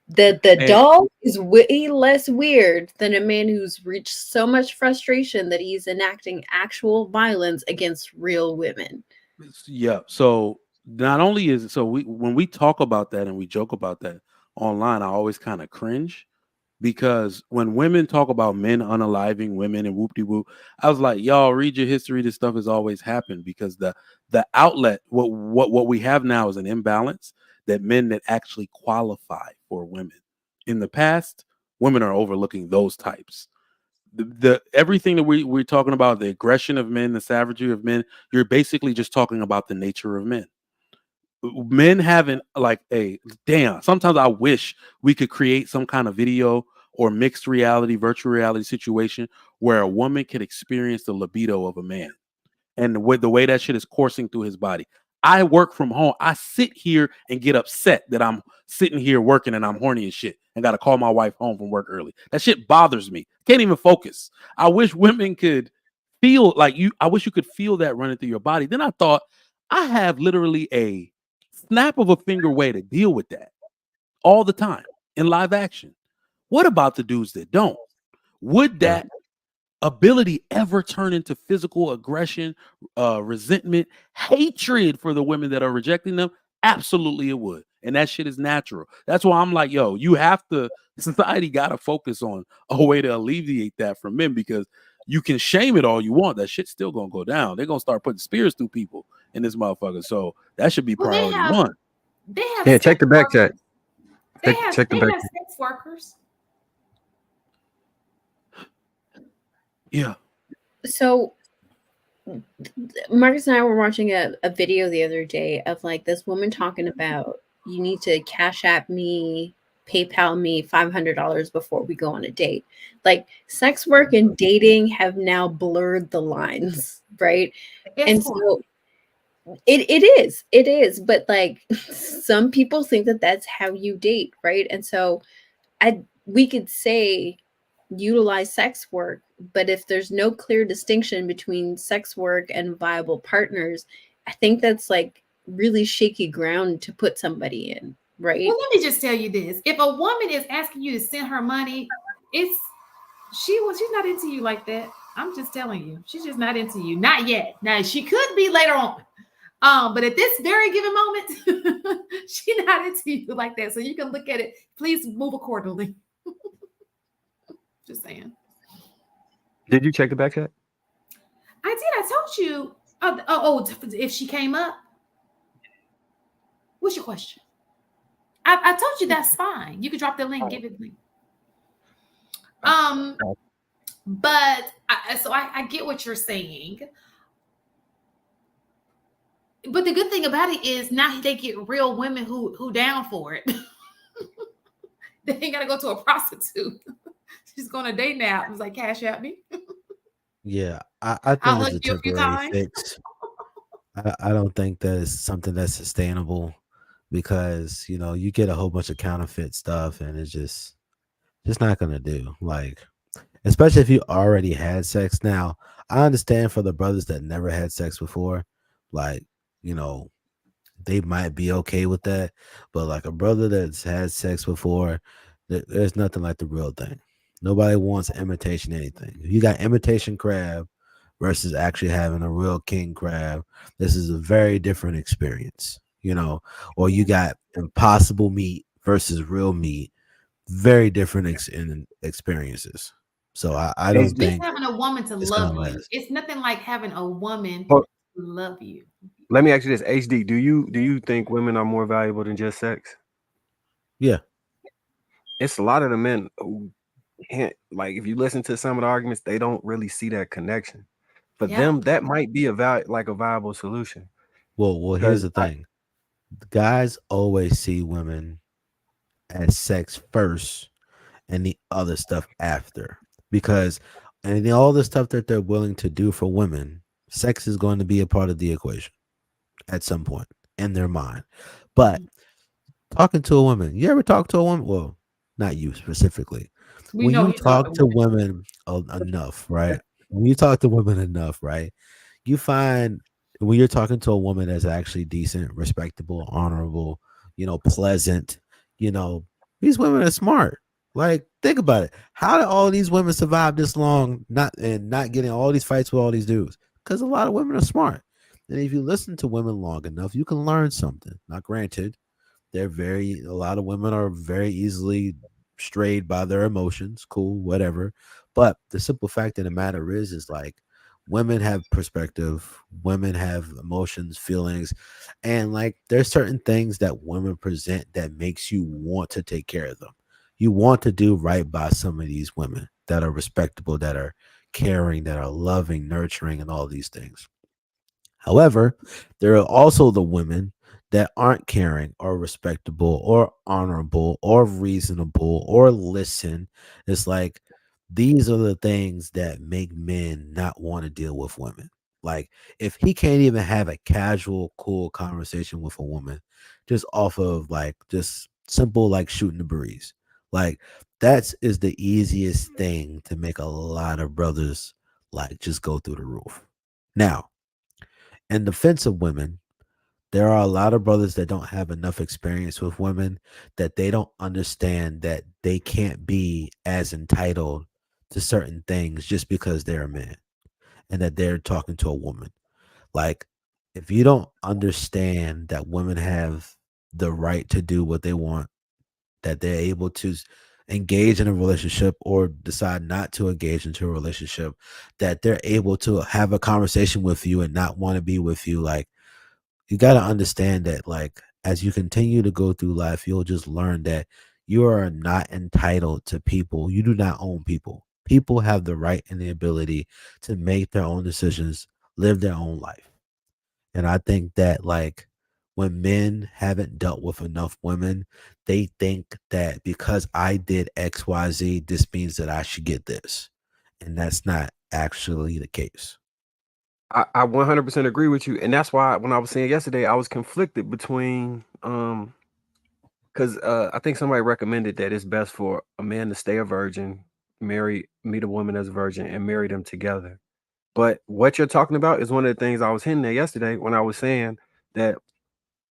S4: The doll is way less weird than a man who's reached so much frustration that he's enacting actual violence against real women.
S5: Yeah. So not only is it so when we talk about that and we joke about that online, I always kind of cringe, because when women talk about men unaliving women and whoop-de-whoop, I was like, y'all read your history. This stuff has always happened, because the outlet, what we have now is an imbalance that men that actually qualify for women. In the past, women are overlooking those types. The everything that we're talking about, the aggression of men, the savagery of men, you're basically just talking about the nature of men. Men having like sometimes I wish we could create some kind of video or mixed reality, virtual reality situation where a woman could experience the libido of a man and the way that shit is coursing through his body. I work from home. I sit here and get upset that I'm sitting here working and I'm horny as shit and got to call my wife home from work early. That shit bothers me. Can't even focus. I wish women could feel like you. I wish you could feel that running through your body. Then I thought, I have literally a snap of a finger way to deal with that all the time in live action. What about the dudes that don't? Would that ability ever turn into physical aggression, resentment, hatred for the women that are rejecting them? Absolutely it would. And that shit is natural. That's why I'm like, yo, society got to focus on a way to alleviate that from men, because you can shame it all you want. That shit's still going to go down. They're going to start putting spears through people in this motherfucker. So that should be priority one.
S1: They have
S3: check the back chat.
S1: They have
S3: Check the back.
S1: sex workers.
S5: Yeah.
S4: So Marcus and I were watching a video the other day of like this woman talking about you need to Cash App me, PayPal me $500 before we go on a date. Like sex work and dating have now blurred the lines, right? And so it is, but like some people think that that's how you date, right? And so we could say utilize sex work, but if there's no clear distinction between sex work and viable partners, I think that's like really shaky ground to put somebody in, right?
S1: Well, let me just tell you this: if a woman is asking you to send her money, she's not into you like that. I'm just telling you, she's just not into you. Not yet. Now she could be later on. But at this very given moment, she's not into you like that. So you can look at it. Please move accordingly. Just saying.
S3: Did you check the back chat?
S1: I did. I told you. If she came up, what's your question? I told you that's fine. You can drop the link. Give it the link. But I get what you're saying. But the good thing about it is now they get real women who down for it. They ain't gotta go to a prostitute. She's going to date now. It was like Cash App me.
S2: Yeah, I think it's a temporary fix. I don't think that is something that's sustainable because you get a whole bunch of counterfeit stuff and it's just not gonna do. Like, especially if you already had sex. Now, I understand for the brothers that never had sex before, like they might be okay with that, but like a brother that's had sex before, there's nothing like the real thing. Nobody wants imitation anything. If you got imitation crab versus actually having a real king crab, this is a very different experience, or you got impossible meat versus real meat, very different experiences. So I don't think
S1: having a woman to love you. It's nothing like having a woman to love you.
S3: Let me ask you this, HD. Do you think women are more valuable than just sex?
S2: Yeah.
S3: It's a lot of the men who can't, like, if you listen to some of the arguments, they don't really see that connection. For them, that might be a viable solution.
S2: Well, here's the thing. Guys always see women as sex first and the other stuff after, because all the stuff that they're willing to do for women, sex is going to be a part of the equation at some point in their mind. But talking to a woman, you ever talk to a woman? Well, not you specifically. When you talk to women enough, right? When you talk to women enough, right? You find when you're talking to a woman that's actually decent, respectable, honorable, pleasant, these women are smart. Like, think about it. How did all these women survive this long, not getting all these fights with all these dudes? Because a lot of women are smart. And if you listen to women long enough, you can learn something. Now, granted, a lot of women are very easily strayed by their emotions. Cool, whatever. But the simple fact of the matter is like, women have perspective, women have emotions, feelings, and like there's certain things that women present that makes you want to take care of them. You want to do right by some of these women that are respectable, that are caring, that are loving, nurturing, and all these things. However, there are also the women that aren't caring or respectable or honorable or reasonable or listen. It's like, these are the things that make men not want to deal with women. Like, if he can't even have a casual, cool conversation with a woman, just off of like just simple like shooting the breeze, like that is the easiest thing to make a lot of brothers like just go through the roof. Now, in defense of women, there are a lot of brothers that don't have enough experience with women, that they don't understand that they can't be as entitled to certain things just because they're a man and that they're talking to a woman. Like, if you don't understand that women have the right to do what they want, that they're able to engage in a relationship or decide not to engage into a relationship, that they're able to have a conversation with you and not want to be with you, like, you got to understand that, like, as you continue to go through life, you'll just learn that you are not entitled to people. You do not own people. People have the right and the ability to make their own decisions, live their own life. And I think that, like, when men haven't dealt with enough women, they think that because I did XYZ, this means that I should get this. And that's not actually the case.
S3: I 100% agree with you, and that's why when I was saying yesterday, I was conflicted between because I think somebody recommended that it's best for a man to stay a virgin, meet a woman as a virgin, and marry them together. But what you're talking about is one of the things I was hinting at yesterday when I was saying that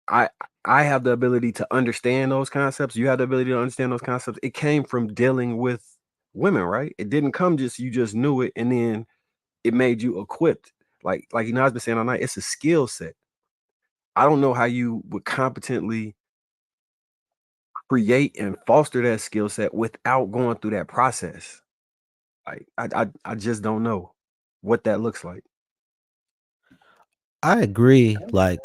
S3: I I have the ability to understand those concepts. You have the ability to understand those concepts. It came from dealing with women, right? It didn't come just you just knew it and then it made you equipped. Like you know, I've been saying all night, it's a skill set. I don't know how you would competently create and foster that skill set without going through that process. Like I just don't know what that looks like.
S2: I agree. Like,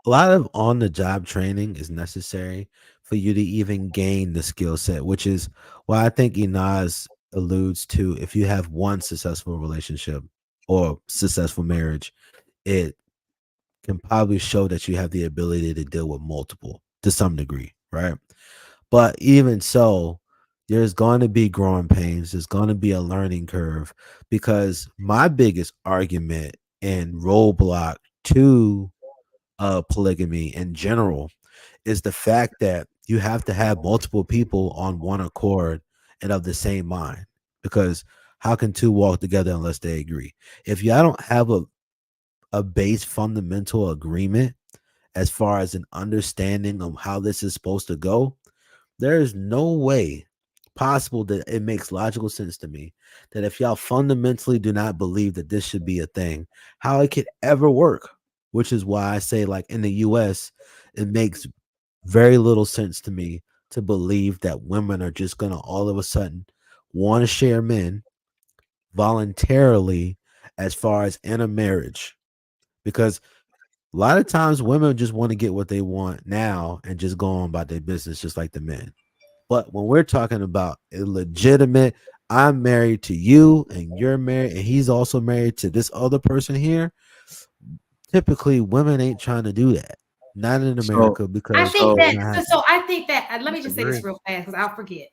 S2: a lot of on the job training is necessary for you to even gain the skill set, which is why I think Inaz alludes to, if you have one successful relationship or successful marriage, it can probably show that you have the ability to deal with multiple to some degree, right? But even so, there's going to be growing pains. There's going to be a learning curve, because my biggest argument and roadblock to polygamy in general is the fact that you have to have multiple people on one accord and of the same mind. Because how can two walk together unless they agree? If y'all don't have a base fundamental agreement as far as an understanding of how this is supposed to go, there is no way possible that it makes logical sense to me that if y'all fundamentally do not believe that this should be a thing, how it could ever work. Which is why I say, like, in the US, it makes very little sense to me to believe that women are just gonna all of a sudden want to share men voluntarily as far as in a marriage. Because a lot of times women just want to get what they want now and just go on about their business just like the men. But when we're talking about a legitimate, I'm married to you and you're married and he's also married to this other person here, typically women ain't trying to do that. Not in America, because
S1: I think
S2: it's
S1: that
S2: not happening.
S1: so I think that let me just say
S3: Agree.
S1: this real fast because I'll forget.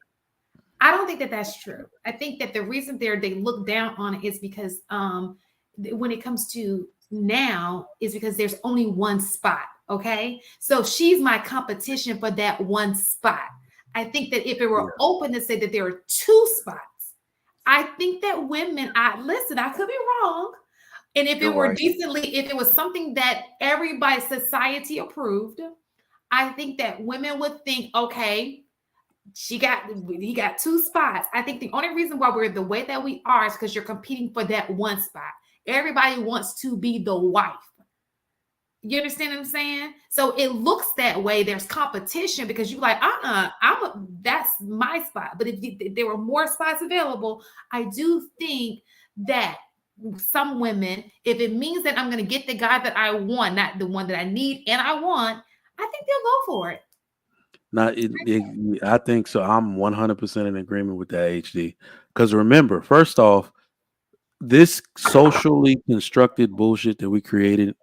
S1: I don't think that that's true. I think that the reason they look down on it is because when it comes to now is because there's only one spot. Okay, so she's my competition for that one spot. I think that if it were open to say that there are two spots, I think that women. I could be wrong. And if it were decently, if it was something that everybody, society approved, I think that women would think, okay, he got two spots. I think the only reason why we're the way that we are is because you're competing for that one spot. Everybody wants to be the wife. You understand what I'm saying? So it looks that way. There's competition because you're like, that's my spot. But if there were more spots available, I do think that some women, if it means that I'm going to get the guy that I want, not the one that I need and I want, I think they'll go for it.
S5: I think so. I'm 100% in agreement with that, HD. Because remember, first off, this socially constructed bullshit that we created,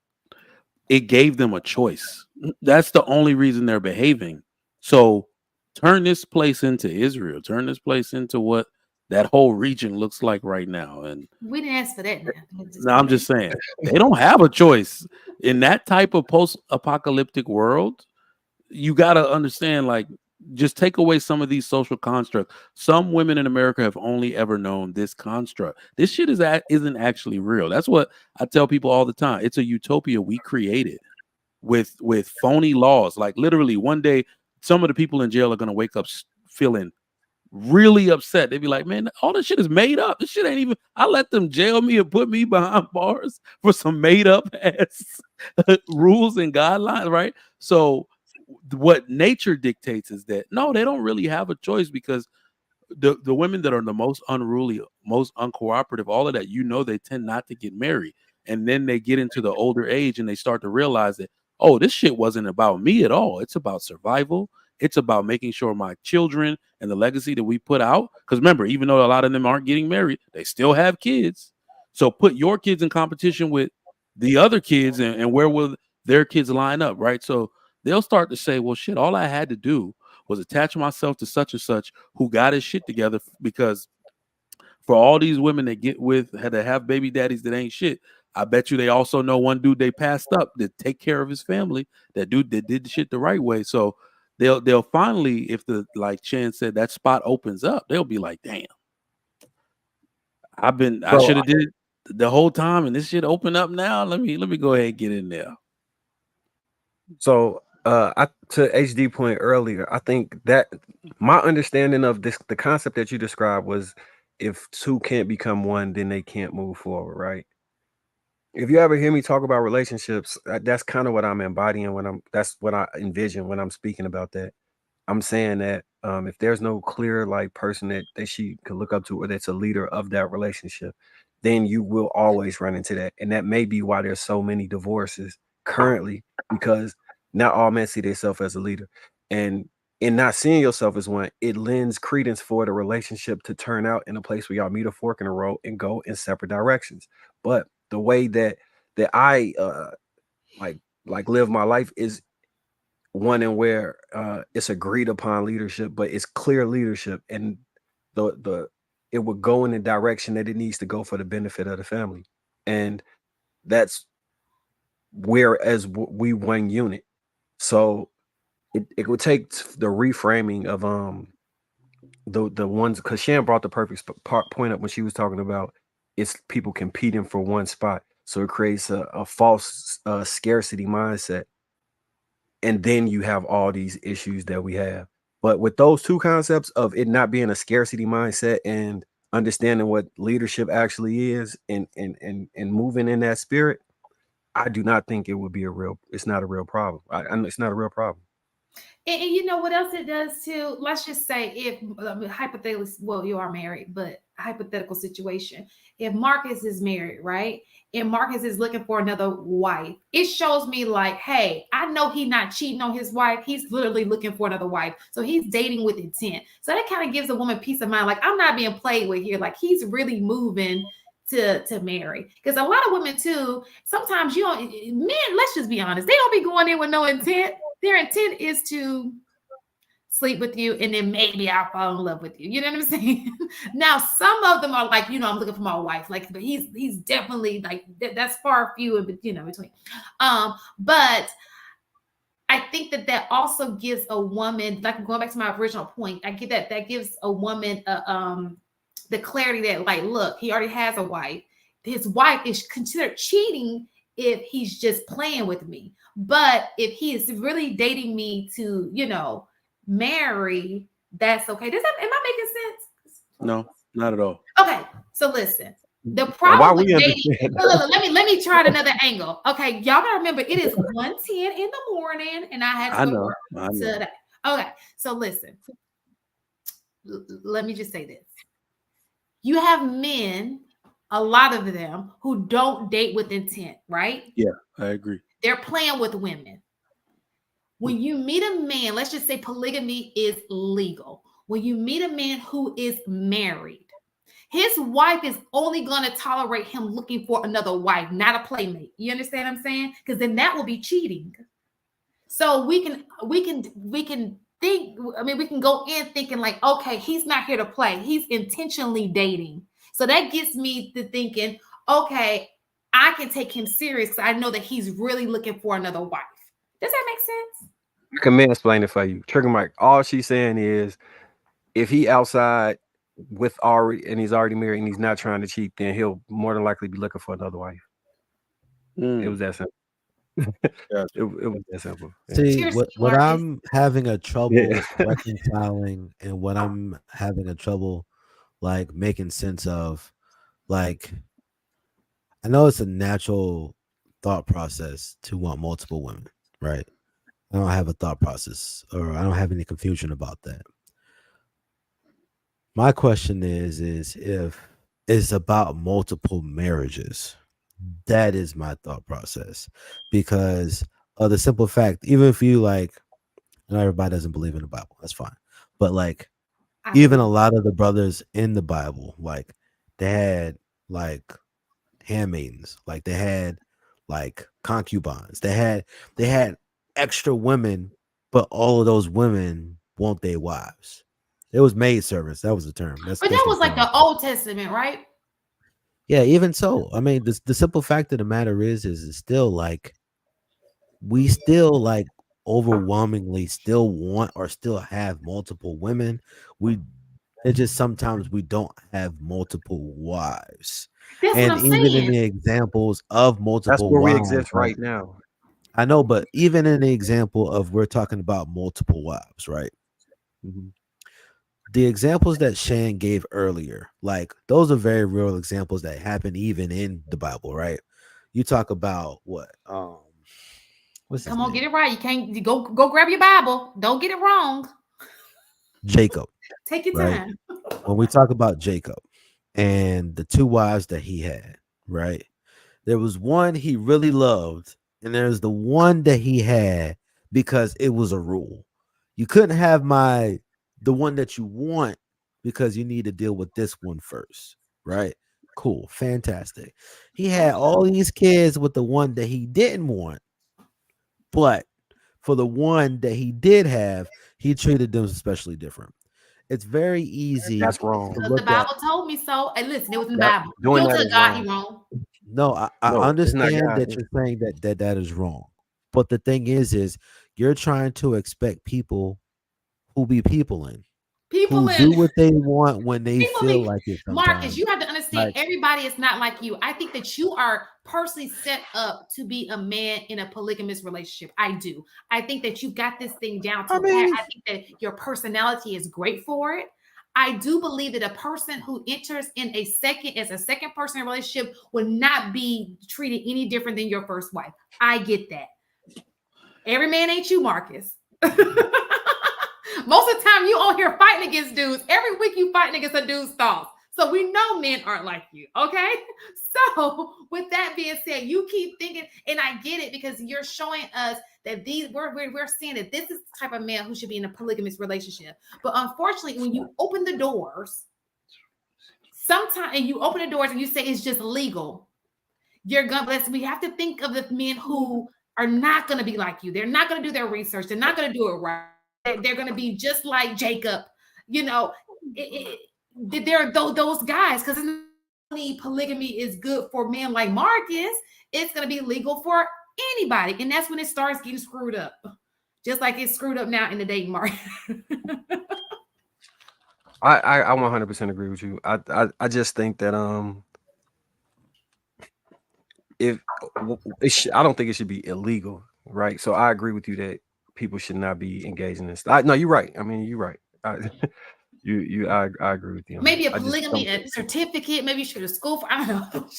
S5: it gave them a choice. That's the only reason they're behaving. So turn this place into Israel. Turn this place into what that whole region looks like right now. And
S1: we didn't ask for that.
S5: No, I'm just saying they don't have a choice in that type of post-apocalyptic world. You got to understand, like, just take away some of these social constructs. Some women in America have only ever known this construct. This shit isn't actually real. That's what I tell people all the time. It's a utopia we created with phony laws. Like, literally one day, some of the people in jail are going to wake up feeling really upset. They'd be like, man, all this shit is made up. This shit ain't even, I let them jail me and put me behind bars for some made up ass rules and guidelines, right? So what nature dictates is that no, they don't really have a choice, because the women that are the most unruly, most uncooperative, all of that, they tend not to get married. And then they get into the older age and they start to realize that, oh, this shit wasn't about me at all. It's about survival. It's about making sure my children and the legacy that we put out. Because remember, even though a lot of them aren't getting married, they still have kids. So put your kids in competition with the other kids, and where will their kids line up, right? So they'll start to say, well, shit, all I had to do was attach myself to such and such who got his shit together, because for all these women that get with, had to have baby daddies that ain't shit, I bet you they also know one dude they passed up that take care of his family, that dude that did the shit the right way. So they'll finally, if the, like Chan said, that spot opens up, they'll be like, damn, I
S3: Bro,
S5: should have did it the whole time, and this shit open up now. Let me go ahead and get in there.
S3: So to HD point earlier, I think that my understanding of this, the concept that you described, was if two can't become one, then they can't move forward, right? If you ever hear me talk about relationships, that's kind of what I'm embodying when that's what I envision when I'm speaking about that. I'm saying that if there's no clear like person that she could look up to, or that's a leader of that relationship, then you will always run into that. And that may be why there's so many divorces currently, because not all men see themselves as a leader. And in not seeing yourself as one, it lends credence for the relationship to turn out in a place where y'all meet a fork in the road and go in separate directions. But the way that I like live my life is one in where it's agreed upon leadership, but it's clear leadership, and it would go in the direction that it needs to go for the benefit of the family. And that's whereas we one unit. So it would take the reframing of the ones, because Shan brought the perfect point up when she was talking about it's people competing for one spot. So it creates a false scarcity mindset. And then you have all these issues that we have. But with those two concepts of it not being a scarcity mindset and understanding what leadership actually is, and moving in that spirit, I do not think it would be it's not a real problem. It's not a real problem.
S1: And you know what else it does too? Let's just say if hypothetically, well, you are married, but hypothetical situation. If Marcus is married, right? And Marcus is looking for another wife, it shows me like, hey, I know he's not cheating on his wife. He's literally looking for another wife. So he's dating with intent. So that kind of gives a woman peace of mind. Like, I'm not being played with here. Like, he's really moving to marry. Because a lot of women too, sometimes men, let's just be honest, they don't be going in with no intent. Their intent is to sleep with you, and then maybe I'll fall in love with you. You know what I'm saying? Now, some of them are like, I'm looking for my wife. Like, but he's definitely like that's far few in between. But I think that also gives a woman, like going back to my original point, I get that gives a woman the clarity that, like, look, he already has a wife. His wife is considered cheating if he's just playing with me. But if he is really dating me to, marry, that's okay. Am I making sense?
S5: No, not at all.
S1: Okay, so listen. The problem with dating. Look, let me try another angle. Okay, y'all gotta remember it is 1:10 in the morning, and I had to go work today. Okay, so listen. Let me just say this. You have men, a lot of them, who don't date with intent, right?
S5: Yeah, I agree.
S1: They're playing with women. When you meet a man, let's just say polygamy is legal. When you meet a man who is married, his wife is only going to tolerate him looking for another wife, not a playmate. You understand what I'm saying? Because then that will be cheating. So we can think, we can go in thinking like, okay, he's not here to play. He's intentionally dating. So that gets me to thinking, okay, I can take him serious because I know that he's really looking for another wife. Does that make sense?
S3: I can mansplain it for you. Trigger Mike, all she's saying is if he outside with and he's already married and he's not trying to cheat, then he'll more than likely be looking for another wife. It was that simple. It was that simple.
S2: See, what I'm having a trouble reconciling, and what I'm having a trouble like making sense of, like, I know it's a natural thought process to want multiple women, right? I don't have a thought process, or I don't have any confusion about that. My question is if it's about multiple marriages. That is my thought process, because of the simple fact, even if you like, Not everybody doesn't believe in the Bible. That's fine. But like,
S1: I
S2: even
S1: believe-
S2: a lot of the brothers in the Bible, like they had like handmaidens, like they had like concubines. They had extra women, but all of those women want their wives. It was maid servants. That was the term. That's
S1: But that was like
S2: term.
S1: the Old Testament, right?
S2: Yeah, even so. I mean, the simple fact of the matter is it's still like we still like overwhelmingly still want or still have multiple women. It's just sometimes we don't have multiple wives.
S1: That's what
S2: And
S1: I'm
S2: even in
S1: saying.
S2: the examples of
S3: That's
S2: multiple
S3: where we
S2: wives,
S3: exist
S2: right?
S3: right now.
S2: I know, but even in the example of we're talking about multiple wives, right?
S3: Mhm.
S2: The examples that Shan gave earlier, like those are very real examples that happen even in the Bible, right? You talk about what? What's his
S1: Come on,
S2: name?
S1: get it right. You can't go grab your Bible. Don't get it wrong.
S2: Jacob,
S1: Take your
S2: right?
S1: time.
S2: When we talk about Jacob and the two wives that he had, right? There was one he really loved, and there's the one that he had because it was a rule. You couldn't have the one that you want because you need to deal with this one first, right? Cool, fantastic. He had all these kids with the one that he didn't want, but for the one that he did have, he treated them especially different. It's very easy
S3: That's
S2: to
S3: wrong.
S1: Because the
S2: look at.
S1: Bible told me so. And listen, it was in the
S3: That
S1: Bible.
S3: doing
S1: Don't
S3: that
S1: tell
S3: is
S1: God he
S3: wrong.
S1: wrong.
S2: No, I
S3: No, it's not
S2: understand
S3: God.
S2: that you're saying that is wrong. But the thing is you're trying to expect people who be peopling,
S1: People
S2: who do
S1: in
S2: what they want when they
S1: people
S2: feel
S1: be
S2: like it
S1: Marcus,
S2: sometimes.
S1: you have to understand
S2: Like,
S1: everybody is not like you. I think that you are personally set up to be a man in a polygamous relationship. I do. I think that you got this thing down to
S2: I
S1: a pat.
S2: mean,
S1: I think that your personality is great for it. I do believe that a person who enters in as a second person relationship would not be treated any different than your first wife. I get that. Every man ain't you, Marcus. Most of the time, you on here fighting against dudes. Every week, you fighting against a dude's thoughts. So we know men aren't like you. Okay. So with that being said, you keep thinking, and I get it because you're showing us that we're seeing that this is the type of man who should be in a polygamous relationship. But unfortunately, when you open the doors, sometimes and you open the doors and you say it's just legal, you're gonna we have to think of the men who are not gonna be like you. They're not gonna do their research, they're not gonna do it right. They're gonna be just like Jacob, you know. There are those guys because polygamy is good for men like Marcus. It's gonna be legal for anybody, and that's when it starts getting screwed up, just like it's screwed up now in the dating market.
S3: I 100% agree with you. I just think that I don't think it should be illegal, right? So I agree with you that people should not be engaging in this. No, you're right. I mean, you're right. I agree with you. On
S1: Maybe a
S3: that. I just
S1: polygamy
S3: don't think
S1: certificate. Maybe you should go to school for. I don't know.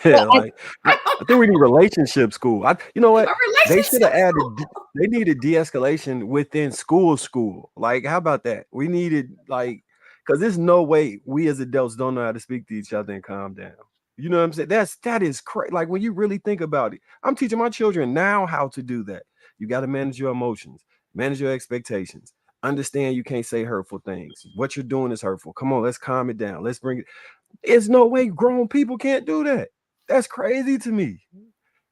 S3: yeah, like I think we need relationship school. You know what?
S1: A
S3: They should have
S1: relationship
S3: added. They needed de-escalation within school. Like, how about that? We needed because there's no way we as adults don't know how to speak to each other and calm down. You know what I'm saying? That is crazy. Like when you really think about it, I'm teaching my children now how to do that. You got to manage your emotions, manage your expectations. Understand you can't say hurtful things. What you're doing is hurtful. Come on, let's calm it down. Let's bring it. There's no way grown people can't do that. That's crazy to me.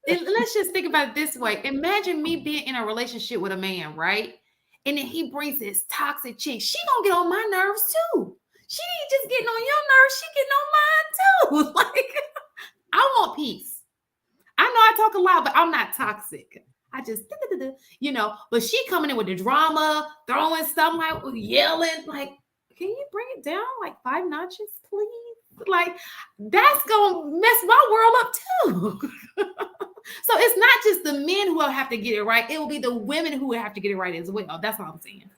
S1: Let's just think about it this way. Imagine me being in a relationship with a man, right? And then he brings this toxic chick. She gonna get on my nerves too. She ain't just getting on your nerves, she getting on mine too. Like, I want peace. I know I talk a lot, but I'm not toxic. I just, but she coming in with the drama, throwing stuff like yelling, like, can you bring it down like 5 notches, please? Like, that's gonna mess my world up too. So it's not just the men who will have to get it right, it will be the women who will have to get it right as well. That's all I'm saying.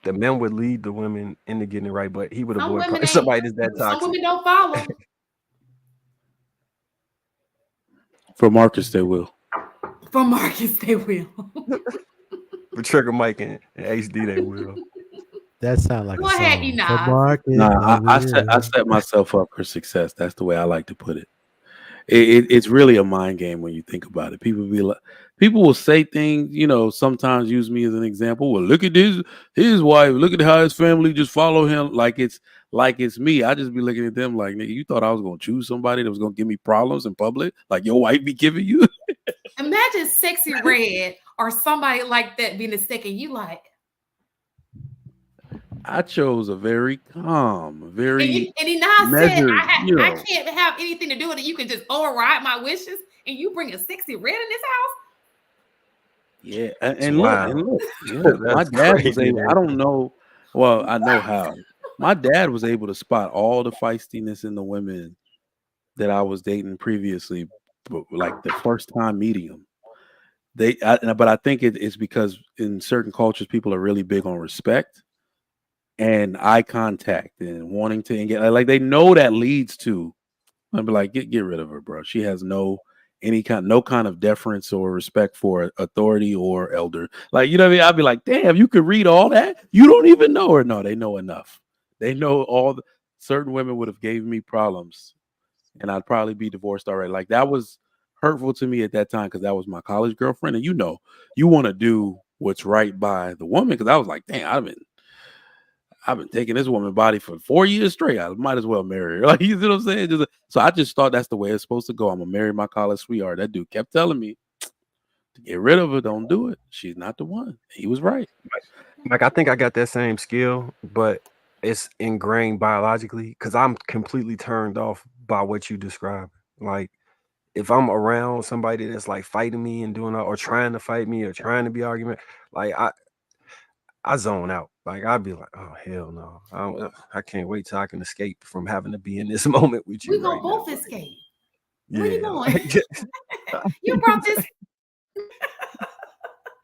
S3: The men would lead the women into getting it right, but he would
S1: Some
S3: avoid
S1: women
S3: somebody that's that
S1: some
S3: toxic.
S1: women don't follow.
S5: For Marcus, they will.
S1: For Marcus, they will.
S3: For Trigger Mike and HD, they will.
S2: that sounds like
S1: Go
S2: a
S1: ahead,
S2: song.
S1: Enos.
S2: For Marcus,
S5: Nah, I
S2: will.
S5: set myself up for success. That's the way I like to put it. it's really a mind game when you think about it. People will say things, sometimes use me as an example. Well, look at his wife. Look at how his family just follow him like it's me. I just be looking at them like, nigga, you thought I was gonna choose somebody that was gonna give me problems in public, like your wife be giving you.
S1: Imagine Sexy Red or somebody like that being a second. You like,
S5: I chose a very calm,
S1: and
S5: very
S1: he now said,
S5: measured,
S1: I can't have anything to do with it. You can just override my wishes, and you bring a Sexy Red in this house.
S5: Yeah,
S3: It's
S5: and
S3: wild.
S5: look, my
S3: That's
S5: dad was
S3: crazy,
S5: able.
S3: man.
S5: I don't know. Well, I know how. My dad was able to spot all the feistiness in the women that I was dating previously, but like the first time meeting them. But I think it's because in certain cultures, people are really big on respect and eye contact and wanting to engage. Like they know that leads to. I'd be like, get rid of her, bro. She has no kind of deference or respect for authority or elder. Like, you know what I mean? I'd be like, damn, you could read all that. You don't even know her. No, they know enough. They know certain women would have gave me problems, and I'd probably be divorced already. Like that was hurtful to me at that time because that was my college girlfriend, and you want to do what's right by the woman. Because I was like, damn, I've been taking this woman's body for 4 years straight. I might as well marry her. Like, you know what I'm saying? So I just thought that's the way it's supposed to go. I'm gonna marry my college sweetheart. That dude kept telling me to get rid of her. Don't do it. She's not the one. He was right.
S3: Like, I think I got that same skill, but it's ingrained biologically because I'm completely turned off by what you described. Like, if I'm around somebody that's like fighting me and doing or trying to fight me or trying to be argument, like I zone out. Like I'd be like, oh hell no, I can't wait till I can escape from having to be in this moment with you
S1: We gonna
S3: right now.
S1: both escape.
S3: Yeah,
S1: Where you going?
S3: like,
S1: You brought this.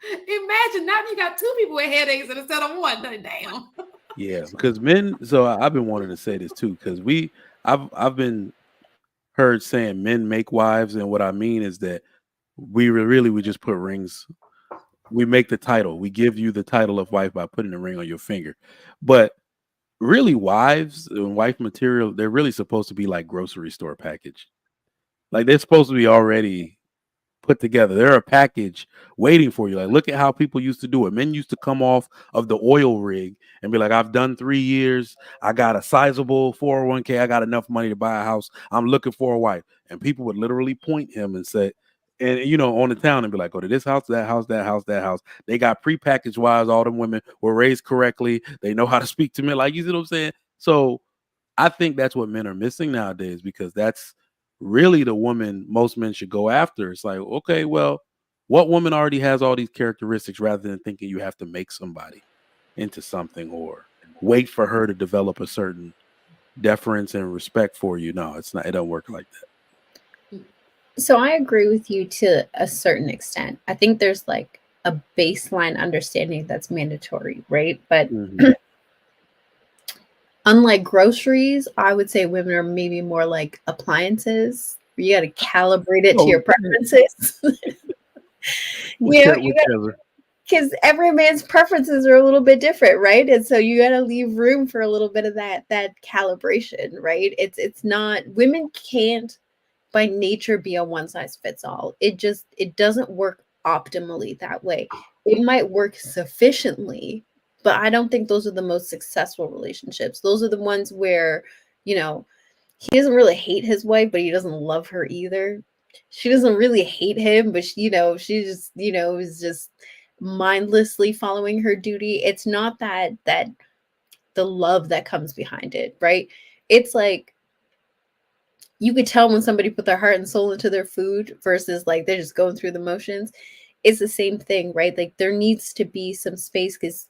S1: Imagine now you got two people with headaches instead of one. Damn.
S5: Yeah, because men. So I've been wanting to say this too because I've been heard saying men make wives, and what I mean is that we just put rings. We make the title. We give you the title of wife by putting a ring on your finger, but really wives and wife material, they're really supposed to be like grocery store package. Like they're supposed to be already put together. They're a package waiting for you. Like, look at how people used to do it. Men used to come off of the oil rig and be like, I've done 3 years. I got a sizable 401k. I got enough money to buy a house. I'm looking for a wife. And people would literally point him and say, and on the town and be like, go to this house, that house, that house, that house. They got prepackaged wives. All the women were raised correctly. They know how to speak to men. Like, you see what I'm saying? So I think that's what men are missing nowadays because that's really the woman most men should go after. It's like, okay, well, what woman already has all these characteristics rather than thinking you have to make somebody into something or wait for her to develop a certain deference and respect for you? No, it's not. It don't work like that.
S4: So I agree with you to a certain extent. I think there's like a baseline understanding that's mandatory, right? But unlike groceries, I would say women are maybe more like appliances. You got to calibrate it to your preferences. Because every man's preferences are a little bit different, right? And so you got to leave room for a little bit of that calibration, right? It's not, women can't by nature be a one size fits all. It doesn't work optimally that way. It might work sufficiently, but I don't think those are the most successful relationships. Those are the ones where, he doesn't really hate his wife, but he doesn't love her either. She doesn't really hate him, but she just, is just mindlessly following her duty. It's not that the love that comes behind it, right? It's like, you could tell when somebody put their heart and soul into their food versus like they're just going through the motions. It's the same thing, right? Like there needs to be some space because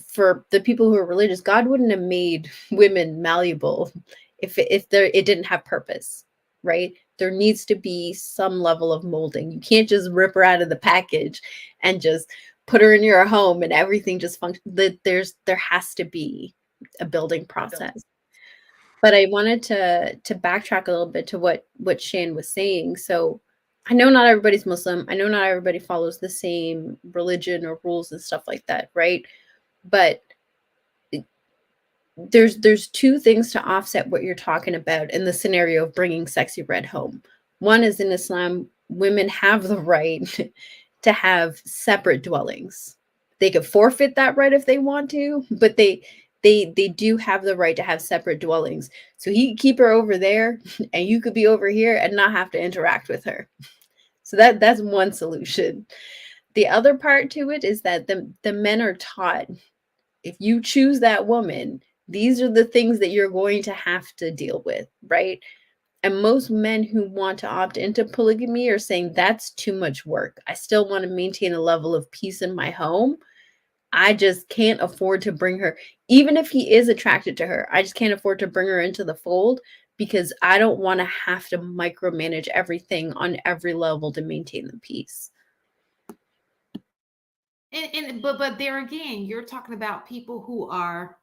S4: for the people who are religious, God wouldn't have made women malleable if it didn't have purpose, right? There needs to be some level of molding. You can't just rip her out of the package and just put her in your home and everything just functions. There has to be a building process. But I wanted to backtrack a little bit to what Shan was saying. So I know not everybody's Muslim. I know not everybody follows the same religion or rules and stuff like that, right? But there's two things to offset what you're talking about in the scenario of bringing Sexy Red home. One is in Islam, women have the right to have separate dwellings. They could forfeit that right if they want to, but they do have the right to have separate dwellings. So he could keep her over there and you could be over here and not have to interact with her. So that's one solution. The other part to it is that the men are taught, if you choose that woman, these are the things that you're going to have to deal with, right? And most men who want to opt into polygamy are saying that's too much work. I still want to maintain a level of peace in my home. I just can't afford to bring her, even if he is attracted to her, I just can't afford to bring her into the fold because I don't want to have to micromanage everything on every level to maintain the peace.
S1: But there again, you're talking about people who are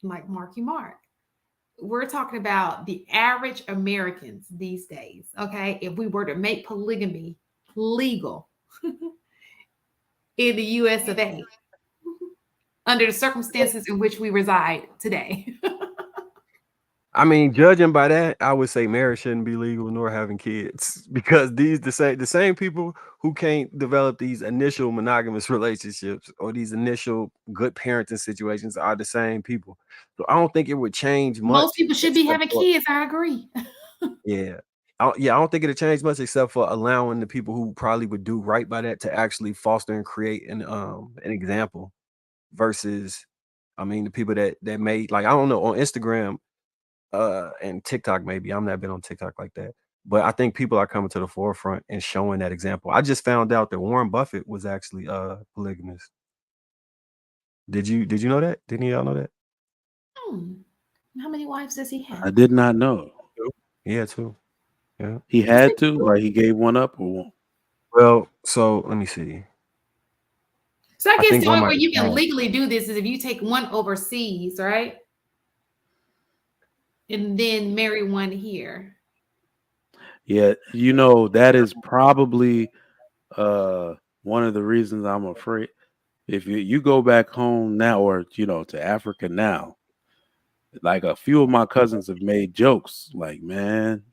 S1: like Marky Mark. We're talking about the average Americans these days. Okay, if we were to make polygamy legal in the US of A, under the circumstances in which we reside today.
S3: I mean, judging by that, I would say marriage shouldn't be legal nor having kids because the same people who can't develop these initial monogamous relationships or these initial good parenting situations are the same people. So I don't think it would change much.
S1: Most people should be having kids. I agree.
S3: Yeah. I don't think it'll change much except for allowing the people who probably would do right by that to actually foster and create an example versus, I mean, the people that made, like, I don't know, on Instagram and TikTok, maybe. I'm not been on TikTok like that. But I think people are coming to the forefront and showing that example. I just found out that Warren Buffett was actually polygamous. Did you know that? Didn't y'all know that?
S1: How many wives does he have?
S5: I did not know.
S3: Yeah, too. Yeah.
S5: He had to, like he gave one up or one.
S3: Well, so let me see.
S1: So I guess
S3: think
S1: the only
S3: one
S1: way you
S3: might
S1: can
S3: have.
S1: legally do this is if you take one overseas, right? And then marry one here.
S5: Yeah, you know, that is probably one of the reasons I'm afraid. If you go back home now or to Africa now, like a few of my cousins have made jokes like, man,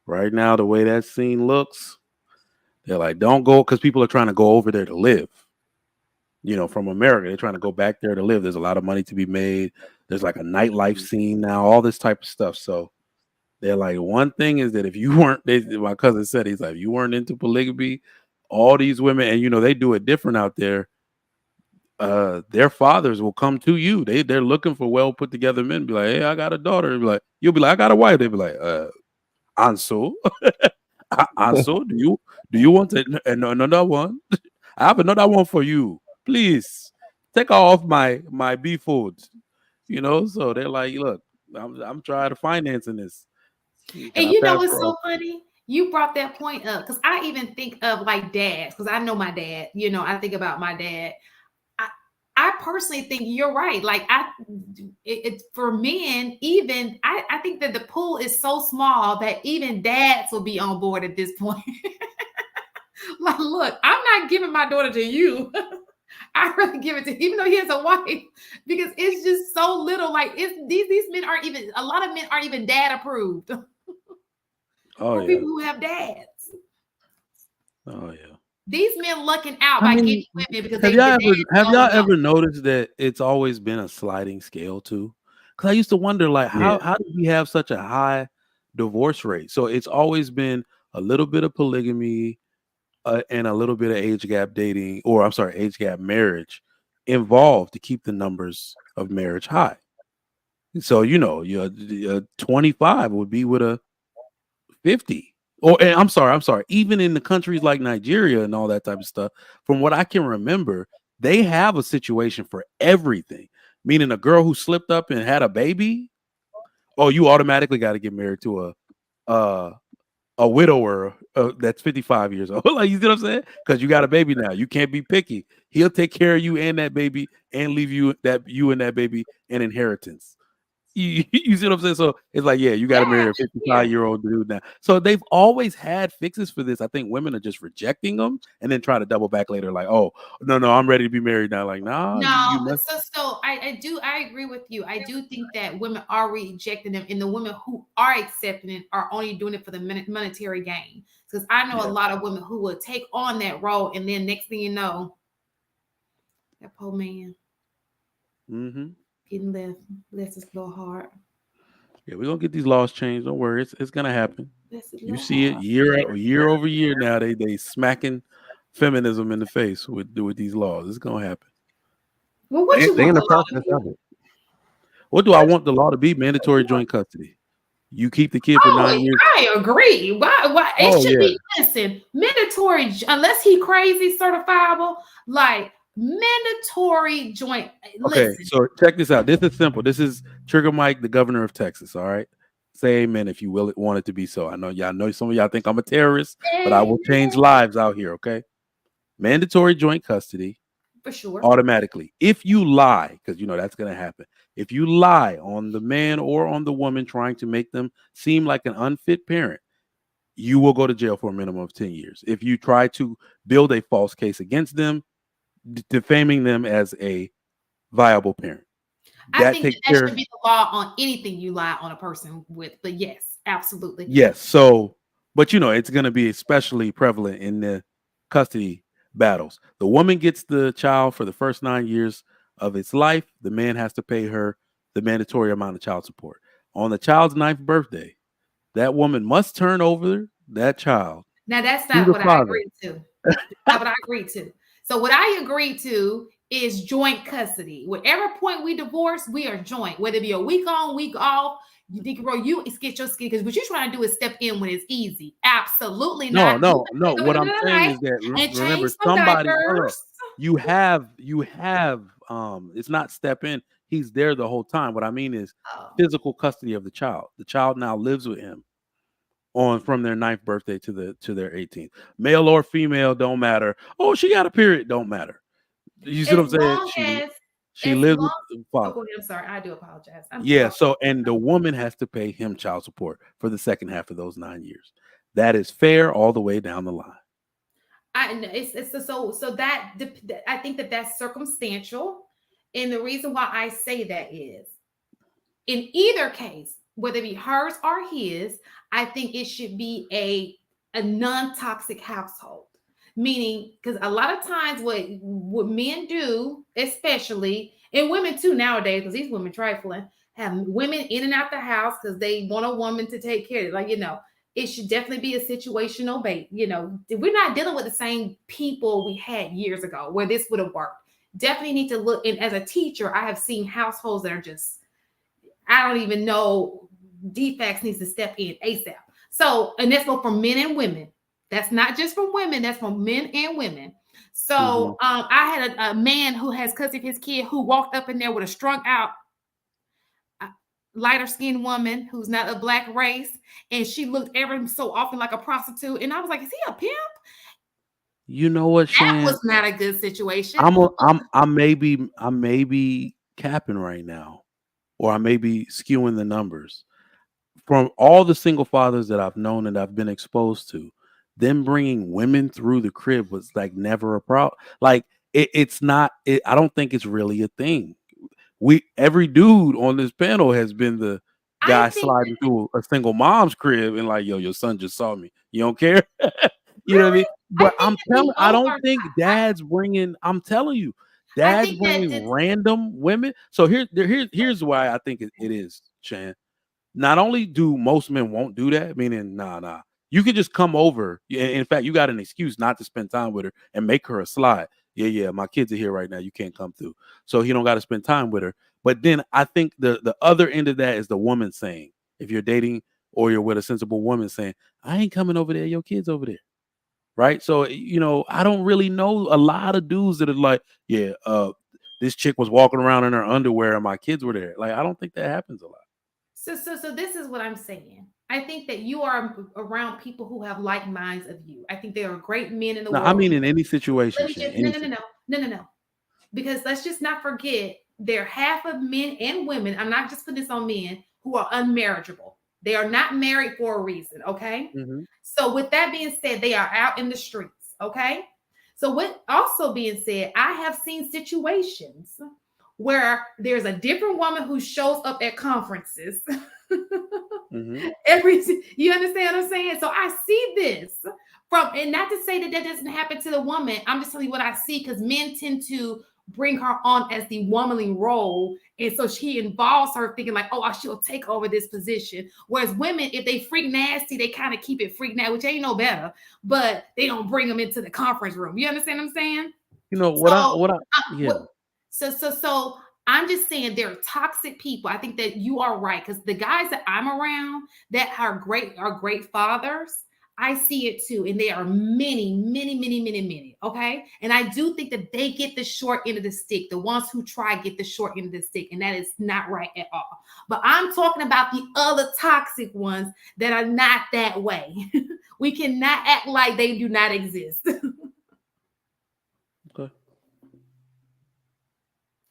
S5: right now the way that scene looks, they're like, don't go, because people are trying to go over there to live. From America, they're trying to go back there to live. There's a lot of money to be made. There's like a nightlife scene now, all this type of stuff. So they're like, one thing is that if you weren't, my cousin said, he's like, if you weren't into polygamy, all these women, and they do it different out there. Their fathers will come to you. They're looking for well put together men. Be like, hey, I got a daughter. You'll be like, I got a wife. They'll be like, Anso, Anso, do you want another one? I have another one for you. Please take off my beef food. So they're like, look, I'm trying to finance in this.
S1: And you know what's so funny? You brought that point up because I even think of like dads, because I know my dad. I think about my dad. I personally think you're right. Like it's for men, even I think that the pool is so small that even dads will be on board at this point. Like, look, I'm not giving my daughter to you. I'd rather give it to, even though he has a wife, because it's just so little. Like these men aren't even, a lot of men aren't even dad approved.
S5: Oh, yeah.
S1: People who have dads.
S5: Oh, yeah.
S1: These men lucking out by getting women because
S5: have y'all ever noticed that it's always been a sliding scale too? Because I used to wonder, like, how do we have such a high divorce rate? So it's always been a little bit of polygamy and a little bit of age gap dating, or I'm sorry, age gap marriage involved to keep the numbers of marriage high. So your 25 would be with a 50. And I'm sorry. Even in the countries like Nigeria and all that type of stuff, from what I can remember, they have a situation for everything. Meaning a girl who slipped up and had a baby, you automatically got to get married to a widower that's 55 years old. Like, you see what I'm saying? Because you got a baby now. You can't be picky. He'll take care of you and that baby and leave you and that baby an inheritance. You see what I'm saying? So it's like, yeah, you got to
S1: Yeah,
S5: marry a
S1: just here.
S5: 55-year-old dude now. So they've always had fixes for this. I think women are just rejecting them and then try to double back later, like, oh, no, I'm ready to be married now. Like, nah, you
S1: No,
S5: must.
S1: so I agree with you. I do think that women are rejecting them, and the women who are accepting it are only doing it for the monetary gain. Because I know a
S5: Yeah.
S1: lot of women who will take on that role, and then next thing you know, that poor man
S5: Mm-hmm.
S1: getting left, bless his little heart.
S5: Yeah, we're gonna get these laws changed. Don't worry, it's gonna happen.
S1: Bless his
S5: You
S1: little
S5: see it
S1: heart.
S5: year over year now. They smacking feminism in the face with these laws. It's gonna happen.
S1: Well, what you
S3: They
S1: want
S3: in
S1: the
S3: the
S1: law to
S3: process
S1: do?
S3: of it.
S5: What do I want the law to be? Mandatory joint custody. You keep the kid for 9 years.
S1: I agree. Why it
S5: Oh
S1: should
S5: yeah.
S1: be listen, mandatory unless he crazy certifiable, like mandatory joint.
S5: Okay,
S1: Listen,
S5: so check this out. This is simple. This is Trigger Mike, the governor of Texas. All right. Say amen if you will want it to be so. I know y'all know some of y'all think I'm a terrorist, but I will change lives out here. Okay. Mandatory joint custody
S1: for sure.
S5: automatically. If you lie, because you know that's gonna happen. If you lie on the man or on the woman trying to make them seem like an unfit parent, you will go to jail for a minimum of 10 years. If you try to build a false case against them, defaming them as a viable parent.
S1: I
S5: That
S1: think
S5: takes
S1: that
S5: care.
S1: should be the law on anything you lie on a person with. But yes, absolutely.
S5: Yes. So, but you know, it's going to be especially prevalent in the custody battles. The woman gets the child for the first 9 years of its life. The man has to pay her the mandatory amount of child support. On the child's 9th birthday, that woman must turn over that child
S1: Now that's
S5: to
S1: not
S5: the
S1: what I
S5: father.
S1: agreed to. That's not what I agreed to. So what I agreed to is joint custody. Whatever point we divorce, we are joint. Whether it be a week on, week off, you think, bro, you get your skin because what you're trying to do is step in when it's easy. Absolutely
S5: No,
S1: not. You
S5: no.
S1: gotta
S5: What
S1: go
S5: I'm
S1: to the
S5: saying
S1: night
S5: is that
S1: and
S5: remember
S1: change some
S5: somebody. Hold on.
S1: diapers.
S5: You have it's not step in. He's there the whole time. What I mean is
S1: Oh.
S5: physical custody of the child. The child now lives with him on from their 9th birthday to their 18th. Male or female, don't matter. Oh, she got a period, don't matter. You see what I'm saying? She
S1: As
S5: lives with
S1: long
S5: the
S1: oh,
S5: father.
S1: go ahead. I'm sorry. I do apologize. I'm
S5: Yeah,
S1: sorry.
S5: so and the woman has to pay him child support for the second half of those 9 years. That is fair all the way down the line.
S1: I know so that I think that that's circumstantial, and the reason why I say that is in either case, whether it be hers or his, I think it should be a non-toxic household. Meaning, because a lot of times what men do, especially and women too nowadays, because these women trifling, have women in and out the house because they want a woman to take care of it. Like, it should definitely be a situational bait. We're not dealing with the same people we had years ago where this would have worked. Definitely need to look. And as a teacher, I have seen households that are just, I don't even know, defects needs to step in ASAP. So, and that's both for men and women. That's not just for women, that's for men and women. So I had a man who has custody of his kid who walked up in there with a strung out lighter skinned woman who's not a black race, and she looked ever so often like a prostitute. And I was like, is he a pimp?
S5: You know what,
S1: That
S5: Shan?
S1: was not a good situation.
S5: I may be capping right now, or I may be skewing the numbers. From all the single fathers that I've known and I've been exposed to, them bringing women through the crib was like never a problem. Like it's not. I don't think it's really a thing. Every dude on this panel has been the guy sliding through a single mom's crib and like, yo, your son just saw me. You don't care. You know what I mean? But I don't think dad's bringing. I'm telling you, dad's bringing random women. So here's why I think it is, Shan. Not only do most men won't do that, meaning nah. You could just come over. In fact, you got an excuse not to spend time with her and make her a slide. Yeah, my kids are here right now. You can't come through. So he don't got to spend time with her. But then I think the other end of that is the woman saying, if you're dating or you're with a sensible woman saying, I ain't coming over there, your kid's over there. Right. So, I don't really know a lot of dudes that are like, yeah, this chick was walking around in her underwear and my kids were there. Like, I don't think that happens a lot.
S1: So this is what I'm saying. I think that you are around people who have like minds of you. I think there are great men in the world.
S5: I mean, in any situation.
S1: No. Because let's just not forget there are half of men and women, I'm not just putting this on men, who are unmarriageable. They are not married for a reason, okay?
S5: Mhm.
S1: So with that being said, they are out in the streets, okay? So with also being said, I have seen situations where there's a different woman who shows up at conferences.
S5: Mhm.
S1: You understand what I'm saying? So I see this from, and not to say that that doesn't happen to the woman. I'm just telling you what I see, because men tend to bring her on as the womanly role, and so she involves her thinking like, oh, she'll take over this position. Whereas women, if they freak nasty, they kind of keep it freak nasty, which ain't no better, but they don't bring them into the conference room. You understand what I'm saying?
S5: You know yeah.
S1: So I'm just saying there are toxic people. I think that you are right, because the guys that I'm around that are great fathers, I see it too. And there are many. Okay. And I do think that they get the short end of the stick. The ones who try get the short end of the stick. And that is not right at all. But I'm talking about the other toxic ones that are not that way. We cannot act like they do not exist.
S5: Okay.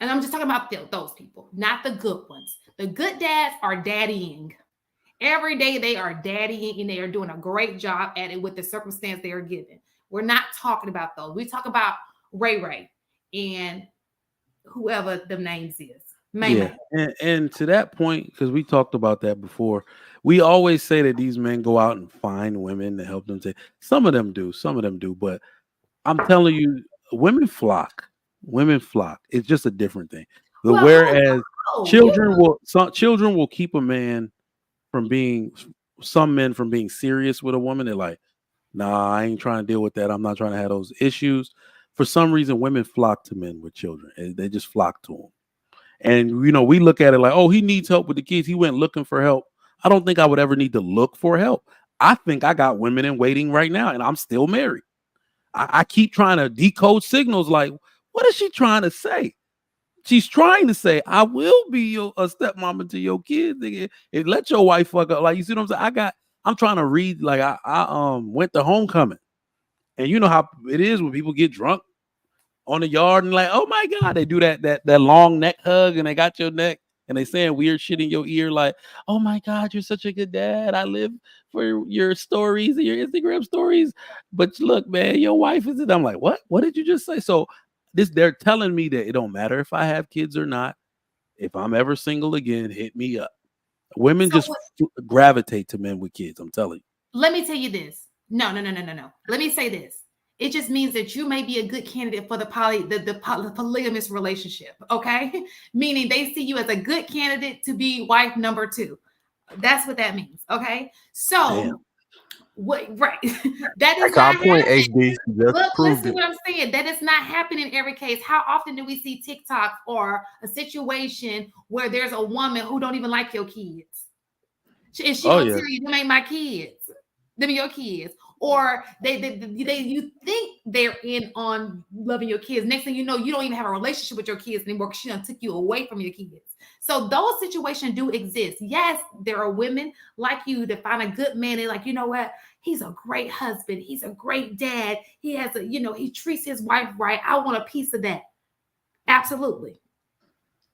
S1: And I'm just talking about those people, not the good ones. The good dads are daddying. Every day they are daddying, and they are doing a great job at it with the circumstance they are given. We're not talking about those. We talk about Ray and whoever the names is.
S5: Yeah. And to that point, because we talked about that before, we always say that these men go out and find women to help them. Some of them do, but I'm telling you, women flock. It's just a different thing. Whereas children will keep a man from being, some men from being serious with a woman. They're like, nah, I ain't trying to deal with that. I'm not trying to have those issues. For some reason, women flock to men with children. They just flock to them. And, we look at it like, oh, he needs help with the kids. He went looking for help. I don't think I would ever need to look for help. I think I got women in waiting right now, and I'm still married. I keep trying to decode signals like, what is she trying to say? She's trying to say, I will be a stepmama to your kids. And let your wife fuck up. Like, you see what I'm saying? I'm trying to read, like I went to homecoming. And you know how it is when people get drunk on the yard and like, oh my God, they do that long neck hug, and they got your neck and they saying weird shit in your ear like, oh my God, you're such a good dad. I live for your stories and your Instagram stories. But look, man, your wife is it. I'm like, what? What did you just say? So they're telling me that it don't matter if I have kids or not. If I'm ever single again, hit me up. Women just gravitate to men with kids. I'm telling you.
S1: Let me tell you this. No. Let me say this. It just means that you may be a good candidate for the polygamous relationship, okay? Meaning they see you as a good candidate to be wife number 2. That's what that means, okay? So, right. That is not
S3: point,
S1: happening.
S3: HD.
S1: Look, listen what I'm saying. That is not happening in every case. How often do we see TikTok or a situation where there's a woman who don't even like your kids? And she gonna tell you, them ain't my kids. Them are your kids. Or you think they're in on loving your kids. Next thing you know, you don't even have a relationship with your kids anymore because she done took you away from your kids. So those situations do exist. Yes, there are women like you that find a good man. They're like, you know what? He's a great husband. He's a great dad. He has he treats his wife right. I want a piece of that. Absolutely.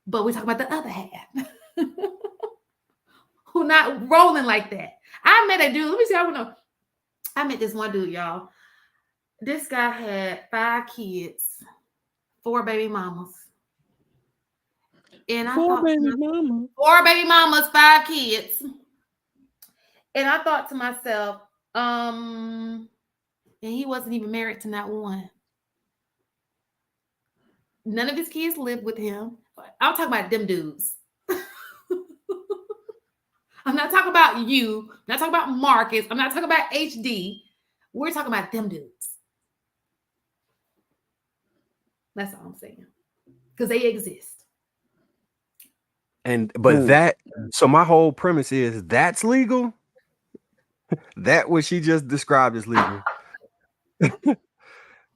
S1: But we talk about the other half who not rolling like that. I met a dude. Let me see. I met this one dude, y'all. This guy had 5 kids, 4 baby mamas. And I
S5: 4
S1: thought,
S5: baby mamas.
S1: 4 baby mamas, 5 kids. And I thought to myself, and he wasn't even married to not one. None of his kids lived with him. I'm talking about them dudes. I'm not talking about you. I'm not talking about Marcus. I'm not talking about HD. We're talking about them dudes. That's all I'm saying. Because they exist.
S3: So my whole premise is that's legal. That what she just described is legal.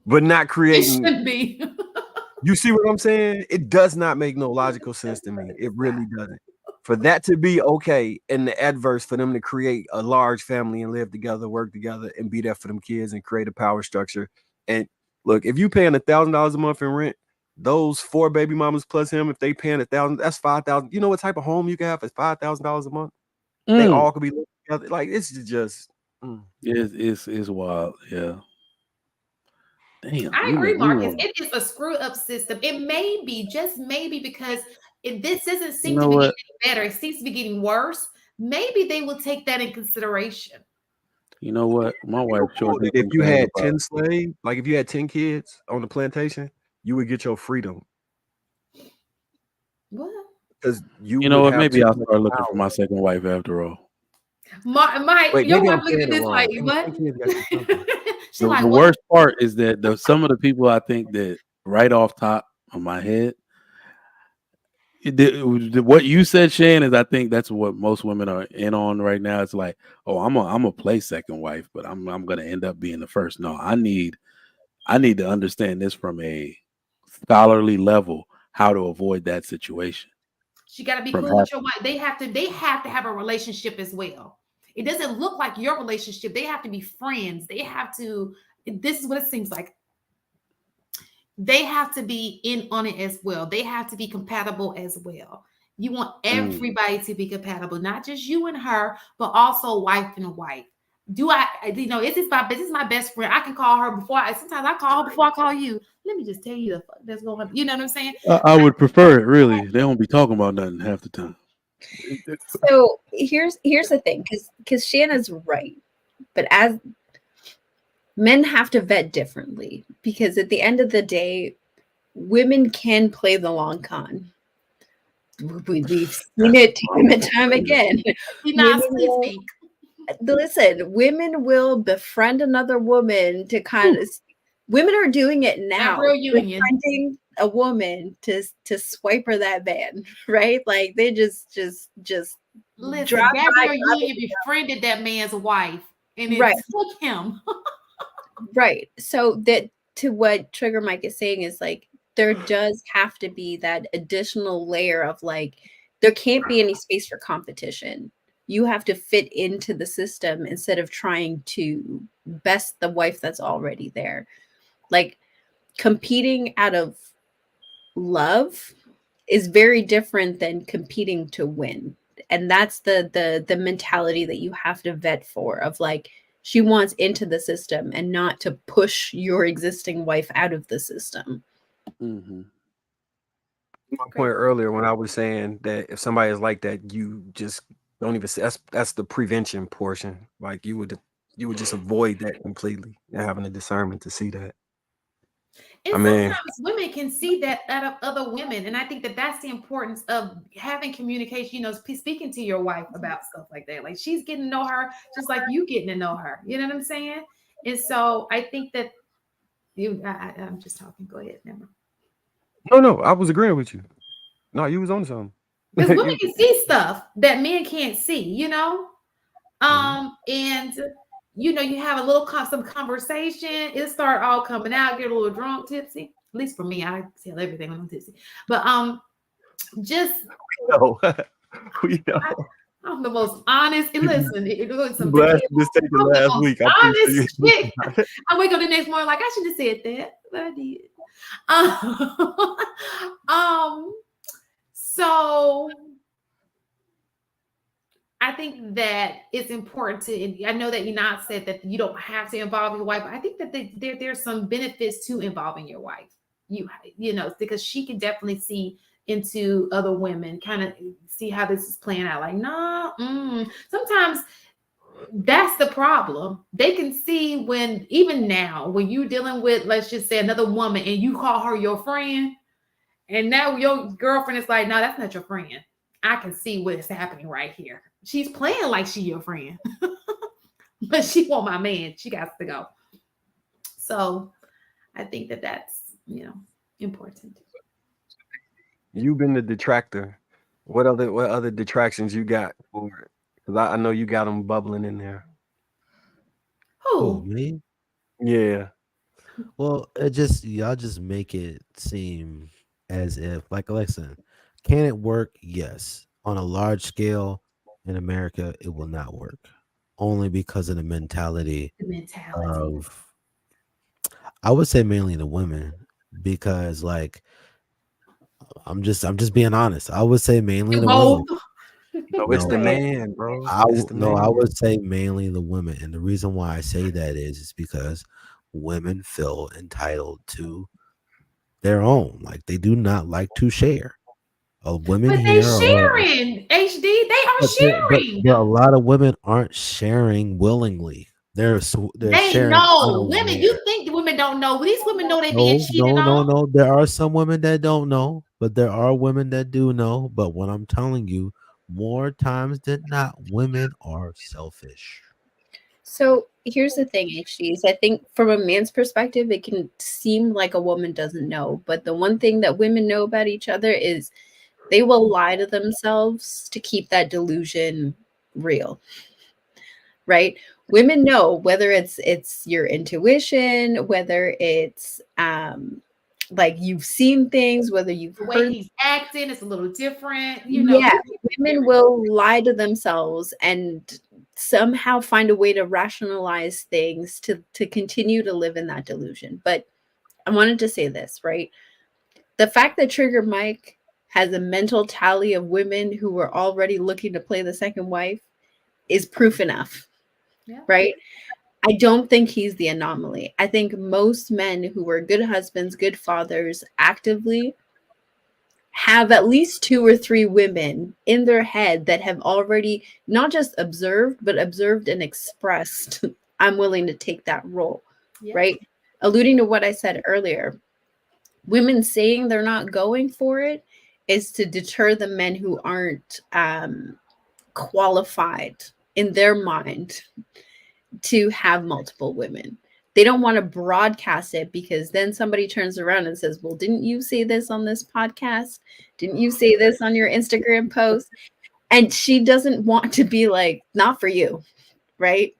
S3: But not creating.
S1: It should be.
S3: You see what I'm saying? It does not make no logical sense to me. It really doesn't. For that to be okay in the adverse, for them to create a large family and live together, work together, and be there for them kids and create a power structure. And look, if you paying $1,000 a month in rent, those 4 baby mamas plus him, if they paying $1,000, that's $5,000. You know what type of home you can have for $5,000 a month? They all could be living together. Like it's just
S5: It's wild. Yeah. Damn.
S1: I agree, Marcus. It is a screwed up system. It may be, just maybe, because this doesn't seem to be getting better. It seems to be getting worse. Maybe they will take that in consideration.
S5: You know what? My wife showed me.
S3: If you had 10 slaves, like if you had 10 kids on the plantation, you would get your freedom.
S1: What?
S3: Because
S5: you know what? Maybe I'll start looking for my second wife after all.
S1: Mike, your wife looking at this like, what?
S5: The worst part is that some of the people I think that right off top of my head, what you said, Shan, is I think that's what most women are in on right now. It's like, oh, I'm a play second wife, but I'm gonna end up being the first. No, I need to understand this from a scholarly level, how to avoid that situation.
S1: She got to be cool with your wife. They have to have a relationship as well. It doesn't look like your relationship. They have to be friends. They have to. This is what it seems like. They have to be in on it as well. They have to be compatible as well. You want everybody to be compatible, not just you and her, but also wife and wife. This is my best friend. I can call her sometimes I call her before I call you. Let me just tell you the fuck that's going on. You know what I'm saying?
S5: I would prefer it, really. They don't be talking about nothing half the time.
S4: So here's the thing, because Shanna's right, but as men have to vet differently, because at the end of the day, women can play the long con. We've seen it time and time again. Listen, women will befriend another woman to kind of. Women are doing it now. Befriending a woman to swipe her that man, right? Like they just
S1: listen. Gabrielle Union befriended that man's wife, and it took him.
S4: Right. So that to what Trigger Mike is saying is like there does have to be that additional layer of like there can't be any space for competition. You have to fit into the system instead of trying to best the wife that's already there. Like competing out of love is very different than competing to win. And that's the mentality that you have to vet for, of like she wants into the system and not to push your existing wife out of the system.
S3: Mm-hmm. My point earlier when I was saying that if somebody is like that, you just don't even say that's the prevention portion. Like you would just avoid that completely and having the discernment to see that.
S1: And sometimes women can see that out of other women. And I think that that's the importance of having communication, speaking to your wife about stuff like that. Like she's getting to know her just like you getting to know her. You know what I'm saying? And so I think that I'm just talking. Go ahead. Never.
S3: No, I was agreeing with you. No, you was on something.
S1: Because women can see stuff that men can't see, and you have a little some conversation, it start all coming out, get a little drunk, tipsy. At least for me, I tell everything when I'm tipsy. But just
S3: we know.
S1: I'm the most honest. And listen, it was some
S3: last week.
S1: Honest shit. I wake up the next morning like I should have said that, but I did. So I think that it's important to. I know that you're not said that you don't have to involve your wife, but I think that there's some benefits to involving your wife. Because she can definitely see into other women, kind of see how this is playing out. Like, sometimes that's the problem. They can see even now, when you're dealing with, let's just say, another woman and you call her your friend, and now your girlfriend is like, no, that's not your friend. I can see what is happening right here. She's playing like she your friend, but she want my man. She got to go. So I think that that's, important.
S3: You've been the detractor. What other detractions you got for it? Because I know you got them bubbling in there.
S1: Who?
S2: Me?
S3: Yeah.
S2: Well, y'all just make it seem as if, like, listen, can it work? Yes. On a large scale in America, it will not work. Only because of the mentality of, I would say mainly the women, because like I'm just being honest. I would say mainly
S1: You
S2: the women.
S1: both.
S3: No, it's
S2: No,
S3: the
S1: Go ahead.
S3: man, bro.
S2: I
S3: It's the
S2: no,
S3: man.
S2: I would say mainly the women, and the reason why I say that is because women feel entitled to their own. Like they do not like to share. Women
S1: But they
S2: here are,
S1: sharing, HD. They are sharing.
S2: but a lot of women aren't sharing willingly. They're
S1: They
S2: sharing
S1: know. Women,
S2: unaware.
S1: you think the women don't know. But these women know they being
S2: No,
S1: cheated
S2: no, no,
S1: on.
S2: no. There are some women that don't know, but there are women that do know. But what I'm telling you, more times than not, women are selfish.
S4: So here's the thing, HD, is I think from a man's perspective, it can seem like a woman doesn't know. But the one thing that women know about each other is they will lie to themselves to keep that delusion real, right? Women know whether it's your intuition, whether it's like you've seen things, whether you've
S1: The way
S4: heard.
S1: he's acting is a little different.
S4: Yeah,
S1: Very
S4: women will lie to themselves and somehow find a way to rationalize things to continue to live in that delusion. But I wanted to say this, right? The fact that Trigger Mike has a mental tally of women who were already looking to play the second wife is proof enough,
S1: Yeah.
S4: right? I don't think he's the anomaly. I think most men who were good husbands, good fathers, actively have at least 2 or 3 women in their head that have already not just observed, but observed and expressed, I'm willing to take that role,
S1: Yeah.
S4: right? Alluding to what I said earlier, women saying they're not going for it is to deter the men who aren't qualified in their mind to have multiple women. They don't want to broadcast it because then somebody turns around and says, well, didn't you say this on this podcast? Didn't you say this on your Instagram post? And she doesn't want to be like, not for you, right?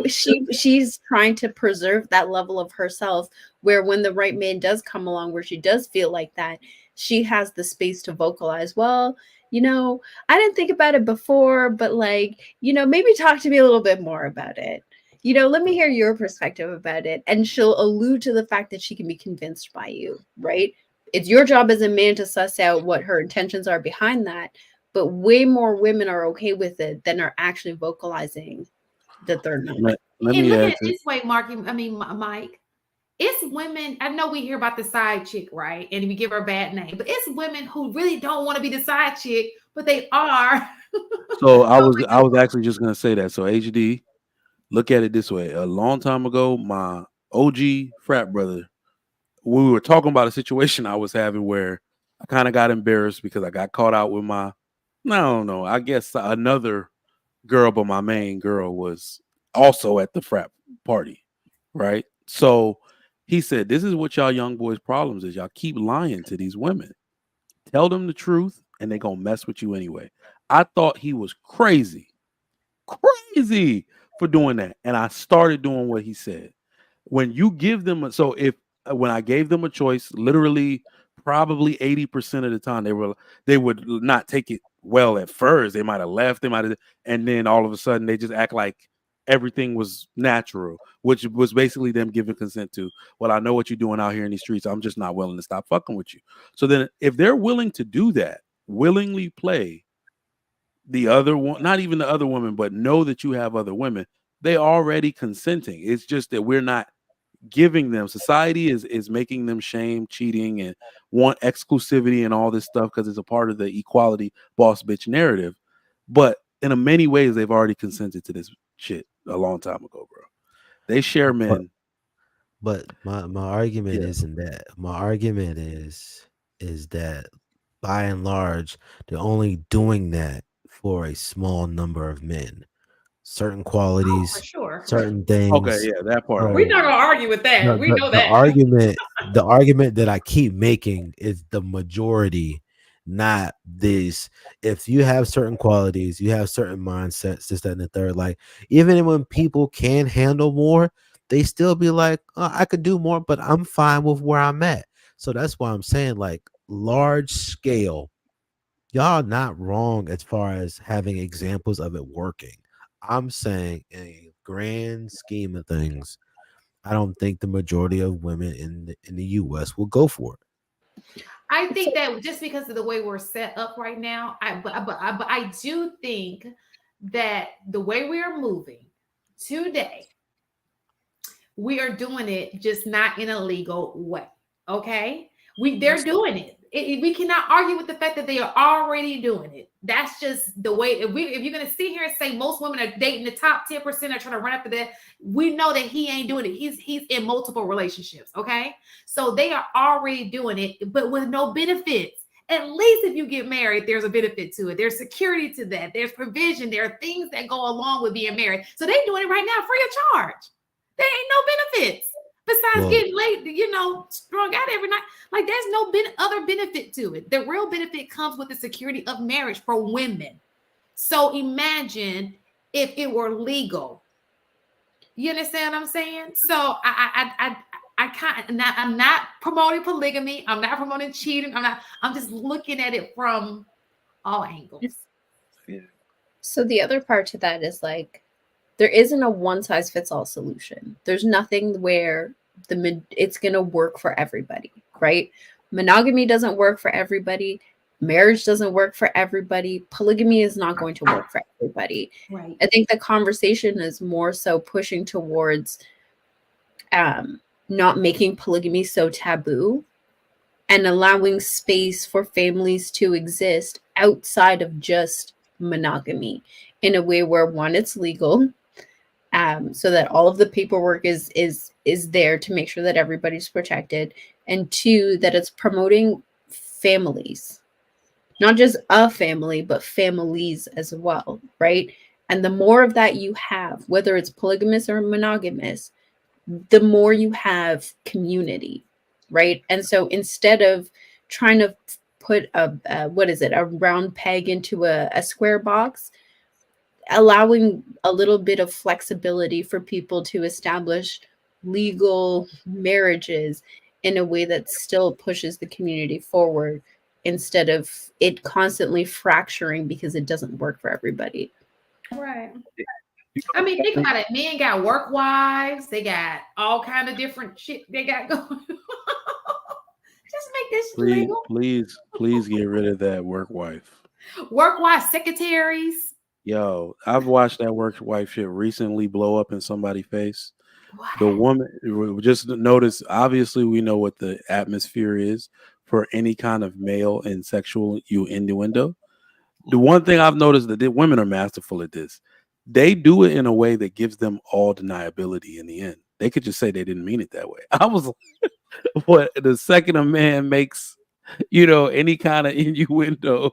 S4: She's trying to preserve that level of herself where when the right man does come along, where she does feel like that, she has the space to vocalize, well, I didn't think about it before, but like, maybe talk to me a little bit more about it. Let me hear your perspective about it. And she'll allude to the fact that she can be convinced by you, right? It's your job as a man to suss out what her intentions are behind that. But way more women are okay with it than are actually vocalizing that they're not.
S5: Let
S1: And
S5: me
S1: look at
S5: add
S1: it
S5: to,
S1: this way, Mark. Mike. It's women. I know we hear about the side chick, right? And we give her a bad name, but it's women who really don't want to be the side chick, but they are.
S5: so I was actually just gonna say that. So HD, look at it this way. A long time ago, my OG frat brother, we were talking about a situation I was having where I kind of got embarrassed because I got caught out with my, I don't know, I guess another girl, but my main girl was also at the frat party, right? So he said, this is what y'all young boys' problems is. Y'all keep lying to these women. Tell them the truth and they gonna mess with you anyway. I thought he was crazy for doing that. And I started doing what he said. When you give them so if when I gave them a choice, literally probably 80% of the time they would not take it well at first. They might have left, and then all of a sudden they just act like everything was natural, which was basically them giving consent to, well, I know what you're doing out here in these streets. I'm just not willing to stop fucking with you. So then if they're willing to do that, willingly play the other one, not even the other woman, but know that you have other women, they already consenting. It's just that we're not giving them, society is making them shame cheating and want exclusivity and all this stuff because it's a part of the equality boss bitch narrative. But in a many ways, they've already consented to this shit a long time ago, bro. They share
S2: But
S5: men.
S2: my argument
S5: Yeah.
S2: isn't that. My argument is that by and large, they're only doing that for a small number of men. Certain
S1: For
S2: qualities,
S1: sure.
S2: certain
S5: Okay,
S2: things.
S5: yeah, that part I
S1: We're
S5: agree
S1: not
S5: with.
S1: gonna argue with that. We know
S2: The
S1: that.
S2: argument that I keep making is the majority, not this. If you have certain qualities, you have certain mindsets, this, that, and the third. Like even when people can handle more, they still be like, I could do more, but I'm fine with where I'm at. So that's why I'm saying like large scale. Y'all not wrong as far as having examples of it working. I'm saying in a grand scheme of things, I don't think the majority of women in the US will go for it.
S1: I think that just because of the way we're set up right now, but I do think that the way we are moving today, we are doing it just not in a legal way. Okay, they're doing it. We cannot argue with the fact that they are already doing it. That's just the way. If you're gonna sit here and say most women are dating the top 10%, are trying to run after that, we know that he ain't doing it. He's in multiple relationships. Okay, so they are already doing it, but with no benefits. At least if you get married, there's a benefit to it. There's security to that. There's provision. There are things that go along with being married. So they're doing it right now free of charge. There ain't no benefits besides getting late, strung out every night. Like there's no other benefit to it. The real benefit comes with the security of marriage for women. So imagine if it were legal. You understand what I'm saying? So I'm not promoting polygamy. I'm not promoting cheating. I'm just looking at it from all angles.
S4: So the other part to that is like, there isn't a one size fits all solution. There's nothing where it's going to work for everybody, right? Monogamy doesn't work for everybody. Marriage doesn't work for everybody. Polygamy is not going to work for everybody.
S1: Right.
S4: I think the conversation is more so pushing towards not making polygamy so taboo and allowing space for families to exist outside of just monogamy in a way where, one, it's legal, so that all of the paperwork is there to make sure that everybody's protected, and two, that it's promoting families, not just a family, but families as well, right? And the more of that you have, whether it's polygamous or monogamous, the more you have community, right? And so instead of trying to put a round peg into a square box, allowing a little bit of flexibility for people to establish legal marriages in a way that still pushes the community forward instead of it constantly fracturing because it doesn't work for everybody.
S1: Right. I mean, think about it. Men got work wives. They got all kind of different shit they got going on. Just make this legal.
S5: Please get rid of that work wife.
S1: Work wife secretaries.
S5: Yo, I've watched that work wife shit recently blow up in somebody's face.
S1: What?
S5: The woman, just notice, obviously we know what the atmosphere is for any kind of male and sexual innuendo. The one thing I've noticed that the women are masterful at this. They do it in a way that gives them all deniability in the end. They could just say they didn't mean it that way. I was like, what, the second a man makes, any kind of innuendo,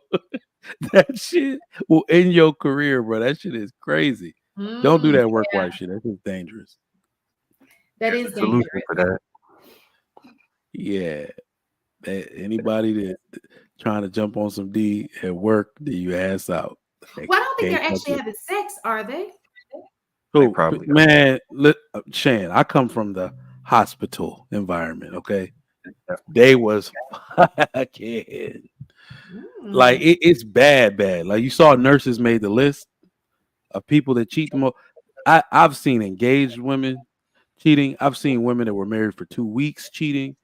S5: that shit will end your career, bro. That shit is crazy. Don't do that work wife shit. That's just dangerous.
S1: That is dangerous.
S3: For that.
S5: Yeah. Anybody that trying to jump on some D at work, then you ass out.
S1: Well, I don't think they're actually having sex, are they?
S5: Oh,
S3: probably
S5: man, Shan, I come from the hospital environment, okay? They was fucking like it's bad. Like you saw nurses made the list of people that cheat the most. I've seen engaged women cheating. I've seen women that were married for 2 weeks cheating.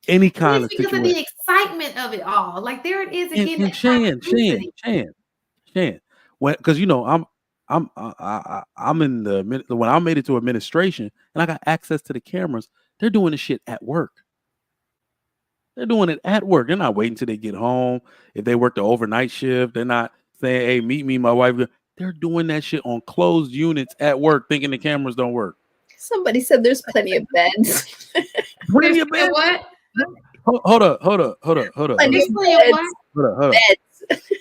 S5: Any kind of
S1: because
S5: situation.
S1: of the excitement of it all. Like there it is again.
S5: And Shan. Because I'm in the when I made it to administration and I got access to the cameras, they're doing the shit at work. They're doing it at work. They're not waiting till they get home. If they work the overnight shift, they're not saying, "Hey, meet me, my wife." They're doing that shit on closed units at work, thinking the cameras don't work.
S4: Somebody said there's plenty of beds.
S5: Plenty of beds.
S1: What?
S5: Hold up.
S4: Plenty of beds.
S5: Hold up.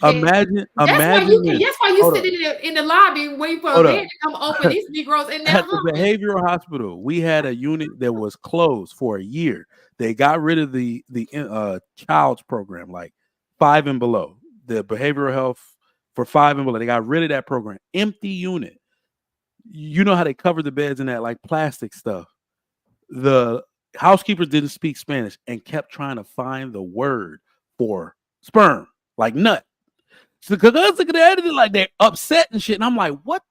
S5: Imagine.
S1: That's why you sit in the lobby waiting for a man to come open these Negroes in there.
S5: At the behavioral hospital, we had a unit that was closed for a year. They got rid of the child's program, like 5 and below. The behavioral health for 5 and below. They got rid of that program. Empty unit. You know how they cover the beds in that like plastic stuff. The housekeepers didn't speak Spanish and kept trying to find the word for sperm, like nut. So because like they're upset and shit. And I'm like, what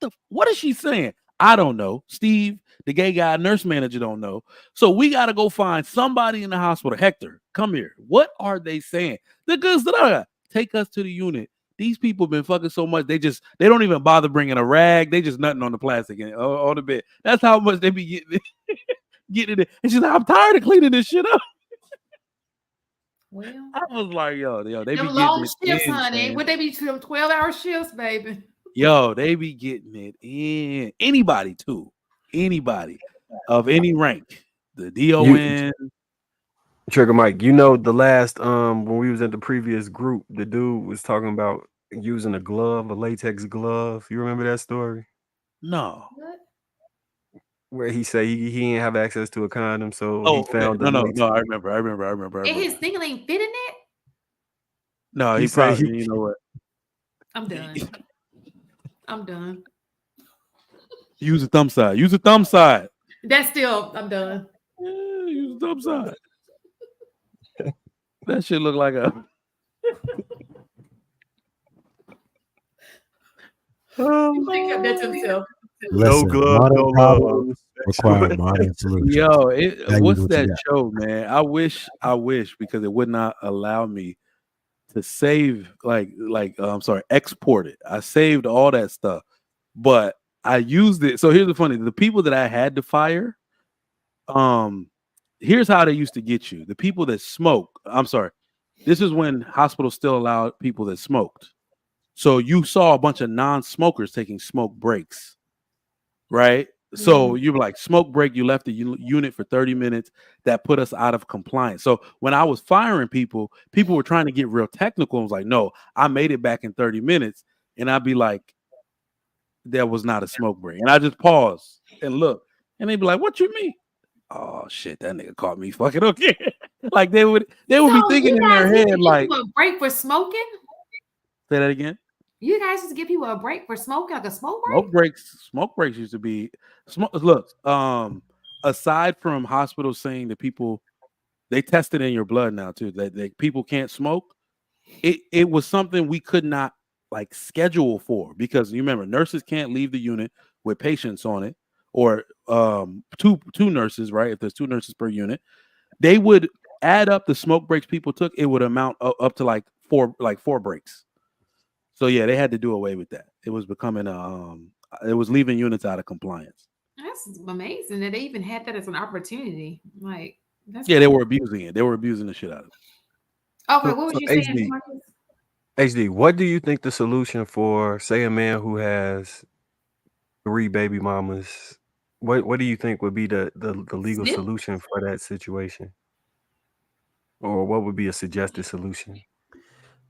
S5: is she saying? I don't know. Steve, The gay guy nurse manager don't know. So we got to go find somebody in the hospital. Hector, come here. What are they saying? The goods that take us to the unit. These people been fucking so much. They don't even bother bringing a rag. They just nothing on the plastic and on the bed. That's how much they be getting it. And she's like, I'm tired of cleaning this shit up.
S1: Well,
S5: I was like, yo, they be
S1: them
S5: getting
S1: long
S5: it
S1: shifts,
S5: in,
S1: honey.
S5: man.
S1: Would they be 12-hour shifts, baby?
S5: Yo, they be getting it in. Anybody too. Anybody of any rank. The DON.
S3: Trigger Mike, you know the last when we was in the previous group, the dude was talking about using a latex glove. You remember that story?
S5: No.
S1: What?
S3: Where he said he didn't have access to a condom, so
S5: Oh,
S3: he found
S5: okay. No.
S3: latex.
S5: I remember.
S1: And his thing ain't fitting it?
S5: No,
S3: He
S5: he
S3: said
S5: probably, you know what?
S1: I'm done. I'm done.
S5: Use a thumb side. Use a thumb side.
S1: That's still, I'm done.
S5: Yeah, use a thumb side. That shit look like a.
S1: He kept that to himself.
S2: Listen,
S3: glove,
S2: modern
S3: no love.
S2: problems require modern solutions.
S5: Yo,
S2: Now you
S5: what's
S2: know what
S5: that
S2: you got.
S5: show, man? I wish because it would not allow me to save I'm sorry, export it. I saved all that stuff, but I used it. So here's the funny: the people that I had to fire, here's how they used to get you. The people that smoke. I'm sorry, this is when hospitals still allowed people that smoked. So you saw a bunch of non-smokers taking smoke breaks, right? So you were like, smoke break, you left the unit for 30 minutes. That put us out of compliance. So when I was firing people were trying to get real technical and was like, no, I made it back in 30 minutes. And I'd be like, there was not a smoke break. And I just pause and look. And they'd be like, what you mean? Oh shit, that nigga caught me fucking okay. Like they would be thinking in their head, like,
S1: a break for smoking?
S5: Say that again.
S1: You guys just give people a break for smoking, like a smoke break?
S5: Smoke breaks used to be look, aside from hospitals saying that people they test it in your blood now too, that people can't smoke, it was something we could not like schedule for, because you remember nurses can't leave the unit with patients on it, or two nurses, right? If there's 2 nurses per unit, they would add up the smoke breaks people took, it would amount up to like four breaks. So yeah, they had to do away with that. It was becoming it was leaving units out of compliance.
S1: That's amazing that they even had that as an opportunity. Like, that's
S5: They were abusing it. They were abusing the shit out of it.
S1: Okay, what was you saying, Marcus?
S3: HD, what do you think the solution for, say, a man who has 3 baby mamas? What do you think would be the legal solution for that situation? Or what would be a suggested solution?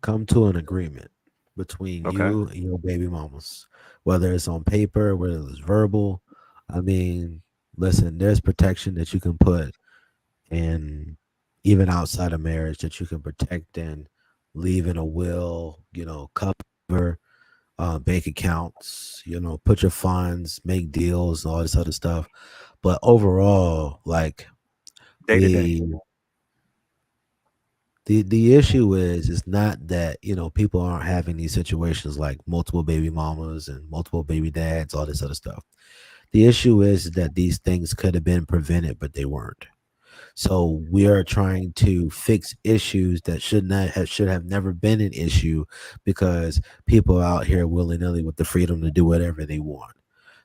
S2: Come to an agreement between you and your baby mamas, whether it's on paper, whether it's verbal. I mean, listen, there's protection that you can put in, even outside of marriage, that you can protect and leave in a will, cover bank accounts, put your funds, make deals, and all this other stuff. But overall, like, the issue is, it's not that, people aren't having these situations like multiple baby mamas and multiple baby dads, all this other stuff. The issue is that these things could have been prevented, but they weren't. So we are trying to fix issues that should have never been an issue, because people are out here willy-nilly with the freedom to do whatever they want.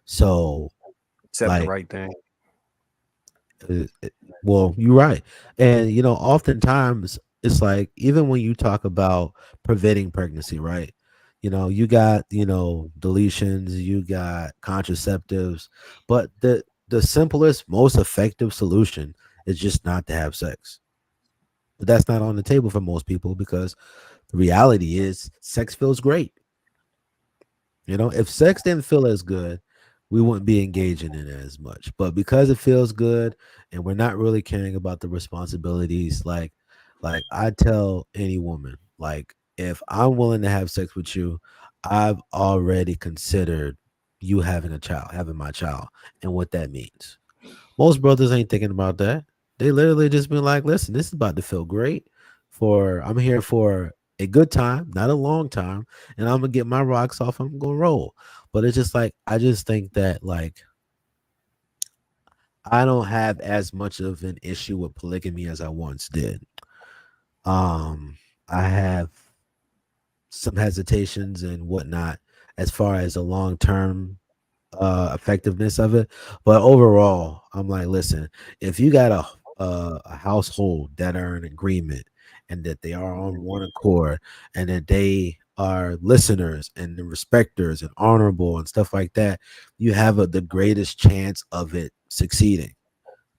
S2: So,
S3: except the right thing.
S2: Well, you're right. And, oftentimes it's like, even when you talk about preventing pregnancy, right? You got, deletions, you got contraceptives, but the simplest, most effective solution is just not to have sex. But that's not on the table for most people, because the reality is sex feels great. If sex didn't feel as good, we wouldn't be engaging in it as much. But because it feels good and we're not really caring about the responsibilities, like I tell any woman, like, if I'm willing to have sex with you, I've already considered you having my child, and what that means. Most brothers ain't thinking about that. They literally just been like, listen, this is about to feel great. I'm here for a good time, not a long time, and I'm gonna get my rocks off. I'm gonna roll. But it's just like, I just think that, like, I don't have as much of an issue with polygamy as I once did. Um, I have some hesitations and whatnot as far as the long term effectiveness of it, but overall, I'm like, listen, if you got a household that are in agreement and that they are on one accord and that they are listeners and respecters and honorable and stuff like that, you have the greatest chance of it succeeding.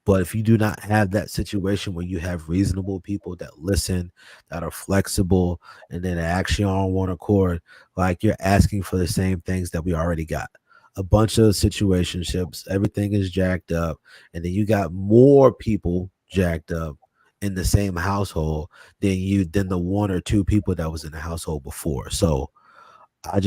S2: But if you do not have that situation where you have reasonable people that listen, that are flexible, and then actually on one accord, like you're asking for the same things that we already got. A bunch of situationships, everything is jacked up, and then you got more people jacked up in the same household than the one or two people that was in the household before. So I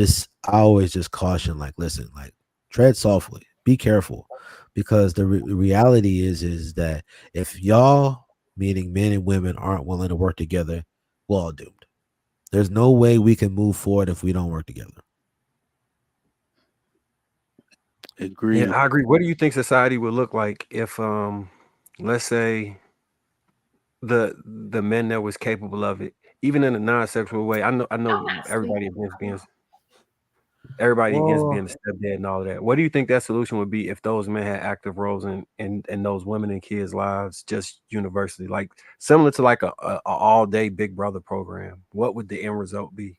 S2: always just caution, like, listen, like, tread softly, be careful, because the reality is that if y'all, meaning men and women, aren't willing to work together, we're all doomed. There's no way we can move forward if we don't work together.
S5: Agreed.
S3: Yeah, I agree. What do you think society would look like if, let's say, the men that was capable of it, even in a non-sexual way? I know
S1: Honestly.
S3: everybody against being
S2: Well,
S3: a stepdad and all of that. What do you think that solution would be if those men had active roles in those women and kids' lives, just universally, like similar to like a all day Big Brother program? What would the end result be?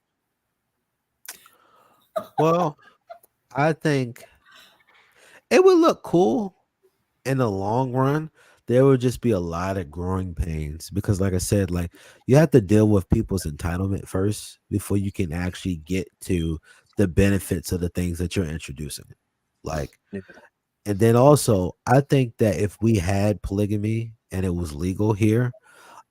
S2: well, I think it would look cool in the long run. There would just be a lot of growing pains because, like I said, like you have to deal with people's entitlement first before you can actually get to the benefits of the things that you're introducing. Like,
S3: Yeah.
S2: and then also, I think that if we had polygamy and it was legal here,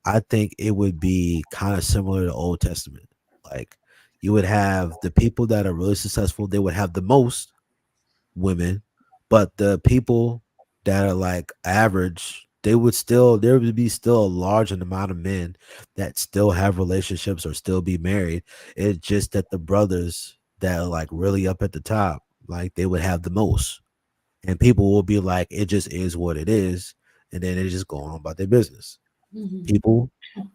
S2: I think it would be kind of similar to Old Testament. Like, you would have the people that are really successful, they would have the most women, but the people that are like average, there would be still a large amount of men that still have relationships or still be married. It's just that the brothers that are like really up at the top, like they would have the most. And people will be like, it just is what it is. And then they just go on about their business.
S1: Mhm.
S2: People,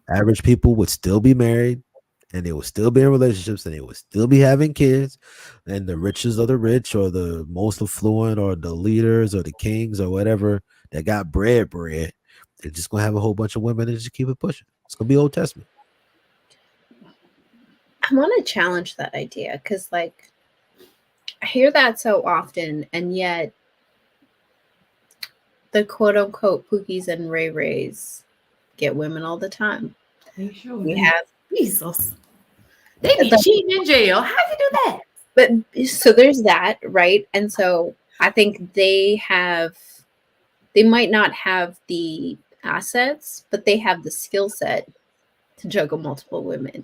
S2: average people would still be married and they would still be in relationships and they would still be having kids. And the richest of the rich or the most affluent or the leaders or the kings or whatever that got bread, they're just gonna have a whole bunch of women and just keep it pushing. It's gonna be Old Testament.
S4: I want to challenge that idea because, like, I hear that so often, and yet the quote unquote Pookies and Ray Rays get women all the time.
S1: They sure
S4: We
S1: do.
S4: have,
S1: Jesus. They be
S4: like,
S1: cheating in jail. How you do that?
S4: but so there's that, right? And so I think they might not have the assets, but they have the skill set to juggle multiple women.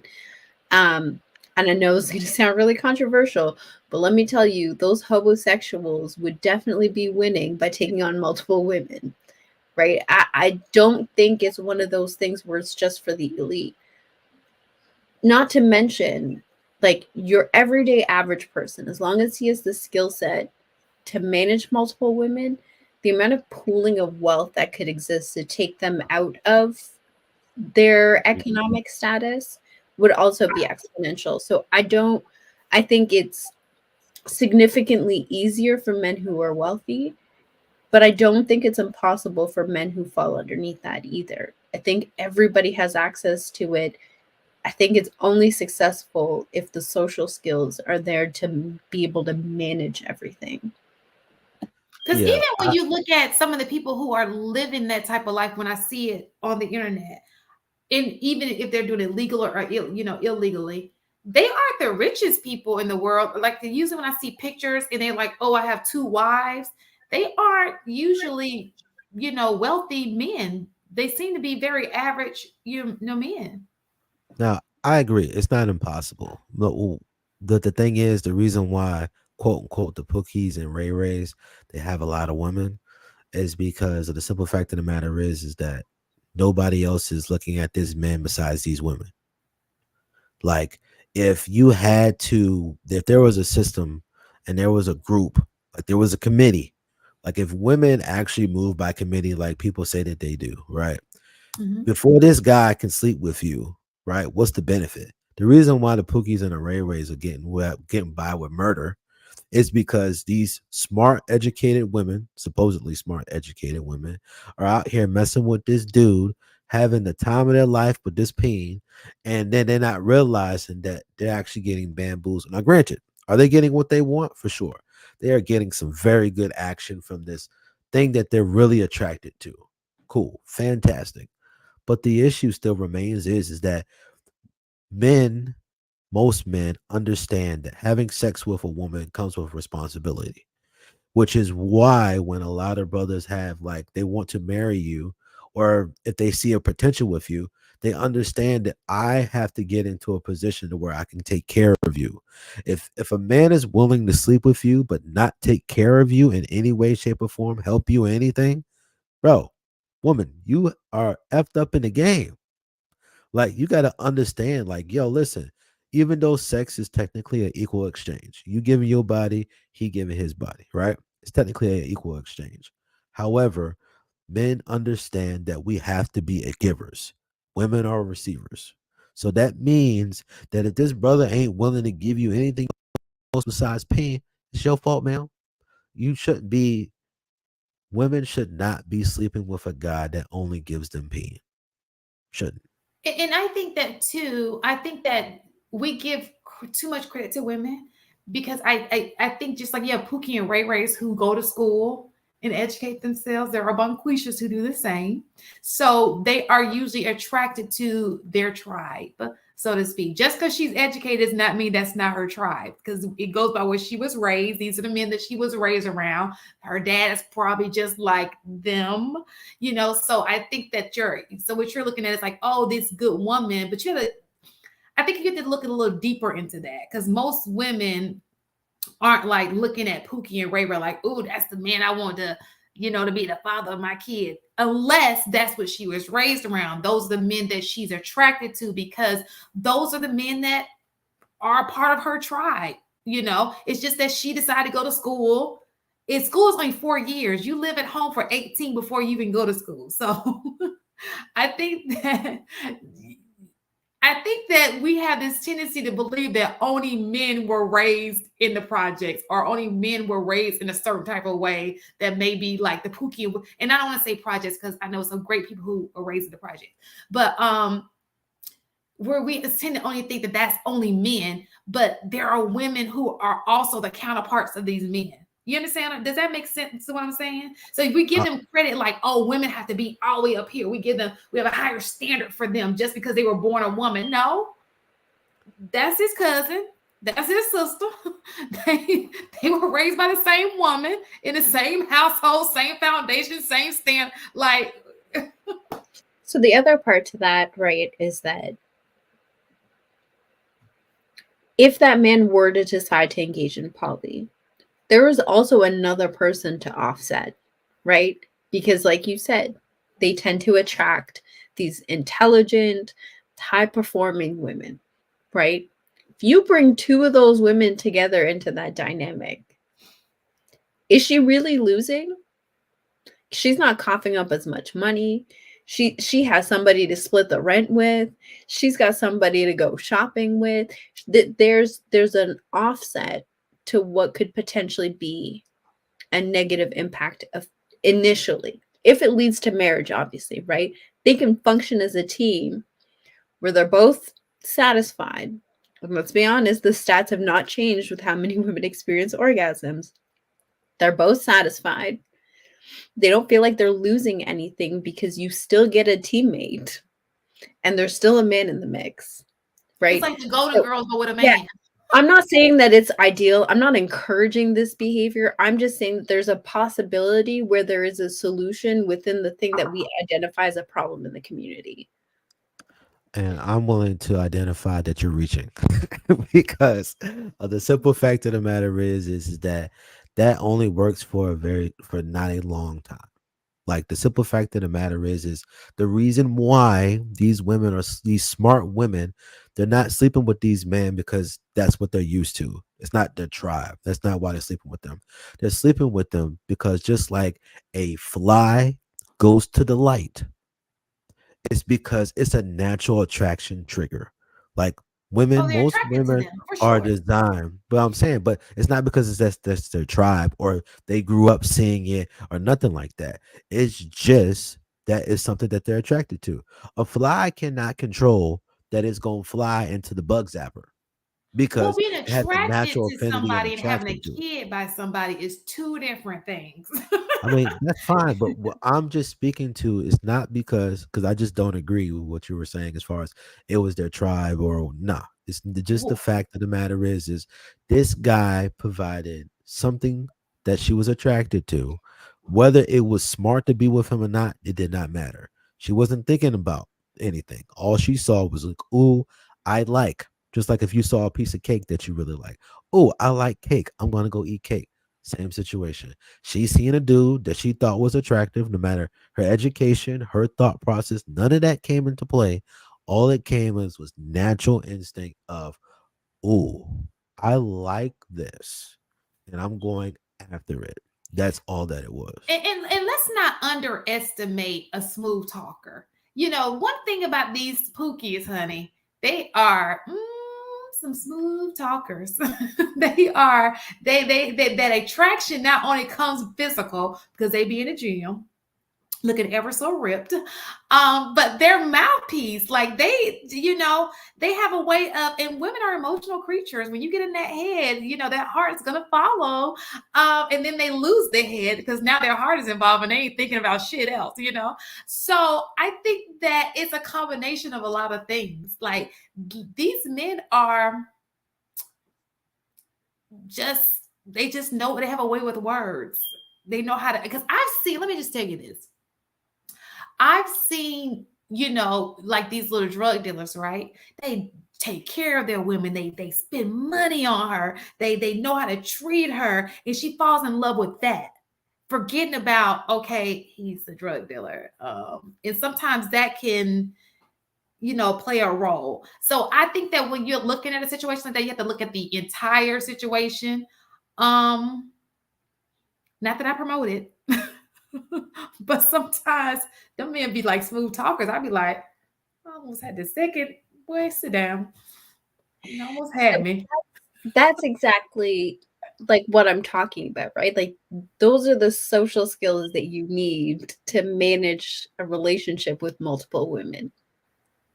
S4: Um, and I know it's going to sound really controversial, but let me tell you, those homosexuals would definitely be winning by taking on multiple women, right? I don't think it's one of those things where it's just for the elite. Not to mention, like, your everyday average person, as long as he has the skill set to manage multiple women, the amount of pooling of wealth that could exist to take them out of their economic status would also be exponential. So I think it's significantly easier for men who are wealthy, but I don't think it's impossible for men who fall underneath that either. I think everybody has access to it. I think it's only successful if the social skills are there to be able to manage everything.
S1: Because
S2: Yeah.
S1: even when you look at some of the people who are living that type of life, when I see it on the internet, and even if they're doing it legal or illegally, they aren't the richest people in the world. Like, usually when I see pictures and they're like, oh, I have 2 wives, they aren't usually, wealthy men. They seem to be very average, men.
S2: Now, I agree. It's not impossible. But the thing is, the reason why, quote unquote, the Pookies and Ray Rays, they have a lot of women is because of the simple fact of the matter is that nobody else is looking at this man besides these women. Like, if there was a system and there was a group, like there was a committee, Like if women actually move by committee, like people say that they do, right?
S1: Mhm.
S2: Before this guy can sleep with you, right? What's the benefit? The reason why the Pookies and the Ray Rays are getting by with murder is because these smart, educated women, supposedly smart, educated women, are out here messing with this dude, having the time of their life with this peen, and then they're not realizing that they're actually getting bamboozled. Now, granted, are they getting what they want? For sure. They are getting some very good action from this thing that they're really attracted to. Cool, fantastic. But the issue still remains is that men, most men understand that having sex with a woman comes with responsibility, which is why when a lot of brothers have like they want to marry you, or if they see a potential with you, they understand that I have to get into a position to where I can take care of you. If a man is willing to sleep with you but not take care of you in any way, shape, or form, help you in anything, bro, woman, you are effed up in the game. Like you got to understand, like, yo, listen, even though sex is technically an equal exchange, you giving your body, he giving his body, right? It's technically an equal exchange. However, men understand that we have to be givers. Women are receivers. So that means that if this brother ain't willing to give you anything else besides pain, it's your fault, man. You shouldn't be, women should not be sleeping with a guy that only gives them pain. Shouldn't.
S1: And I think that too. I think that we give too much credit to women because I think just like you have Pookie and Ray Rays who go to school and educate themselves, there are Bonquishas who do the same. So they are usually attracted to their tribe, so to speak. Just because she's educated does not mean that's not her tribe, because it goes by where she was raised. These are the men that she was raised around. Her dad is probably just like them, So I think that what you're looking at is like, oh, this good woman, but I think you have to look a little deeper into that, because most women aren't like looking at Pookie and Ray Ray like, oh, that's the man I want to, to be the father of my kid. Unless that's what she was raised around. Those are the men that she's attracted to, because those are the men that are part of her tribe. It's just that she decided to go to school. School is only 4 years. You live at home for 18 before you even go to school. So I think that we have this tendency to believe that only men were raised in the projects, or only men were raised in a certain type of way that may be like the Pookie. And I don't want to say projects because I know some great people who are raised in the projects, but where we tend to only think that that's only men, but there are women who are also the counterparts of these men. You understand? Does that make sense to what I'm saying? So if we give them credit, like, oh, women have to be all the way up here, we have a higher standard for them just because they were born a woman. No, that's his cousin. That's his sister. They were raised by the same woman in the same household, same foundation, same stand. Like,
S4: so the other part to that, right, is that if that man were to decide to engage in poly, there is also another person to offset, right? Because like you said, they tend to attract these intelligent, high-performing women, right? If you bring two of those women together into that dynamic, is she really losing? She's not coughing up as much money. She has somebody to split the rent with. She's got somebody to go shopping with. There's an offset to what could potentially be a negative impact of initially, if it leads to marriage, obviously, right? They can function as a team where they're both satisfied. And let's be honest, the stats have not changed with how many women experience orgasms. They're both satisfied. They don't feel like they're losing anything because you still get a teammate and there's still a man in the mix, right?
S1: It's like the Golden Girls, but with a man.
S4: Yeah. I'm not saying that it's ideal. I'm not encouraging this behavior. I'm just saying that there's a possibility where there is a solution within the thing that we identify as a problem in the community.
S2: And I'm willing to identify that you're reaching because the simple fact of the matter is that only works for not a long time. Like the simple fact of the matter is the reason why these women are these smart women, they're not sleeping with these men because that's what they're used to. It's not their tribe. That's not why they're sleeping with them. They're sleeping with them because just like a fly goes to the light, it's because it's a natural attraction trigger. Like women,
S1: they're
S2: most
S1: attracted to
S2: women
S1: them for
S2: are
S1: sure.
S2: designed. But I'm saying, but it's not because that's their tribe or they grew up seeing it or nothing like that. It's just that is something that they're attracted to. A fly cannot control that it's gonna fly into the bug zapper
S1: Well,
S2: because
S1: being
S2: it has a
S1: attracted
S2: natural
S1: to
S2: affinity and
S1: somebody and having a
S2: attraction to it.
S1: kid by somebody is two different things.
S2: I mean, that's fine, but what I'm just speaking to is not because I just don't agree with what you were saying as far as it was their tribe or nah. It's just the
S1: Well,
S2: fact of the matter is this guy provided something that she was attracted to. Whether it was smart to be with him or not, it did not matter. She wasn't thinking about anything. All she saw was like, ooh, I like. Just like if you saw a piece of cake that you really like. Oh, I like cake. I'm gonna go eat cake. Same situation. She seen a dude that she thought was attractive, no matter her education, her thought process, none of that came into play. All it came was natural instinct of, ooh, I like this, and I'm going after it. That's all that it was.
S1: and let's not underestimate a smooth talker. You know, one thing about these pookies, honey, they are some smooth talkers. They are they that attraction not only comes physical because they be in the gym looking ever so ripped, but their mouthpiece, like they have a way of, and women are emotional creatures. When you get in that head, that heart's gonna follow, and then they lose their head because now their heart is involved and they ain't thinking about shit else. So I think that it's a combination of a lot of things. Like these men are they just know, they have a way with words. They know how to, because let me just tell you this. I've seen, like these little drug dealers, right? They take care of their women. They spend money on her. They know how to treat her, and she falls in love with that, forgetting about, okay, he's a drug dealer. And sometimes that can, play a role. So I think that when you're looking at a situation like that, you have to look at the entire situation. Not that I promote it. But sometimes them men be like smooth talkers. I'd be like, I almost had the second. Boy, sit down. You almost had me.
S4: That's exactly like what I'm talking about, right? Like those are the social skills that you need to manage a relationship with multiple women,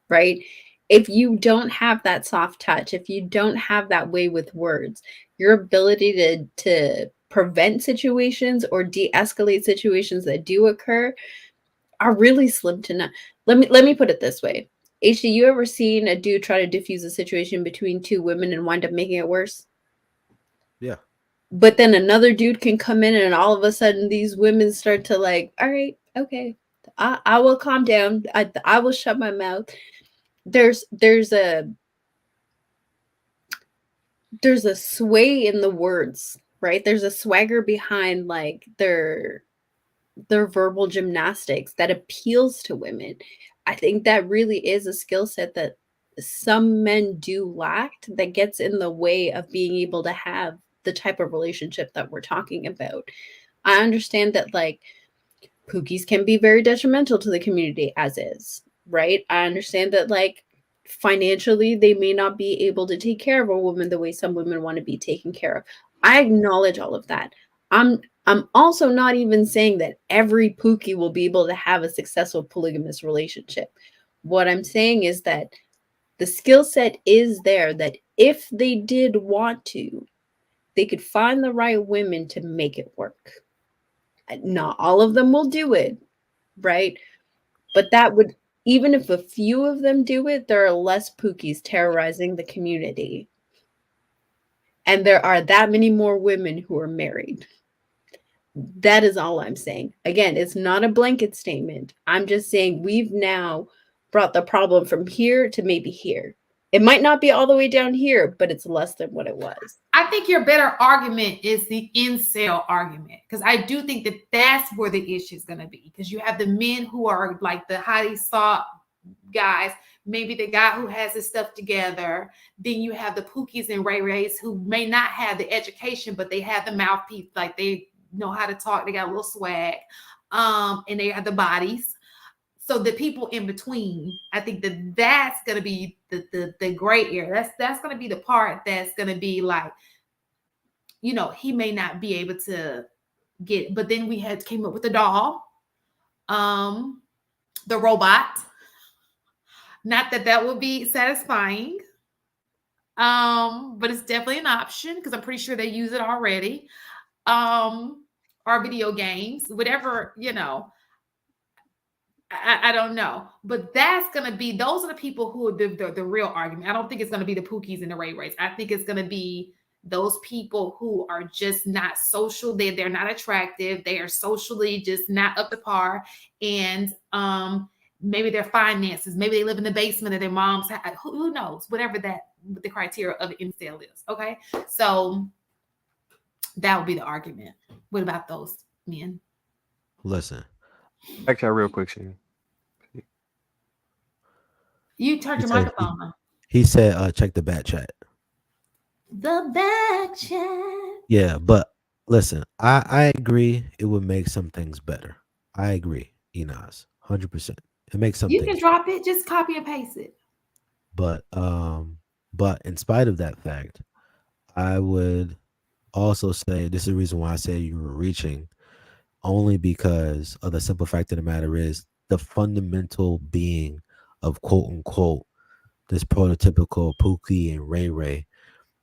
S4: right? If you don't have that soft touch, if you don't have that way with words, your ability to prevent situations or de-escalate situations that do occur are really slim to none. Let me put it this way. H, you ever seen a dude try to diffuse a situation between two women and wind up making it worse?
S2: Yeah.
S4: But then another dude can come in and all of a sudden these women start to like, all right, okay, I will calm down. I will shut my mouth. There's a sway in the words, right? There's a swagger behind like their verbal gymnastics that appeals to women. I think that really is a skill set that some men do lack, that gets in the way of being able to have the type of relationship that we're talking about. I understand that like pookies can be very detrimental to the community as is, right? I understand that like financially they may not be able to take care of a woman the way some women want to be taken care of. I acknowledge all of that. I'm also not even saying that every pookie will be able to have a successful polygamous relationship. What I'm saying is that the skill set is there, that if they did want to, they could find the right women to make it work. Not all of them will do it, right? But that would, even if a few of them do it, there are less pookies terrorizing the community. And there are that many more women who are married. That is all I'm saying. Again, it's not a blanket statement. I'm just saying we've now brought the problem from here to maybe here. It might not be all the way down here, but it's less than what it was.
S1: I think your better argument is the incel argument, because I do think that that's where the issue is going to be, because you have the men who are like the highly sought guys. Maybe the guy who has his stuff together. Then you have the Pookies and Ray Rays who may not have the education, but they have the mouthpiece, like they know how to talk. They got a little swag, and they have the bodies. So the people in between, I think that's going to be the gray area. That's going to be the part that's going to be like, you know, he may not be able to get. But then we came up with the doll, the robot. Not that would be satisfying, but it's definitely an option because I'm pretty sure they use it already. Or video games, whatever, you know. I don't know, but that's gonna be, those are the people who are the real argument. I don't think it's gonna be the Pookies and the Ray Rays. I think it's gonna be those people who are just not social. They're not attractive. They are socially just not up to par, and maybe their finances. Maybe they live in the basement of their mom's house. Who knows? Whatever the criteria of an incel is. Okay, so that would be the argument. What about those men?
S2: Listen,
S3: Back to real quick, Shane.
S1: You turned your microphone on.
S2: He said, check the back chat.
S1: The back chat.
S2: Yeah, but listen, I agree it would make some things better. I agree, Enos, 100%. It makes some
S1: You
S2: things
S1: can drop it, just copy and paste it.
S2: But in spite of that fact, I would also say this is the reason why I say you were reaching, only because of the simple fact of the matter is the fundamental being of quote unquote this prototypical Pookie and Ray Ray,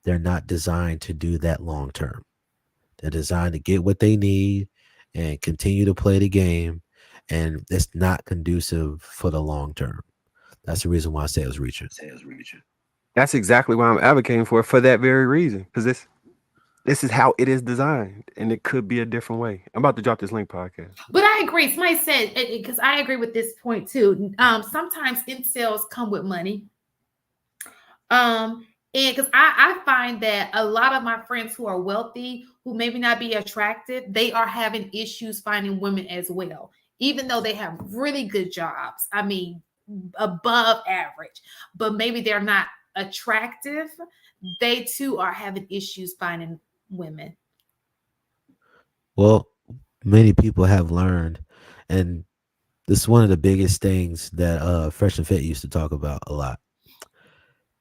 S2: they're not designed to do that long term. They're designed to get what they need and continue to play the game, and it's not conducive for the long term. That's the reason why I say it was reaching.
S3: That's exactly why I'm advocating for that very reason, because this is how it is designed, and it could be a different way. I'm about to drop this link podcast.
S1: But I agree. Somebody said, because I agree with this point too. Sometimes incels come with money. And because I find that a lot of my friends who are wealthy, who maybe not be attractive, they are having issues finding women as well, even though they have really good jobs. I mean, above average, but maybe they're not attractive. They too are having issues finding women.
S2: Well, many people have learned, and this is one of the biggest things that Fresh and Fit used to talk about a lot,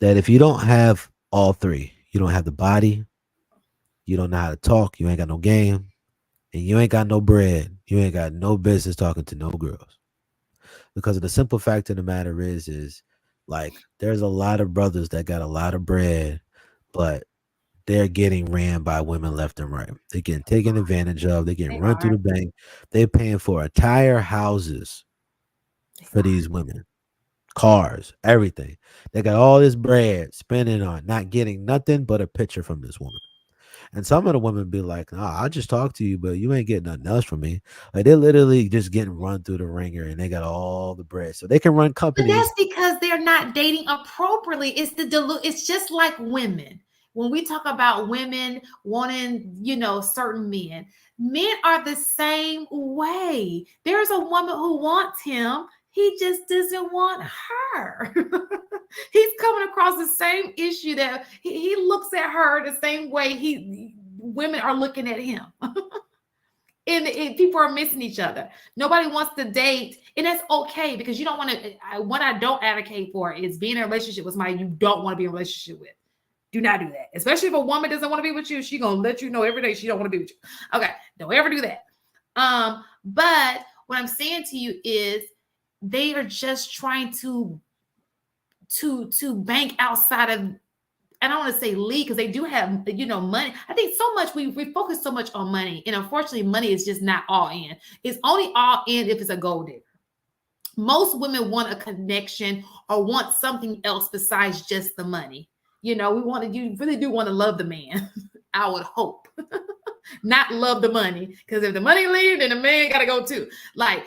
S2: that if you don't have all three, you don't have the body, you don't know how to talk, you ain't got no game, and you ain't got no bread, you ain't got no business talking to no girls. Because of the simple fact of the matter is like there's a lot of brothers that got a lot of bread, but they're getting ran by women left and right. They're getting taken advantage of. They're getting run through the bank. They're paying for entire houses for these women, cars, everything. They got all this bread spending on not getting nothing but a picture from this woman. And some of the women be like, "Nah, I'll just talk to you, but you ain't getting nothing else from me." Like they're literally just getting run through the ringer, and they got all the bread, so they can run companies.
S1: But that's because they're not dating appropriately. It's just like women. When we talk about women wanting, certain men are the same way. There's a woman who wants him. He just doesn't want her. He's coming across the same issue that he looks at her the same way women are looking at him. And people are missing each other. Nobody wants to date, and that's okay because you don't want to. What I don't advocate for is being in a relationship with somebody you don't want to be in a relationship with. Do not do that. Especially if a woman doesn't want to be with you, she's gonna let you know every day she don't want to be with you. Okay, don't ever do that. But what I'm saying to you is they are just trying to bank outside of, I don't want to say league because they do have, money. I think so much, we focus so much on money. And unfortunately, money is just not all in. It's only all in if it's a gold digger. Most women want a connection or want something else besides just the money. You really do want to love the man. I would hope. Not love the money. Because if the money leaves, then the man got to go too. I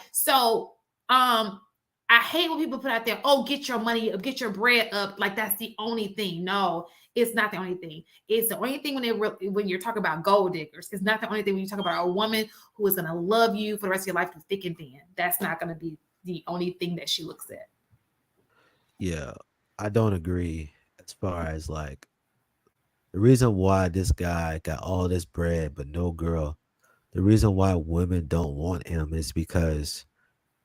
S1: hate when people put out there, oh, get your money up, get your bread up. Like that's the only thing. No, it's not the only thing. It's the only thing when you're talking about gold diggers. It's not the only thing when you talk about a woman who is going to love you for the rest of your life through thick and thin. That's not going to be the only thing that she looks at.
S2: Yeah, I don't agree as far as like the reason why this guy got all this bread but no girl. The reason why women don't want him is because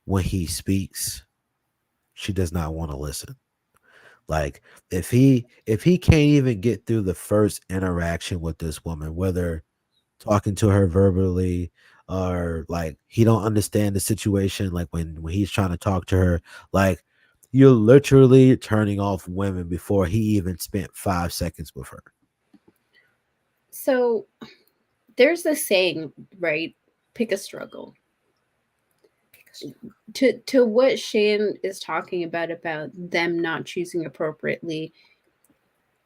S2: when he speaks, she does not want to listen. Like if he can't even get through the first interaction with this woman, whether talking to her verbally or like he don't understand the situation, like when he's trying to talk to her, like you're literally turning off women before he even spent 5 seconds with her.
S4: So there's this saying, right? Pick a struggle. To what Shane is talking about them not choosing appropriately.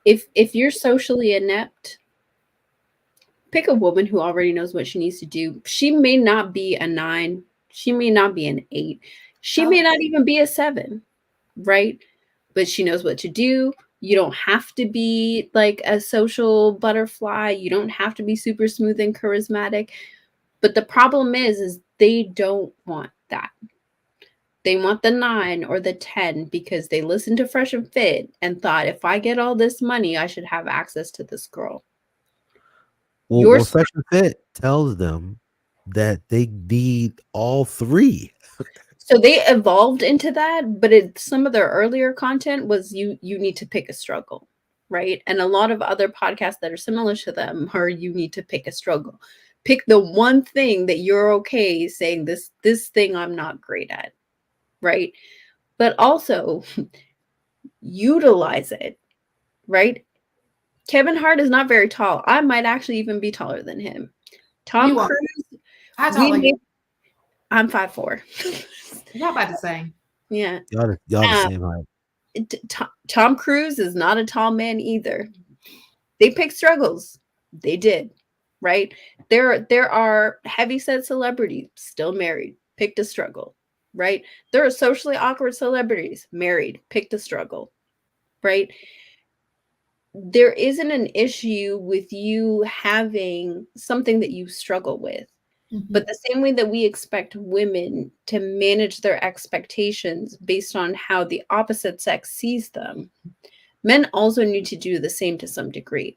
S4: If you're socially inept, pick a woman who already knows what she needs to do. She may not be a 9, she may not be an 8, she may not even be a 7, right? But she knows what to do. You don't have to be like a social butterfly. You don't have to be super smooth and charismatic. But the problem is they don't want that. They want the 9 or the 10 because they listened to Fresh and Fit and thought, if I get all this money, I should have access to this girl.
S2: Well, Fresh and Fit tells them that they need all 3.
S4: So they evolved into that, but some of their earlier content was you need to pick a struggle, right? And a lot of other podcasts that are similar to them are you need to pick a struggle. Pick the one thing that you're okay saying this thing I'm not great at, right? But also utilize it, right? Kevin Hart is not very tall. I might actually even be taller than him. Tom Cruise.
S1: How tall are you?
S4: I'm 5'4".
S1: Y'all about the same.
S4: Yeah.
S2: Y'all the same height.
S4: Tom Cruise is not a tall man either. They pick struggles. They did, right? There are heavyset celebrities still married, picked a struggle, right? There are socially awkward celebrities married, picked a struggle, right? There isn't an issue with you having something that you struggle with. Mm-hmm. But the same way that we expect women to manage their expectations based on how the opposite sex sees them, men also need to do the same to some degree.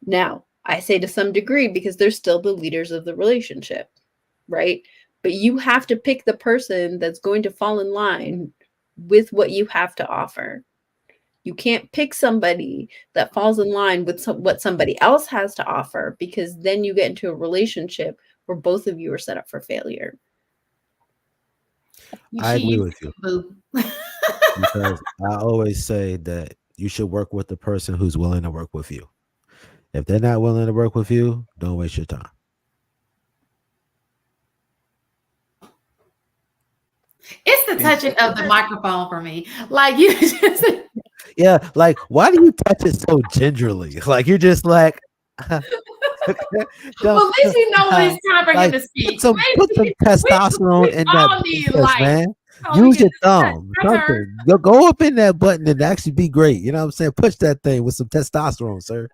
S4: Now, I say to some degree because they're still the leaders of the relationship, right? But you have to pick the person that's going to fall in line with what you have to offer. You can't pick somebody that falls in line with what somebody else has to offer, because then you get into a relationship where both of you are set up for failure.
S2: I agree with you. Because I always say that you should work with the person who's willing to work with you. If they're not willing to work with you, don't waste your time.
S1: It's the touching of the microphone for me. Like you just
S2: yeah, like why do you touch it so gingerly? Like you're just like
S1: well, at least you know when it's time for him to speak.
S2: Put some testosterone in that, man. Use your thumb. Go up in that button and actually be great. You know what I'm saying? Push that thing with some testosterone, sir.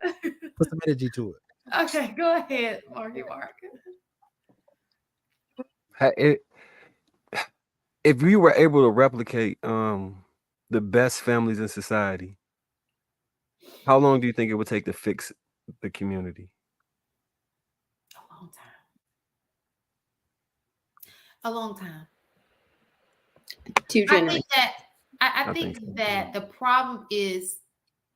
S2: Put some energy to it.
S1: Okay, go ahead, Mark.
S3: If we were able to replicate the best families in society, how long do you think it would take to fix the community?
S1: A long time.
S4: 2 generations.
S1: I think that the problem is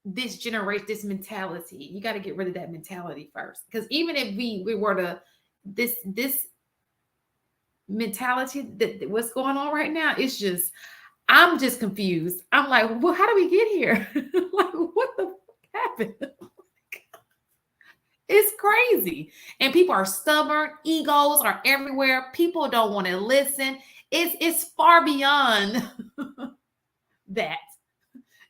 S1: this generation, this mentality. You got to get rid of that mentality first, because even if we were to this mentality that what's going on right now, it's just I'm just confused. I'm like, well, how do we get here? Like, what the fuck happened? It's crazy. And people are stubborn. Egos are everywhere. People don't want to listen. It's far beyond that.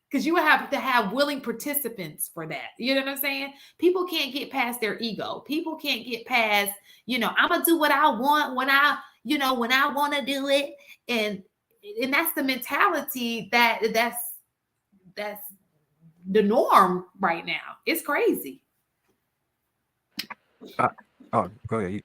S1: Because you have to have willing participants for that. You know what I'm saying? People can't get past their ego. People can't get past, I'm going to do what I want when I want to do it. And that's the mentality that's the norm right now. It's crazy.
S3: Go ahead.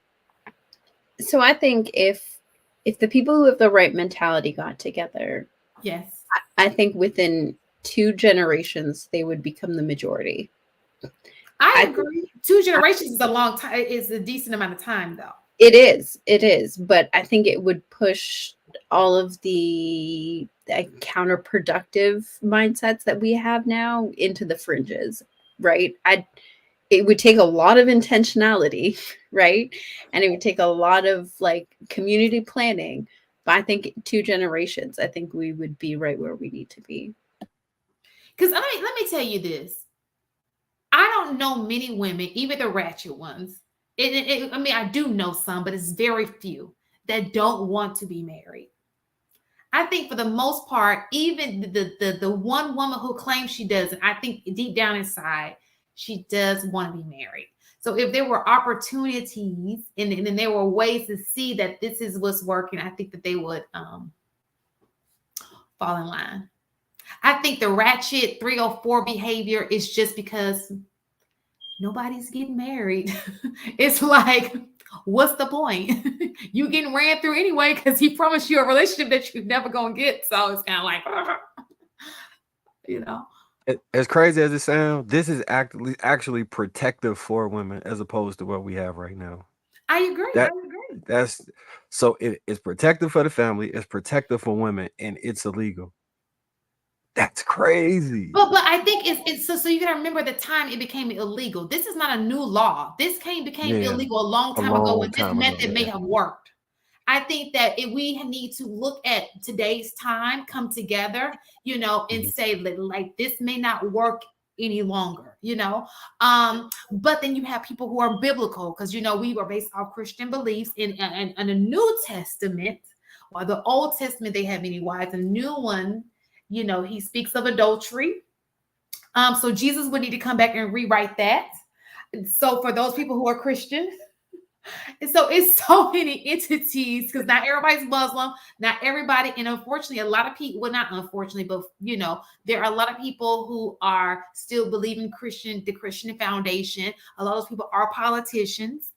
S4: So I think if the people who have the right mentality got together,
S1: yes,
S4: I think within 2 generations they would become the majority.
S1: I agree. 2 generations is a long time. Is a decent amount of time, though.
S4: It is, but I think it would push all of the counterproductive mindsets that we have now into the fringes, right? It would take a lot of intentionality, right? And it would take a lot of like community planning. But I think 2 generations, I think we would be right where we need to be.
S1: Because let me tell you this. I don't know many women, even the ratchet ones. I mean, I do know some, but it's very few that don't want to be married. I think for the most part, even the one woman who claims she doesn't, I think deep down inside, she does want to be married. So if there were opportunities and there were ways to see that this is what's working, I think that they would fall in line. I think the ratchet 304 behavior is just because nobody's getting married. It's like, what's the point? You getting ran through anyway because he promised you a relationship that you're never gonna get. So it's kind of like, you know.
S3: As crazy as it sounds, this is actually protective for women as opposed to what we have right now.
S1: I agree.
S3: That's so it's protective for the family, it's protective for women, and it's illegal. That's crazy.
S1: But I think it's so you gotta remember the time it became illegal. This is not a new law. This became illegal a long time ago when this method may have worked. I think that if we need to look at today's time, come together, you know, and say like this may not work any longer, you know. But then you have people who are biblical because you know we were based off Christian beliefs in the New Testament, or the Old Testament, they have many wives. The new one, you know, he speaks of adultery. So Jesus would need to come back and rewrite that. So for those people who are Christian, and so it's so many entities because not everybody's Muslim, not everybody, and unfortunately, a lot of people, well, not unfortunately, but you know, there are a lot of people who are still believing the Christian foundation. A lot of those people are politicians.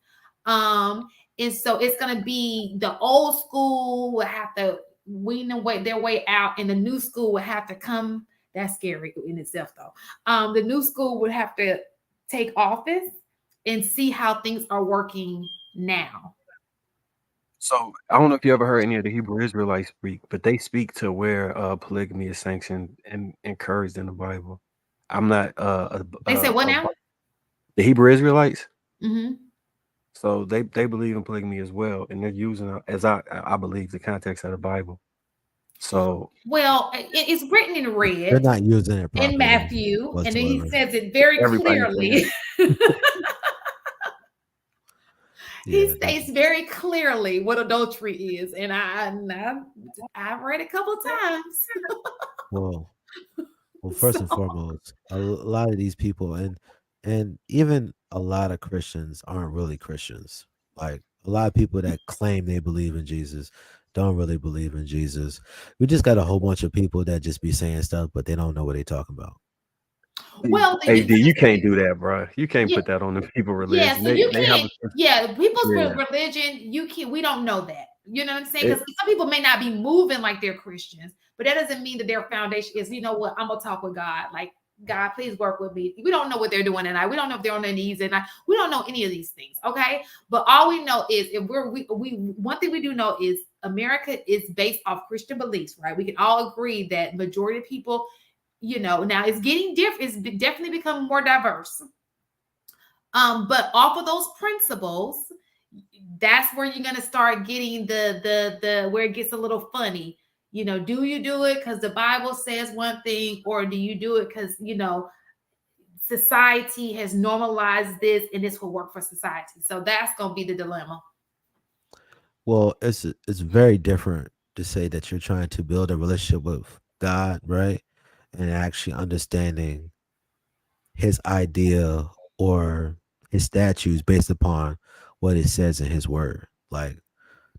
S1: And so it's gonna be the old school will have to wean their way out, and the new school would have to come. That's scary in itself, though. The new school would have to take office and see how things are working now.
S3: So I don't know if you ever heard any of the Hebrew Israelites speak, but they speak to where polygamy is sanctioned and encouraged in the Bible. I'm not.
S1: They said what now?
S3: The Hebrew Israelites.
S1: Mm-hmm.
S3: So they believe in polygamy as well, and they're using, as I believe, the context of the Bible. So
S1: well, it's written in red.
S2: They're not using it
S1: in Matthew,
S2: whatsoever.
S1: And then he says it very clearly. He states very clearly what adultery is, and I've read it a couple of times.
S2: Well, first and foremost, a lot of these people and even a lot of Christians aren't really Christians. Like a lot of people that claim they believe in Jesus don't really believe in Jesus. We just got a whole bunch of people that just be saying stuff, but they don't know what they're talking about.
S1: Well,
S3: AD, you can't do that, bro. You can't put that on the people religion.
S1: Yeah, so you can't. People's religion, you can't. We don't know that. You know what I'm saying? Because some people may not be moving like they're Christians, but that doesn't mean that their foundation is. You know what? I'm gonna talk with God. Like God, please work with me. We don't know what they're doing tonight. We don't know if they're on their knees tonight. We don't know any of these things. Okay, but all we know is if we one thing we do know is America is based off Christian beliefs, right? We can all agree that majority of people. You know, now it's getting different. It's definitely becoming more diverse. But off of those principles, that's where you're gonna start getting the where it gets a little funny. You know, do you do it because the Bible says one thing, or do you do it because you know society has normalized this and this will work for society? So that's gonna be the dilemma.
S2: Well, it's very different to say that you're trying to build a relationship with God, right? And actually understanding his idea or his statutes based upon what it says in his word. Like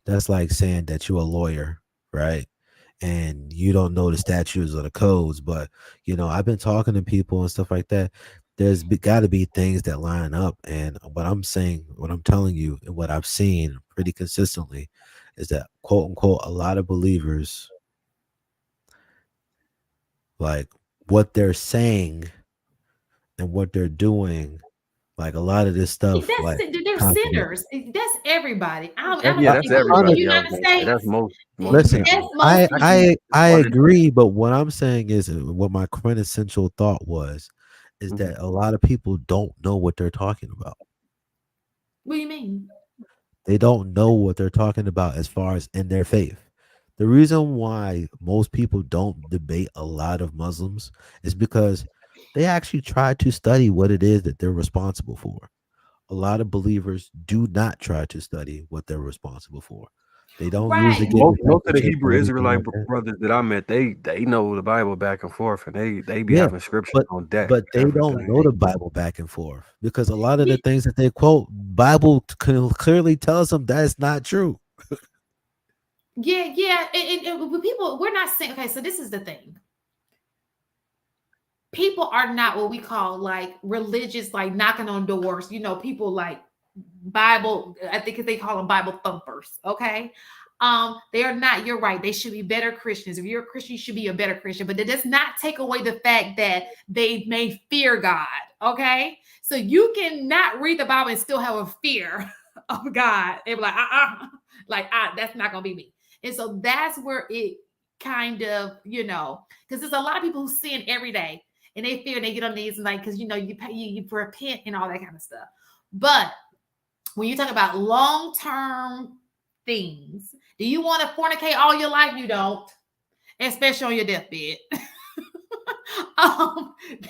S2: that's like saying that you're a lawyer, right? And you don't know the statutes or the codes, but you know, I've been talking to people and stuff like that. There's got to be things that line up. And what I'm saying, what I'm telling you, and what I've seen pretty consistently is that quote unquote, a lot of believers like what they're saying and what they're doing. Like a lot of this stuff, like
S1: They're
S2: contradicts.
S1: sinners. That's everybody.
S3: Yeah,
S1: If
S3: that's
S1: you live in the
S3: everybody. I was
S1: United
S3: gonna say that's
S1: States,
S3: most
S2: Listen,
S1: that's
S3: people.
S1: most people.
S2: I
S3: But
S2: agree, but what I'm saying is what my quintessential thought was is that a lot of people don't know what they're talking about.
S1: What do you mean?
S2: They don't know what they're talking about as far as in their faith. The reason why most people don't debate a lot of Muslims is because they actually try to study what it is that they're responsible for. A lot of believers do not try to study what they're responsible for. They don't usually
S1: Right.
S2: get
S3: most of the
S2: discipleship or
S3: Hebrew
S2: anything
S3: Israelite
S2: like that.
S3: brothers that I met, they know the Bible back and forth, and they be
S2: Yeah,
S3: having scriptures
S2: but
S3: on deck,
S2: but they don't
S3: everything.
S2: know the Bible back and forth because a lot of the
S1: Yeah,
S2: things that they quote, Bible clearly tells them that is not true.
S1: yeah. And people, we're not saying, okay, so this is the thing. People are not what we call like religious, like knocking on doors, people like Bible, I think they call them Bible thumpers. Okay. They are not, you're right. They should be better Christians. If you're a Christian, you should be a better Christian, but it does not take away the fact that they may fear God. Okay. So you can not read the Bible and still have a fear of God. They're like, that's not gonna be me. And so that's where it kind of, because there's a lot of people who sin every day and they fear and they get on their knees and like, because you repent and all that kind of stuff. But when you talk about long-term things, do you want to fornicate all your life? You don't, especially on your deathbed.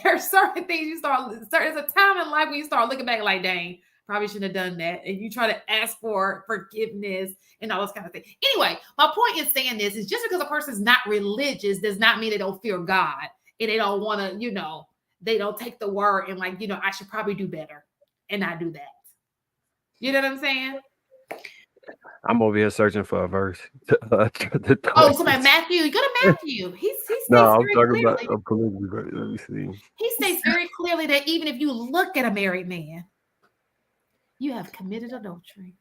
S1: There's certain things there's a time in life when you start looking back like, dang, probably shouldn't have done that. And you try to ask for forgiveness and all those kind of things. Anyway, my point in saying this is just because a person's not religious does not mean they don't fear God and they don't want to, they don't take the word and like, I should probably do better and not do that. You know what I'm saying?
S3: I'm over here searching for a verse.
S1: Oh, so Matthew, you go to Matthew. He states
S3: No, I'm
S1: very
S3: talking about
S1: clearly.
S3: a polygamy verse. Let me see.
S1: He states very clearly that even if you look at a married man, you have committed adultery.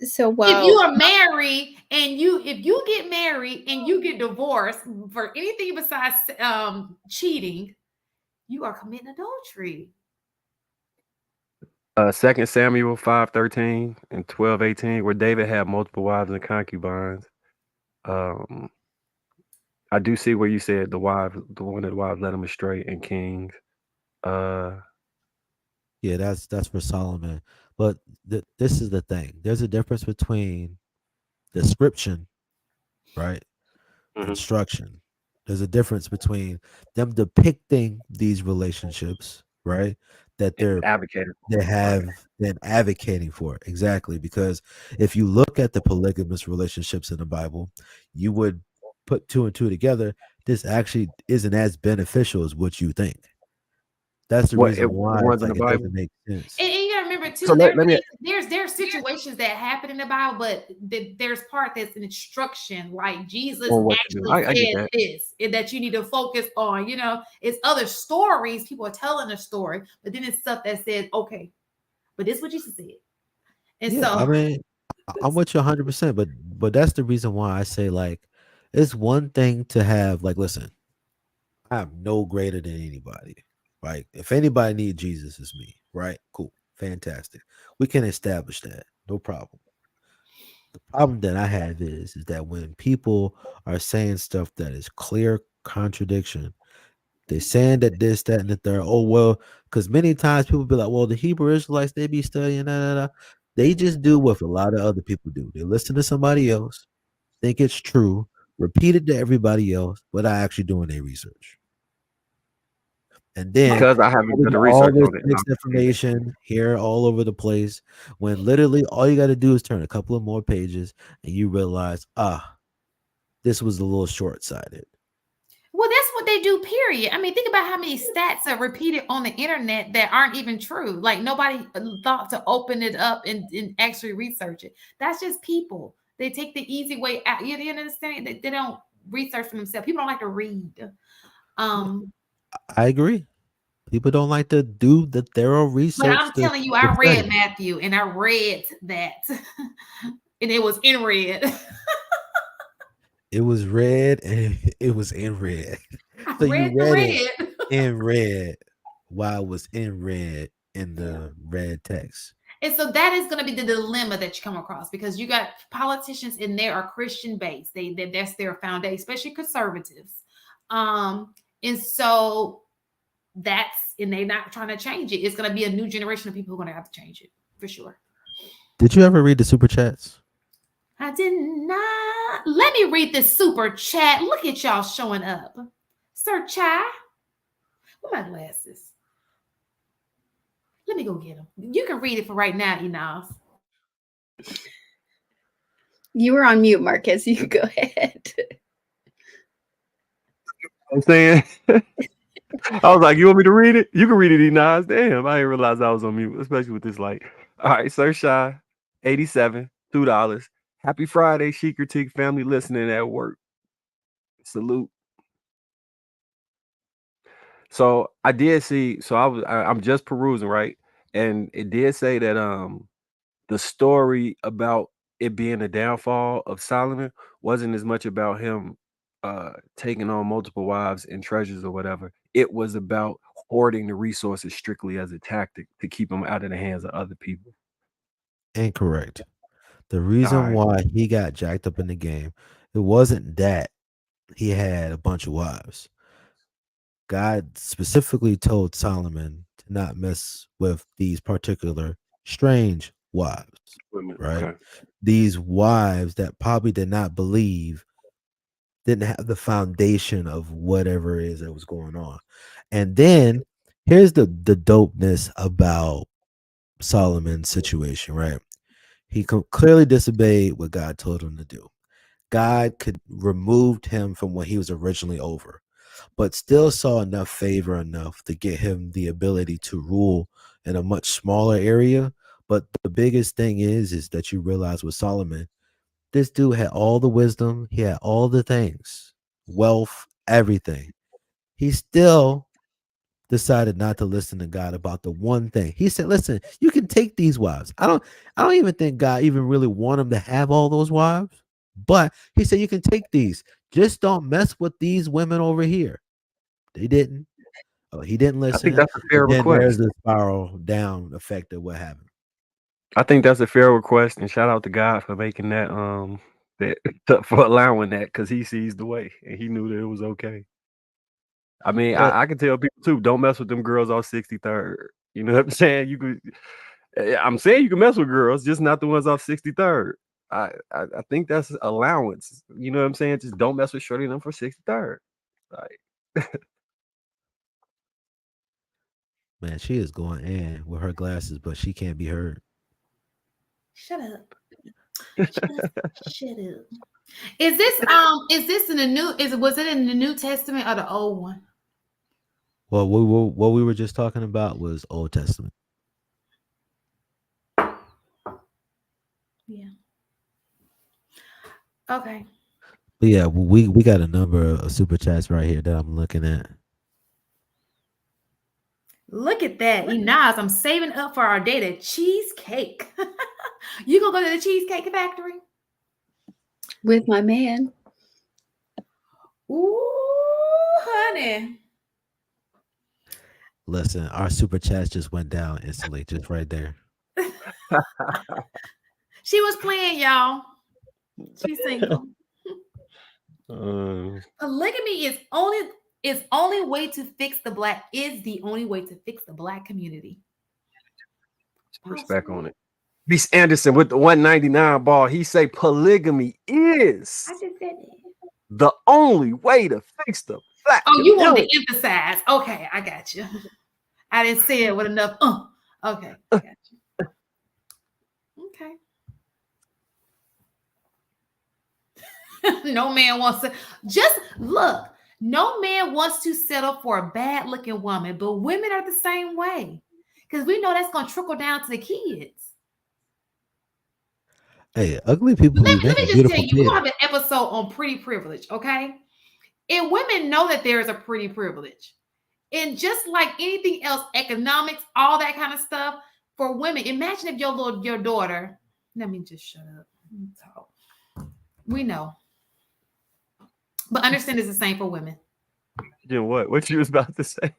S4: So
S1: if you are married and if you get married and you get divorced for anything besides cheating, you are committing adultery.
S3: 2 Samuel 5:13 and 12:18, where David had multiple wives and concubines. I do see where you said the one of the wives led him astray in Kings.
S2: Yeah, that's for Solomon. But this is the thing. There's a difference between description, right? Construction. There's a difference between them depicting these relationships, right? That they have been advocating for. Exactly. Because if you look at the polygamous relationships in the Bible, you would put two and two together. This actually isn't as beneficial as what you think. That's the reason why it's like it doesn't make sense.
S1: And you gotta remember too,
S3: So
S1: there's situations that happen in the Bible, but there's part that's an instruction, like Jesus actually said this, and that you need to focus on. It's other stories, people are telling a story, but then it's stuff that said, okay, but this is what Jesus said. And
S2: yeah, I mean, I'm with you 100%, but that's the reason why I say, like, it's one thing to have, like, listen, I'm no greater than anybody. Right? If anybody needs Jesus, it's me. Right? Cool. Fantastic. We can establish that. No problem. The problem that I have is that when people are saying stuff that is clear contradiction, they're saying that this, that, and the third. Oh, well, because many times people be like, well, the Hebrew Israelites, they be studying, They just do what a lot of other people do. They listen to somebody else, think it's true, repeat it to everybody else, without actually doing their research. And then
S3: because I haven't done the
S2: all
S3: research
S2: this
S3: on it.
S2: mixed information here all over the place, when literally all you got to do is turn a couple of more pages and you realize, this was a little short-sighted.
S1: Well, that's what they do, period. I mean, think about how many stats are repeated on the internet that aren't even true. Like nobody thought to open it up and actually research it. That's just people. They take the easy way out. You understand? They don't research for themselves. People don't like to read.
S2: I agree. People don't like to do the thorough research.
S1: But I'm telling you, I read Matthew and I read that. And it was in red.
S2: It was red and it was in red. So
S1: read
S2: you
S1: the
S2: read it
S1: red.
S2: in red while it was in red in the red text.
S1: And so that is going to be the dilemma that you come across, because you got politicians in there are Christian based. That's their foundation, especially conservatives. And so and they're not trying to change it. It's going to be a new generation of people who are going to have to change it for sure.
S2: Did you ever read the super chats?
S1: I did not. Let me read this super chat. Look at y'all showing up. Sir Chai. Where my glasses? Let me go get them. You can read it for right now, Enos.
S4: You were on mute, Marcus. You can go ahead.
S3: I'm saying, I was like, you want me to read it? You can read it, Enos. Damn, I didn't realize I was on mute, especially with this light. All right, Sir Shy, 87, $2. Happy Friday, Chic Critique family listening at work. Salute. So I did see, so I'm just perusing, right? And it did say that the story about it being the downfall of Solomon wasn't as much about him taking on multiple wives and treasures or whatever. It was about hoarding the resources strictly as a tactic to keep them out of the hands of other people.
S2: Incorrect. The reason why he got jacked up in the game, it wasn't that he had a bunch of wives. God specifically told Solomon to not mess with these particular strange wives, right?
S3: Okay.
S2: These wives that probably did not believe, didn't have the foundation of whatever it is that was going on. And then here's the dopeness about Solomon's situation, right? He clearly disobeyed what God told him to do. God could removed him from what he was originally over, but still saw enough favor enough to get him the ability to rule in a much smaller area. But the biggest thing is that you realize with Solomon, this dude had all the wisdom, he had all the things, wealth, everything. He still decided not to listen to God about the one thing. He said, listen, you can take these wives. I don't even think God even really want him to have all those wives, but he said, you can take these. Just don't mess with these women over here. They didn't. Oh, he didn't listen.
S3: I think that's a fair
S2: Then there's
S3: request.
S2: the spiral down effect of what happened.
S3: I think that's a fair request, and shout out to God for making that for allowing that, because he sees the way and he knew that it was okay. I mean, I can tell people too, don't mess with them girls off 63rd. You know what I'm saying? I'm saying you can mess with girls, just not the ones off 63rd. I think that's allowance. You know what I'm saying? Just don't mess with shorty them for 63rd. Like,
S2: man, she is going in with her glasses, but she can't be heard.
S1: Shut up. Shut up. Is this in the new? Was it in the New Testament or the Old one?
S2: Well, what we were just talking about was Old Testament.
S1: Yeah. Okay.
S2: But yeah, we got a number of super chats right here that I'm looking at.
S1: Look at that. Enos, I'm saving up for our date at cheesecake. You gonna go to the Cheesecake Factory?
S4: With my man.
S1: Ooh, honey.
S2: Listen, our super chats just went down instantly, just right there.
S1: She was playing, y'all. She's single. Polygamy is the only way to fix the black community.
S3: respect on it. Beast Anderson with the 199 ball. He say polygamy is the only way to fix the black
S1: community. You want to emphasize. Okay, I got you. I didn't say it with enough. Okay, I got you. Okay. No man wants to no man wants to settle for a bad looking woman, but women are the same way, because we know that's going to trickle down to the kids.
S2: Hey, ugly people
S1: let me just tell you, we're going to have an episode on pretty privilege, okay? And women know that there is a pretty privilege. And just like anything else, economics, all that kind of stuff, for women, imagine if your daughter, let me just shut up. Talk. We know. But understand it's the same for women.
S3: What you was about to say?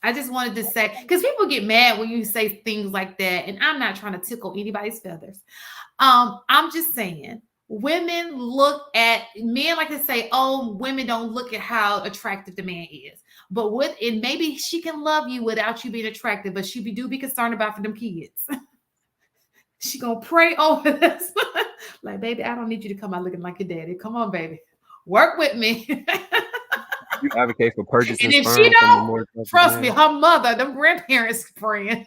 S1: I just wanted to say, because people get mad when you say things like that, and I'm not trying to tickle anybody's feathers. I'm just saying, women look at men like to say, "Oh, women don't look at how attractive the man is." But and maybe she can love you without you being attractive, but she do be concerned about for them kids. She gonna pray over this, like, baby, I don't need you to come out looking like your daddy. Come on, baby, work with me.
S3: You advocate for purchasing
S1: And if
S3: sperm
S1: she
S3: from a
S1: don't,
S3: more attractive
S1: trust me,
S3: man?
S1: her mother, them grandparents praying.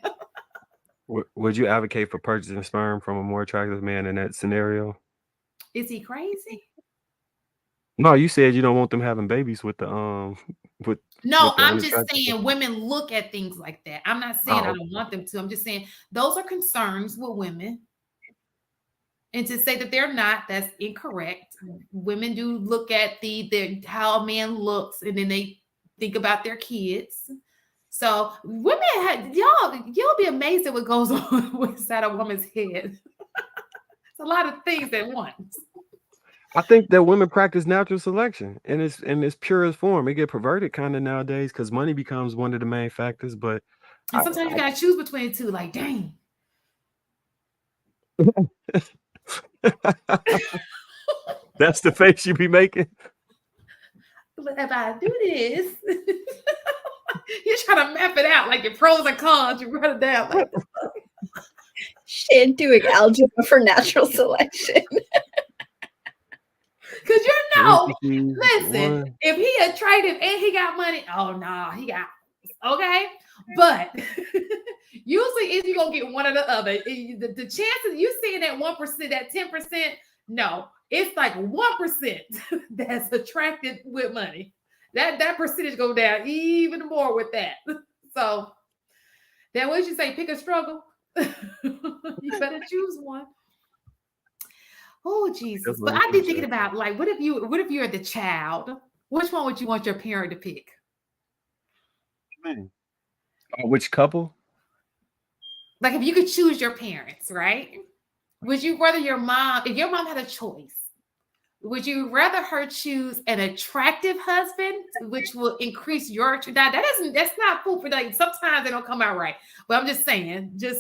S3: Would you advocate for purchasing sperm from a more attractive man in that scenario?
S1: Is he crazy?
S3: No, you said you don't want them having babies with the with
S1: No,
S3: the
S1: I'm just
S3: unattractive.
S1: saying women look at things like that. I'm not saying I
S3: Oh,
S1: don't want them to. I'm just saying those are concerns with women. And to say that they're not, that's incorrect. Women do look at the how a man looks, and then they think about their kids. So women, you'll be amazed at what goes on inside a woman's head. It's a lot of things at once.
S3: I think that women practice natural selection in its purest form. It get perverted kind of nowadays because money becomes one of the main factors. But
S1: And sometimes you gotta choose between the two. Like, dang.
S3: That's the face you be making.
S1: But if I do this, you're trying to map it out like your pros and cons. You run it down like this.
S4: Shit, doing algebra for natural selection.
S1: Because listen, if he attractive and he got money, oh no, he got okay. But usually is you gonna get one or the other. The chances you seeing that 1%, that 10%, no, it's like 1% that's attracted with money. That percentage go down even more with that. So then what did you say? Pick a struggle. You better choose one. Oh Jesus! But I did thinking about, like, what if you're the child? Which one would you want your parent to pick?
S3: Which couple?
S1: Like, if you could choose your parents, right? Would you rather your mom, if your mom had a choice, would you rather her choose an attractive husband, which will increase your that's not food for like sometimes they don't come out right. But I'm just saying, your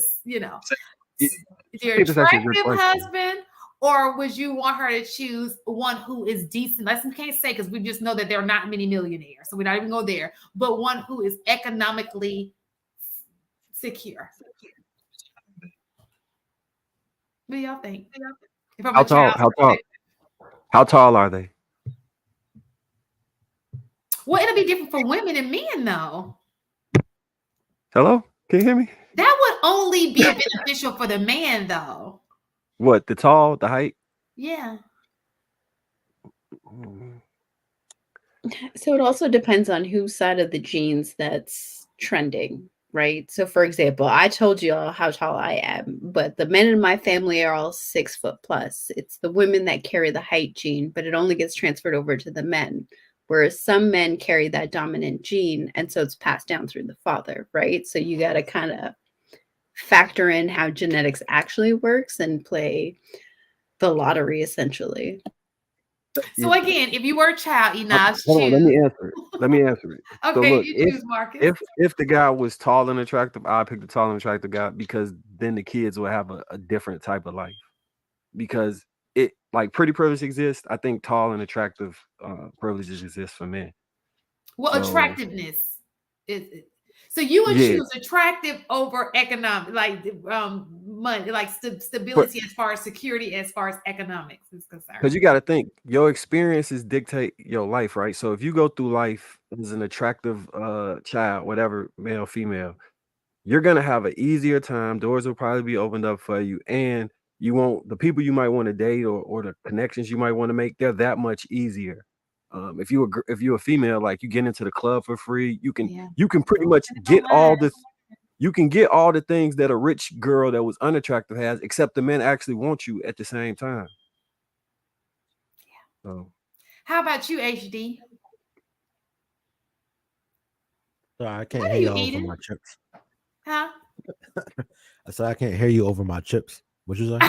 S1: attractive husband. Or would you want her to choose one who is decent? We can't say because we just know that there are not many millionaires. So we're not even go there. But one who is economically secure. What do y'all think?
S3: How tall are they?
S1: Well, it'll be different for women and men, though.
S3: Hello? Can you hear me?
S1: That would only be beneficial for the man, though.
S3: What, the height?
S1: Yeah.
S4: So it also depends on whose side of the genes that's trending, right? So for example, I told you all how tall I am, but the men in my family are all 6 foot plus. It's the women that carry the height gene, but it only gets transferred over to the men. Whereas some men carry that dominant gene, and so it's passed down through the father, right? So you got to kind of factor in how genetics actually works and play the lottery, essentially.
S1: So again, if you were a child, Enos,
S3: hold on, let me answer it.
S1: Okay,
S3: so look,
S1: you choose, Marcus.
S3: If the guy was tall and attractive, I'd pick the tall and attractive guy because then the kids will have a different type of life. Because it like pretty privilege exists, I think tall and attractive privileges exist for men.
S1: Well, attractiveness is. So you would choose attractive over economic, like money, like stability as far as security, as far as economics is concerned.
S3: Because you got to think, your experiences dictate your life, right? So if you go through life as an attractive child, whatever, male, female, you're gonna have an easier time. Doors will probably be opened up for you, and you won't. The people you might want to date or the connections you might want to make, they're that much easier. If you're a female, like you get into the club for free, you can pretty much get all the things that a rich girl that was unattractive has, except the men actually want you at the same time.
S1: Yeah. So, how about you, HD?
S2: So I can't hear you over my chips.
S1: Huh?
S2: I said I can't hear you over my chips. What you say?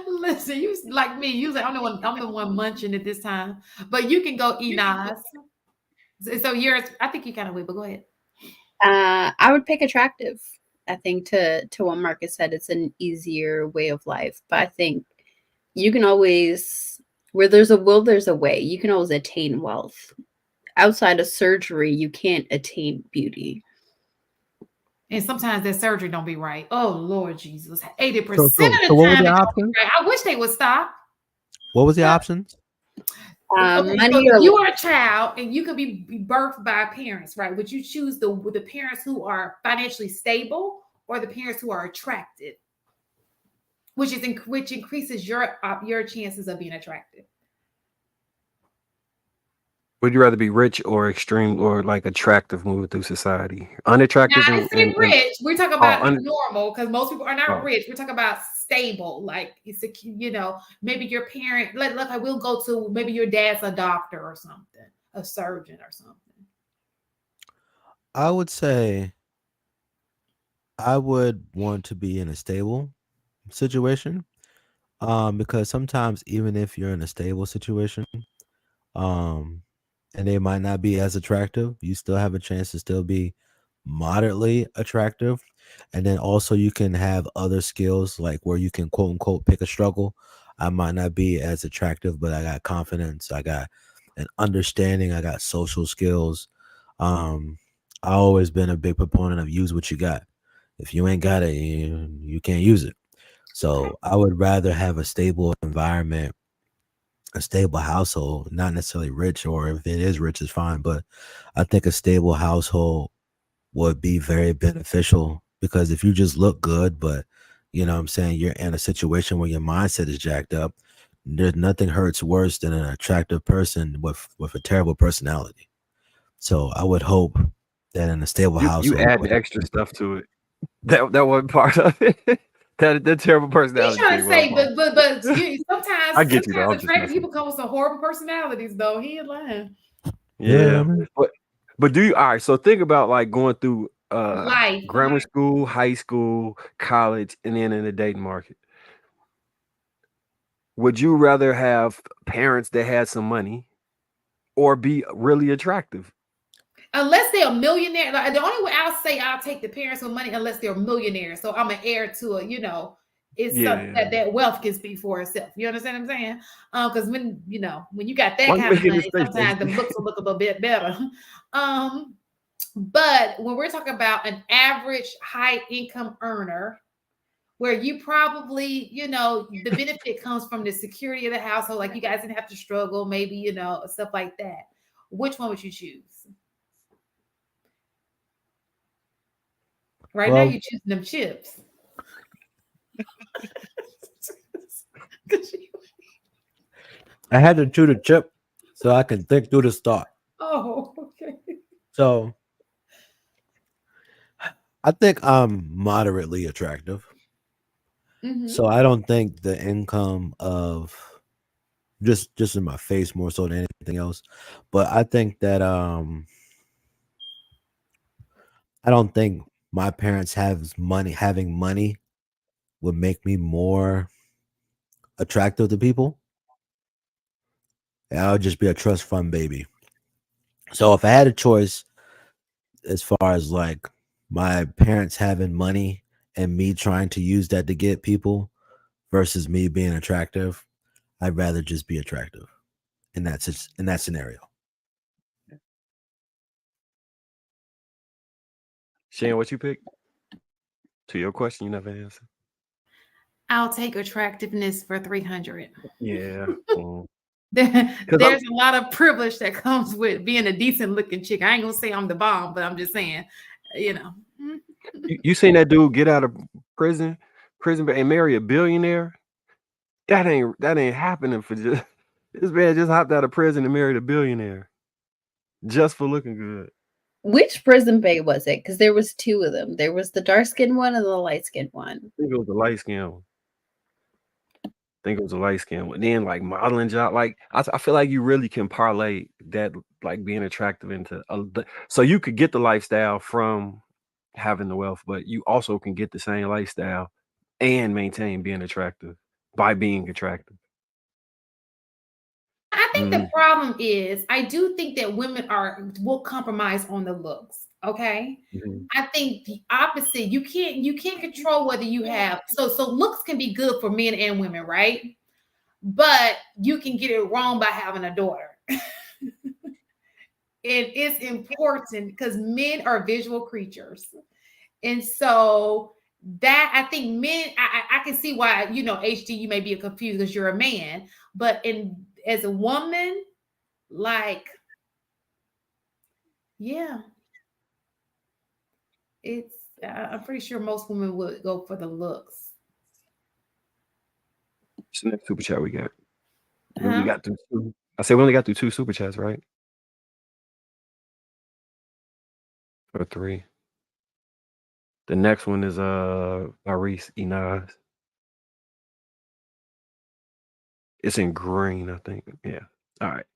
S1: Listen, you like me. You say I'm the one munching at this time, but you can go, Enos. So yours, I think you kind of will, but go ahead.
S4: I would pick attractive. I think to what Marcus said, it's an easier way of life. But I think you can always, where there's a will, there's a way. You can always attain wealth. Outside of surgery, you can't attain beauty.
S1: And sometimes that surgery don't be right. Oh Lord Jesus, 80%
S2: So
S1: of the
S2: what was
S1: time
S2: the
S1: it don't be
S2: option?
S1: right. I wish they would stop.
S2: What was the options?
S1: Okay,
S4: Money
S1: so
S4: or
S1: if you are a child and you could be birthed by parents, right? Would you choose the parents who are financially stable or the parents who are attractive, which increases your chances of being attractive?
S3: Would you rather be rich or extreme or like attractive moving through society? Unattractive
S1: Now, I say rich. We're talking about normal because most people are not rich. We're talking about stable, like it's a, maybe your parent. Look, I will go to maybe your dad's a doctor or something, a surgeon or something.
S2: I would say I would want to be in a stable situation, because sometimes even if you're in a stable situation, and they might not be as attractive, you still have a chance to still be moderately attractive. And then also you can have other skills like where you can quote unquote pick a struggle. I might not be as attractive, but I got confidence, I got an understanding, I got social skills. I always been a big proponent of use what you got. If you ain't got it, you can't use it. So I would rather have a stable environment, a stable household, not necessarily rich, or if it is rich, it's fine. But I think a stable household would be very beneficial, because if you just look good, but you know what I'm saying, you're in a situation where your mindset is jacked up, there's nothing hurts worse than an attractive person with a terrible personality. So I would hope that in a stable
S3: you
S2: household,
S3: add the extra stuff to it. That wasn't part of it. that terrible
S1: He's
S3: personality
S1: trying to
S3: thing.
S1: say,
S3: Well,
S1: but
S3: I get you though. I'm
S1: sometimes
S3: just
S1: attractive
S3: messing.
S1: people come with some horrible personalities, though. He ain't lying.
S3: Yeah,
S2: man.
S3: but do you? All right. So think about like going through
S1: Life.
S3: grammar school, high school, college, and then in the dating market. Would you rather have parents that had some money or be really attractive?
S1: Unless they're a millionaire. Like, the only way I'll say I'll take the parents with money unless they're millionaires. So I'm an heir to a, it's something that wealth can speak for itself. You understand what I'm saying? Because when you got that kind of money, sometimes the looks will look a little bit better. But when we're talking about an average high income earner, where you probably, the benefit comes from the security of the household, like you guys didn't have to struggle, maybe, stuff like that. Which one would you choose? Right now, you're choosing them chips.
S2: I had to chew the chip so I can think through the thought.
S1: Oh, okay.
S2: So I think I'm moderately attractive.
S1: Mm-hmm.
S2: So I don't think the income of just in my face more so than anything else. But I think that I don't think my parents having money would make me more attractive to people. I would just be a trust fund baby. So if I had a choice as far as like my parents having money and me trying to use that to get people versus me being attractive, I'd rather just be attractive in that scenario.
S3: Shane, what you picked? To your question, you never answered.
S1: I'll take attractiveness for 300.
S3: Yeah.
S1: There's a lot of privilege that comes with being a decent looking chick. I ain't gonna say I'm the bomb, but I'm just saying,
S3: You seen that dude get out of prison and marry a billionaire? That ain't happening for just this man just hopped out of prison and married a billionaire just for looking good.
S4: Which prison babe was it? Because there was two of them. There was the dark skinned one and the light skinned one.
S3: I think it was the light skin one. Then like modeling job. Like I feel like you really can parlay that like being attractive into so you could get the lifestyle from having the wealth, but you also can get the same lifestyle and maintain being attractive by being attractive.
S1: I think the problem is, I do think that women will compromise on the looks. Okay. I think the opposite. You can't control whether you have so looks can be good for men and women, right? But you can get it wrong by having a daughter. It's important because men are visual creatures. And so that I think men, I can see why, HD, you may be confused because you're a man, but as a woman, like, yeah, I'm pretty sure most women would go for the looks.
S3: What's the next super chat we got? We only got through two. I said we only got through 2 super chats, right? Or 3. The next one is Maurice Inaz. It's in green, I think. Yeah. All right.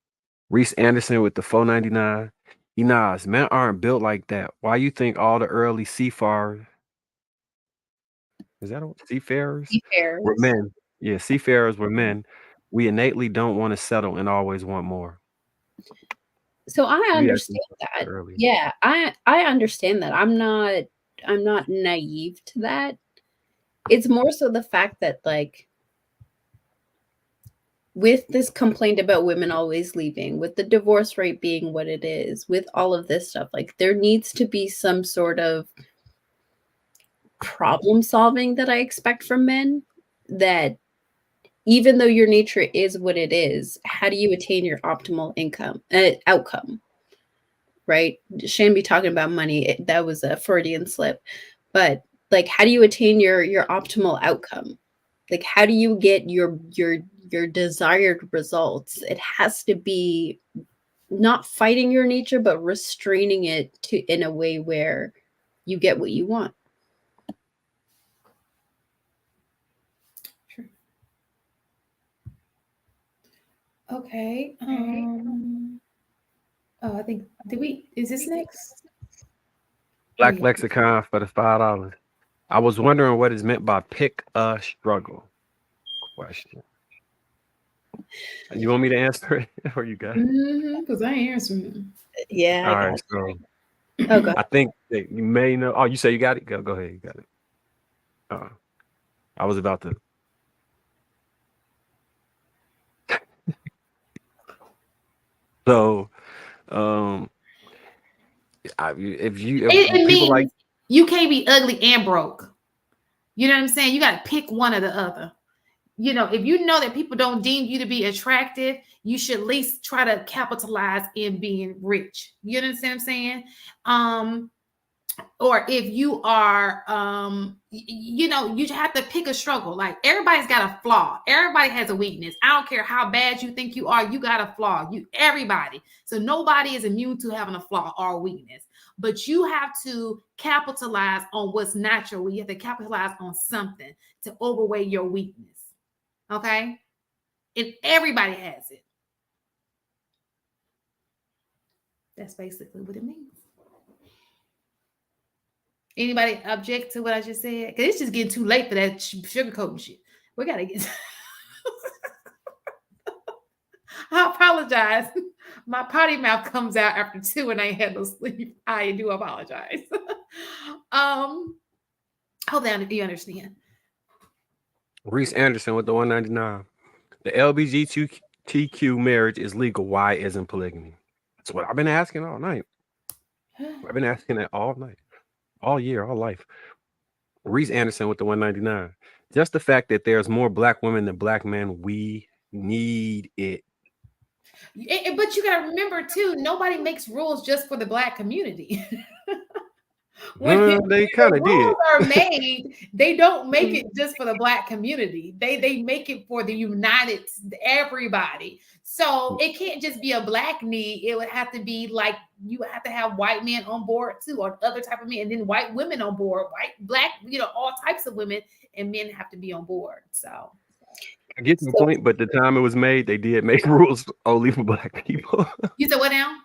S3: Reese Anderson with the $4.99. Inaz, men aren't built like that. Why you think all the early seafarers? Is that seafarers?
S4: Seafarers.
S3: Were men. Yeah, seafarers were men. We innately don't want to settle and always want more.
S4: So I understand that. Yeah, I understand that. I'm not naive to that. It's more so the fact that, like, with this complaint about women always leaving, with the divorce rate being what it is, with all of this stuff, like, there needs to be some sort of problem solving that I expect from men, that even though your nature is what it is, how do you attain your optimal outcome? Right? Shane be talking about money. That was a Freudian slip. But, like, how do you attain your optimal outcome? Like, how do you get your desired results? It has to be not fighting your nature, but restraining it in a way where you get what you want.
S1: Sure. Okay. I think is this next?
S3: Black Lexicon for the $5. I was wondering what is meant by pick a struggle question. You want me to answer it or you got it?
S1: Because I ain't answering.
S4: Yeah.
S3: All right. So
S4: okay.
S3: I think that you may know. Oh, you say you got it? Go ahead. You got it. I was about to. So, if
S1: it
S3: people
S1: means you can't be ugly and broke. You know what I'm saying? You got to pick one or the other. If you know that people don't deem you to be attractive, you should at least try to capitalize in being rich. You understand what I'm saying? Or if you are, you have to pick a struggle. Like, everybody's got a flaw. Everybody has a weakness. I don't care how bad you think you are. You got a flaw. Everybody. So nobody is immune to having a flaw or a weakness. But you have to capitalize on what's natural. You have to capitalize on something to overweigh your weakness. Okay? And everybody has it. That's basically what it means. Anybody object to what I just said? Because it's just getting too late for that sugarcoating shit. We got to get... I apologize. My potty mouth comes out after 2 and I ain't had no sleep. I do apologize. Hope that you understand.
S3: Reese Anderson with the $1.99. The LGBTQ marriage is legal. Why isn't polygamy? That's what I've been asking all night. I've been asking that all night, all year, all life. Reese Anderson with the $1.99. Just the fact that there's more black women than black men, we need it.
S1: But you got to remember too, nobody makes rules just for the black community. When
S3: they kind of did.
S1: Are made, they don't make it just for the black community. They make it for the united everybody. So it can't just be a black need. It would have to be like, you have to have white men on board too, or other type of men, and then white women on board, white, black, all types of women, and men have to be on board. So
S3: I get the point, but the time it was made, they did make rules only for black people.
S1: You said what now?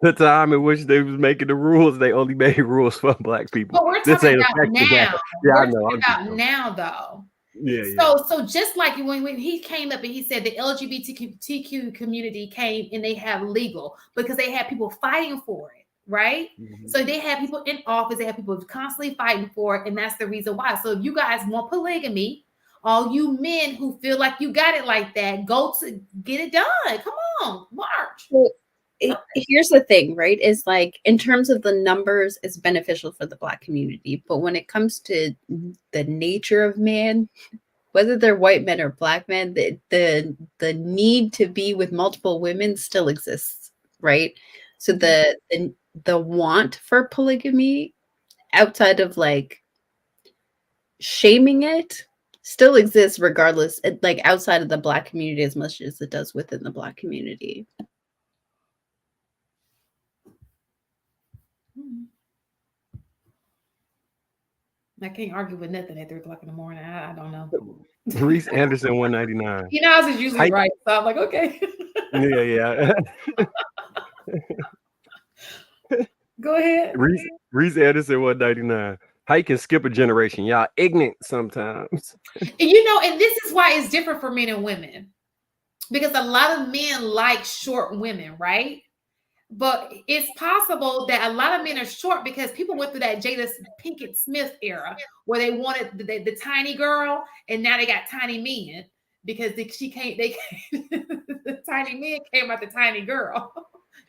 S3: The time in which they was making the rules, they only made rules for black people.
S1: But we're talking about now.
S3: Yeah,
S1: we're
S3: I know.
S1: talking about now, though.
S3: Yeah.
S1: So just like when he came up and he said the LGBTQ community came and they have legal because they had people fighting for it, right?
S3: Mhm.
S1: So they have people in office, they have people constantly fighting for it, and that's the reason why. So if you guys want polygamy, all you men who feel like you got it like that, go to get it done. Come on, march.
S4: Well, here's the thing, right? Is like in terms of the numbers, it's beneficial for the Black community, but when it comes to the nature of man, whether they're white men or Black men, the need to be with multiple women still exists, right? So the want for polygamy outside of like shaming it still exists regardless, like outside of the Black community as much as it does within the Black community.
S1: I can't argue with nothing at 3 o'clock in the morning. I don't know.
S3: Reese Anderson 199.
S1: You know, I was usually right. So I'm like, okay.
S3: Yeah.
S1: Go ahead.
S3: Reese Anderson 199. How you can skip a generation? Y'all ignorant sometimes.
S1: And you know, and this is why it's different for men and women. Because a lot of men like short women, right? But it's possible that a lot of men are short because people went through that Jada Pinkett Smith era where they wanted the tiny girl, and now they got tiny men because the tiny men came out the tiny girl.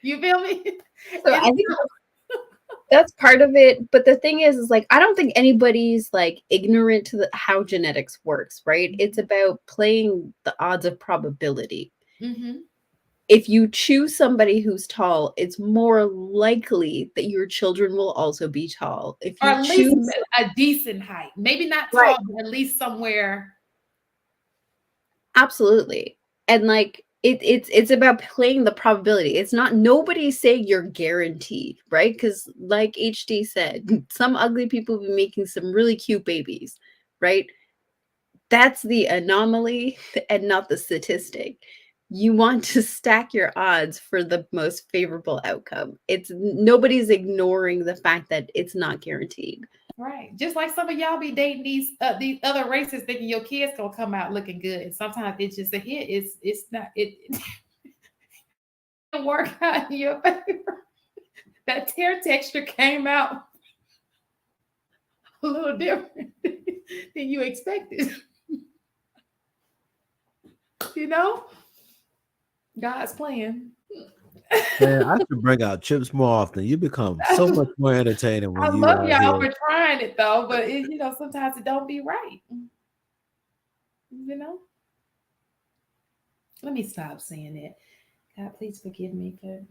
S1: You feel me?
S4: So I think that's part of it. But the thing is like, I don't think anybody's like ignorant to how genetics works, right? It's about playing the odds of probability.
S1: Mm-hmm.
S4: If you choose somebody who's tall, it's more likely that your children will also be tall. If you
S1: or at
S4: choose
S1: least a decent height, maybe not tall,
S4: right,
S1: but at least somewhere.
S4: Absolutely. And like it's about playing the probability. It's not nobody's saying you're guaranteed, right? Because like HD said, some ugly people be making some really cute babies, right? That's the anomaly and not the statistic. You want to stack your odds for the most favorable outcome. It's nobody's ignoring the fact that it's not guaranteed.
S1: Right. Just like some of y'all be dating these other races thinking your kids gonna come out looking good. And sometimes it's just a hit. It's not it didn't work out in your favor. That tear texture came out a little different than you expected. You know? God's plan.
S2: Man, I should bring out chips more often. You become so much more entertaining when
S1: I
S2: you
S1: love y'all
S2: here.
S1: for trying it though, but sometimes it don't be right. You know? Let me stop saying it. God, please forgive me for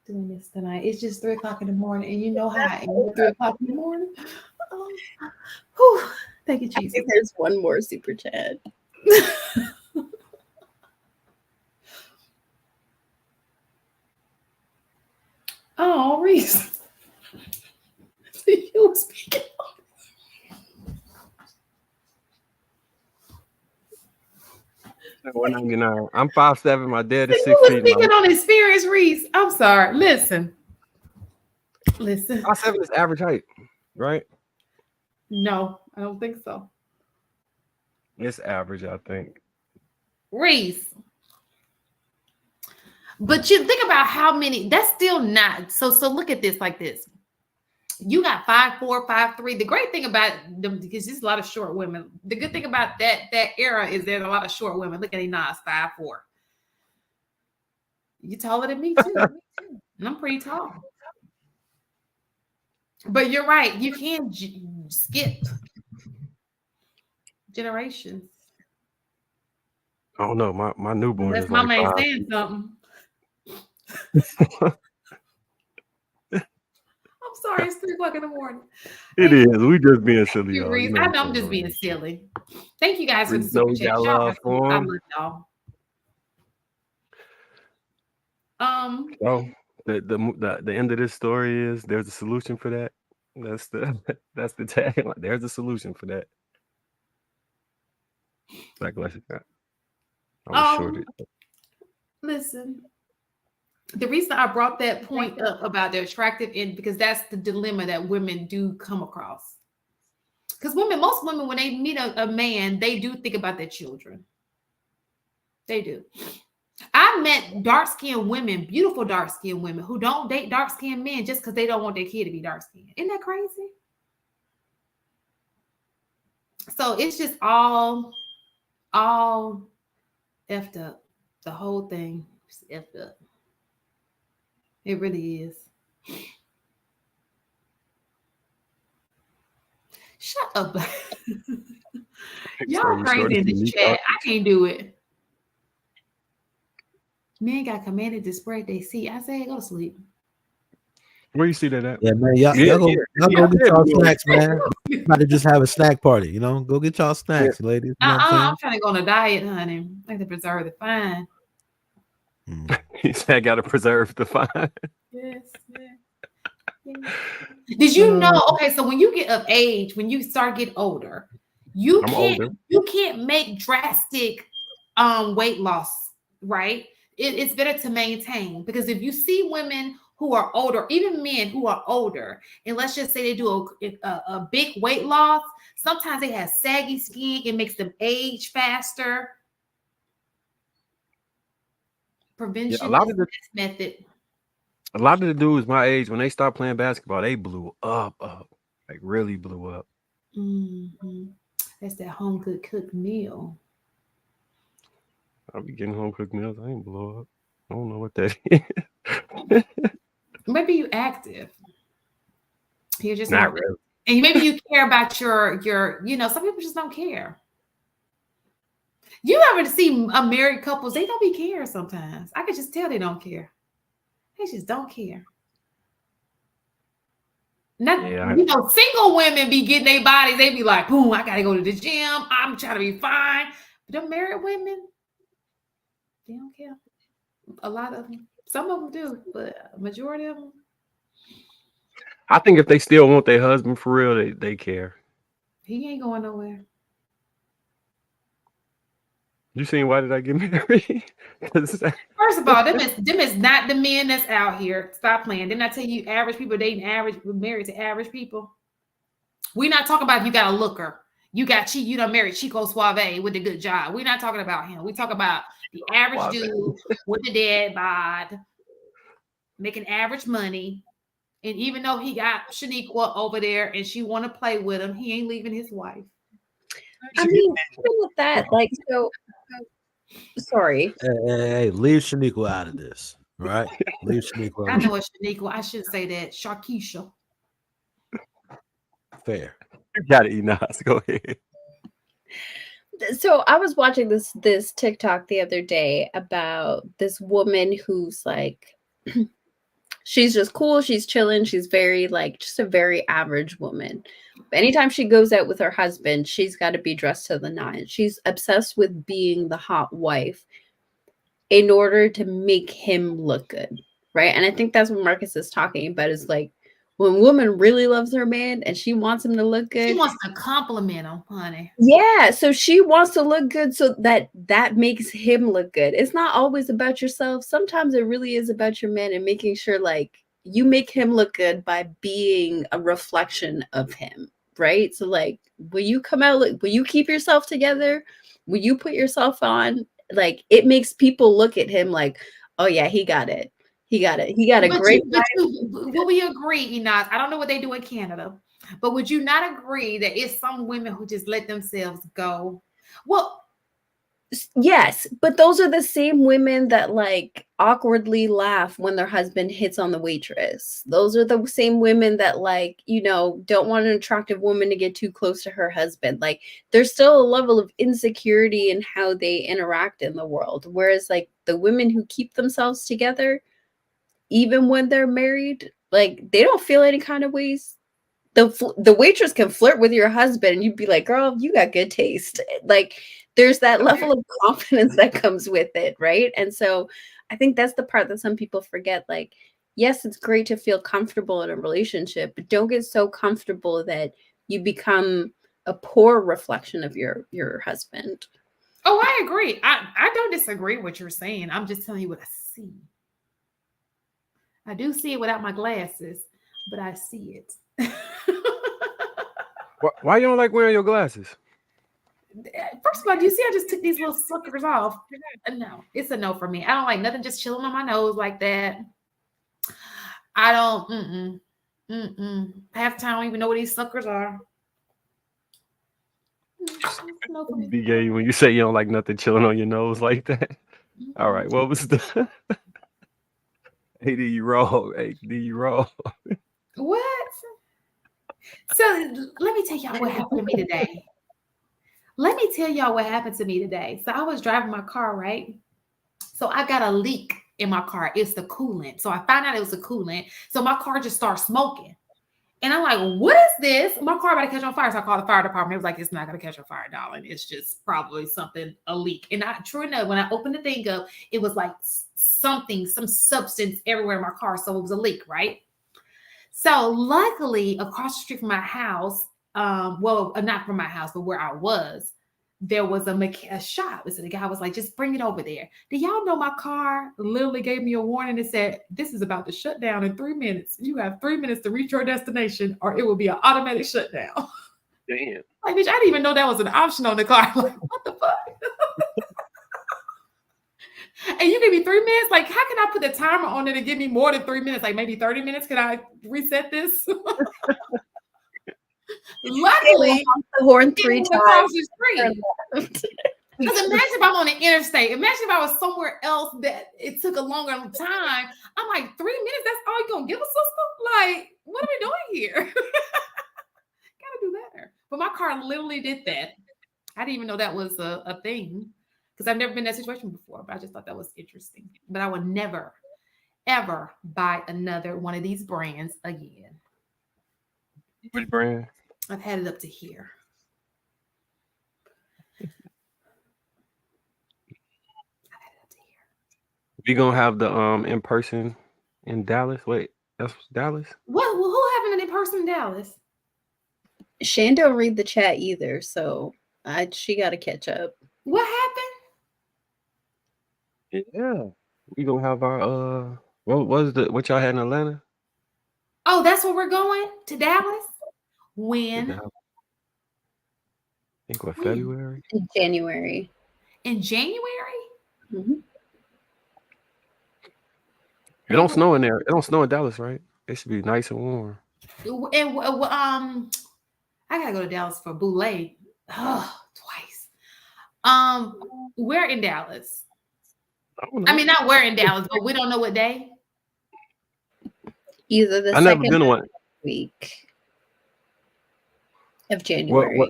S1: doing this tonight. It's just 3 o'clock in the morning, and you know how I am at 3 o'clock in the morning. Whew. Thank you, Jesus.
S4: There's one more super chat.
S1: Oh, Reese. You were speaking.
S3: 199. I'm 5'7". My dad is
S1: You
S3: 6
S1: were
S3: feet.
S1: speaking on experience, Reese. I'm sorry. Listen.
S3: 5'7" is average height, right?
S1: No, I don't think so.
S3: It's average, I think.
S1: Reese. But you think about how many, that's still not. So look at this like this. You got 5'4", 5'3". The great thing about them, because there's a lot of short women. The good thing about that era is there's a lot of short women. Look at Enos, 5'4". You taller than me too. And I'm pretty tall. But you're right. You can't skip generations.
S3: I don't know. My newborn
S1: Unless
S3: is
S1: my
S3: like
S1: man
S3: 5.
S1: saying something. I'm sorry, it's 3 o'clock in the morning.
S3: It is. We just being silly,
S1: You,
S3: y'all.
S1: Reese.
S3: You know
S1: I know I'm just being silly. Thank you guys for the super chat.
S3: got
S1: Y'all
S3: love for
S1: I
S3: him.
S1: love y'all.
S3: So the end of this story is there's a solution for that. That's the tagline. There's a solution for that. Like I'm shorted.
S1: Listen, the reason I brought that point up about the attractive end because that's the dilemma that women do come across. Because most women, when they meet a man, they do think about their children. They do. I met dark-skinned women, beautiful dark-skinned women who don't date dark-skinned men just because they don't want their kid to be dark-skinned. Isn't that crazy? So it's just all effed up. The whole thing is effed up. It really is. Shut up. Y'all crazy in this chat. I can't do it. Men got commanded to spread their seed. I say, go to sleep.
S3: Where you see that at?
S2: Yeah, man. Y'all go get y'all snacks, man. About to just have a snack party, you know. Go get y'all snacks, ladies. You know what
S1: I'm trying to go on a diet, honey. I like to preserve the fine.
S3: He said, I got to preserve the fine.
S1: Yes. Did you know? Okay, so when you get of age, when you start getting older, you can't make drastic weight loss, right? It's better to maintain, because if you see women who are older, even men who are older, and let's just say they do a big weight loss, sometimes they have saggy skin. It makes them age faster. Prevention is the best method.
S3: A lot of the dudes my age, when they start playing basketball, they blew up, like really blew up.
S1: Mm-hmm. That's that home cooked meal.
S3: I'll be getting home cooked meals. I ain't blow up. I don't know what that is.
S1: Maybe you active. You're just
S3: not really.
S1: And maybe you care about your, some people just don't care. You ever see married couples, they don't be caring sometimes. I could just tell they don't care. They just don't care. Single women be getting their bodies. They be like, boom, I got to go to the gym. I'm trying to be fine. But the married women, they don't care. A lot of them. Some of them do, but a majority of them.
S3: I think if they still want their husband for real, they care.
S1: He ain't going nowhere.
S3: You seen Why Did I Get Married?
S1: First of all, them is not the men that's out here. Stop playing. Didn't I tell you average people dating average, married to average people? We're not talking about if you got a looker. You done married Chico Suave with a good job. We're not talking about him. We talk about the average dude with the dad bod, making average money. And even though he got Shaniqua over there and she want to play with him, he ain't leaving his wife.
S4: I mean, even with that, like, so sorry.
S2: Hey, leave Shaniqua out of this, right? Leave Shaniqua.
S1: I know it's Shaniqua. I should say that. Sharkeisha.
S2: Fair.
S3: You got it, Enos. Go ahead.
S4: So I was watching this TikTok the other day about this woman who's like, she's just cool. She's chilling. She's very just a very average woman. Anytime she goes out with her husband, she's got to be dressed to the nines. She's obsessed with being the hot wife in order to make him look good, right? And I think that's what Marcus is talking about, is like, when a woman really loves her man and she wants him to look good.
S1: She wants to compliment him, honey.
S4: Yeah, so she wants to look good so that makes him look good. It's not always about yourself. Sometimes it really is about your man and making sure like you make him look good by being a reflection of him, right? So like, will you come out, will you keep yourself together? Will you put yourself on? Like, it makes people look at him like, oh yeah, he got it. He got it. He got a great life.
S1: Will we agree, Enos? I don't know what they do in Canada, but would you not agree that it's some women who just let themselves go? Well,
S4: yes, but those are the same women that like awkwardly laugh when their husband hits on the waitress. Those are the same women that like, don't want an attractive woman to get too close to her husband. Like, there's still a level of insecurity in how they interact in the world. Whereas like the women who keep themselves together, even when they're married, like they don't feel any kind of ways. The waitress can flirt with your husband and you'd be like, girl, you got good taste. Like, there's that level of confidence that comes with it, right? And so I think that's the part that some people forget. Like, yes, it's great to feel comfortable in a relationship, but don't get so comfortable that you become a poor reflection of your husband.
S1: Oh, I agree. I don't disagree with what you're saying. I'm just telling you what I see. I do see it without my glasses, but I see it.
S3: Why you don't like wearing your glasses?
S1: First of all, do you see I just took these little suckers off? No, it's a no for me. I don't like nothing just chilling on my nose like that. I don't, half the time I don't even know what these suckers are. No for me.
S3: Be gay when you say you don't like nothing chilling on your nose like that. All right, what was the AD you wrong? AD you wrong.
S1: What? So let me tell y'all what happened to me today. So I was driving my car, right? So I got a leak in my car. It's the coolant. So I found out it was a coolant. So my car just started smoking. And I'm like, what is this? My car about to catch on fire. So I called the fire department. It was like, it's not going to catch on fire, darling. It's just probably something, a leak. And true enough, when I opened the thing up, it was like some substance everywhere in my car. So it was a leak, right? So luckily, across the street from my house, not from my house, but where I was, there was a shop. So the guy was like, just bring it over there. Do y'all know my car literally gave me a warning and said, this is about to shut down in 3 minutes. You have 3 minutes to reach your destination or it will be an automatic shutdown.
S3: Damn.
S1: Like, bitch, I didn't even know that was an option on the car. Like, what the fuck? And you give me 3 minutes? Like, how can I put the timer on it and give me more than 3 minutes? Like maybe 30 minutes? Can I reset this? Luckily,
S4: the horn 3 times.
S1: Across the street. Because imagine if I'm on the interstate. Imagine if I was somewhere else that it took a longer time. I'm like, 3 minutes? That's all you're going to give us, sister? Like, what are we doing here? Gotta do better. But my car literally did that. I didn't even know that was a thing because I've never been in that situation before. But I just thought that was interesting. But I would never, ever buy another one of these brands again.
S3: Which brand?
S1: I've had it up to here.
S3: We gonna have the in person in Dallas. Wait, that's Dallas?
S1: What? Well, who having an in person in Dallas?
S4: Shan don't read the chat either, so she got to catch up.
S1: What happened?
S3: Yeah, we gonna have our what y'all had in Atlanta?
S1: Oh, that's where we're going to Dallas. When?
S3: I think what, February?
S4: In January.
S1: In January?
S4: Mm-hmm.
S3: It don't snow in there. It don't snow in Dallas, right? It should be nice and warm.
S1: And I gotta go to Dallas for Boulay. Twice. Where in Dallas? I mean, not where in Dallas, but we don't know what day.
S4: Either the
S3: I never
S4: second
S3: been to one.
S4: week of January.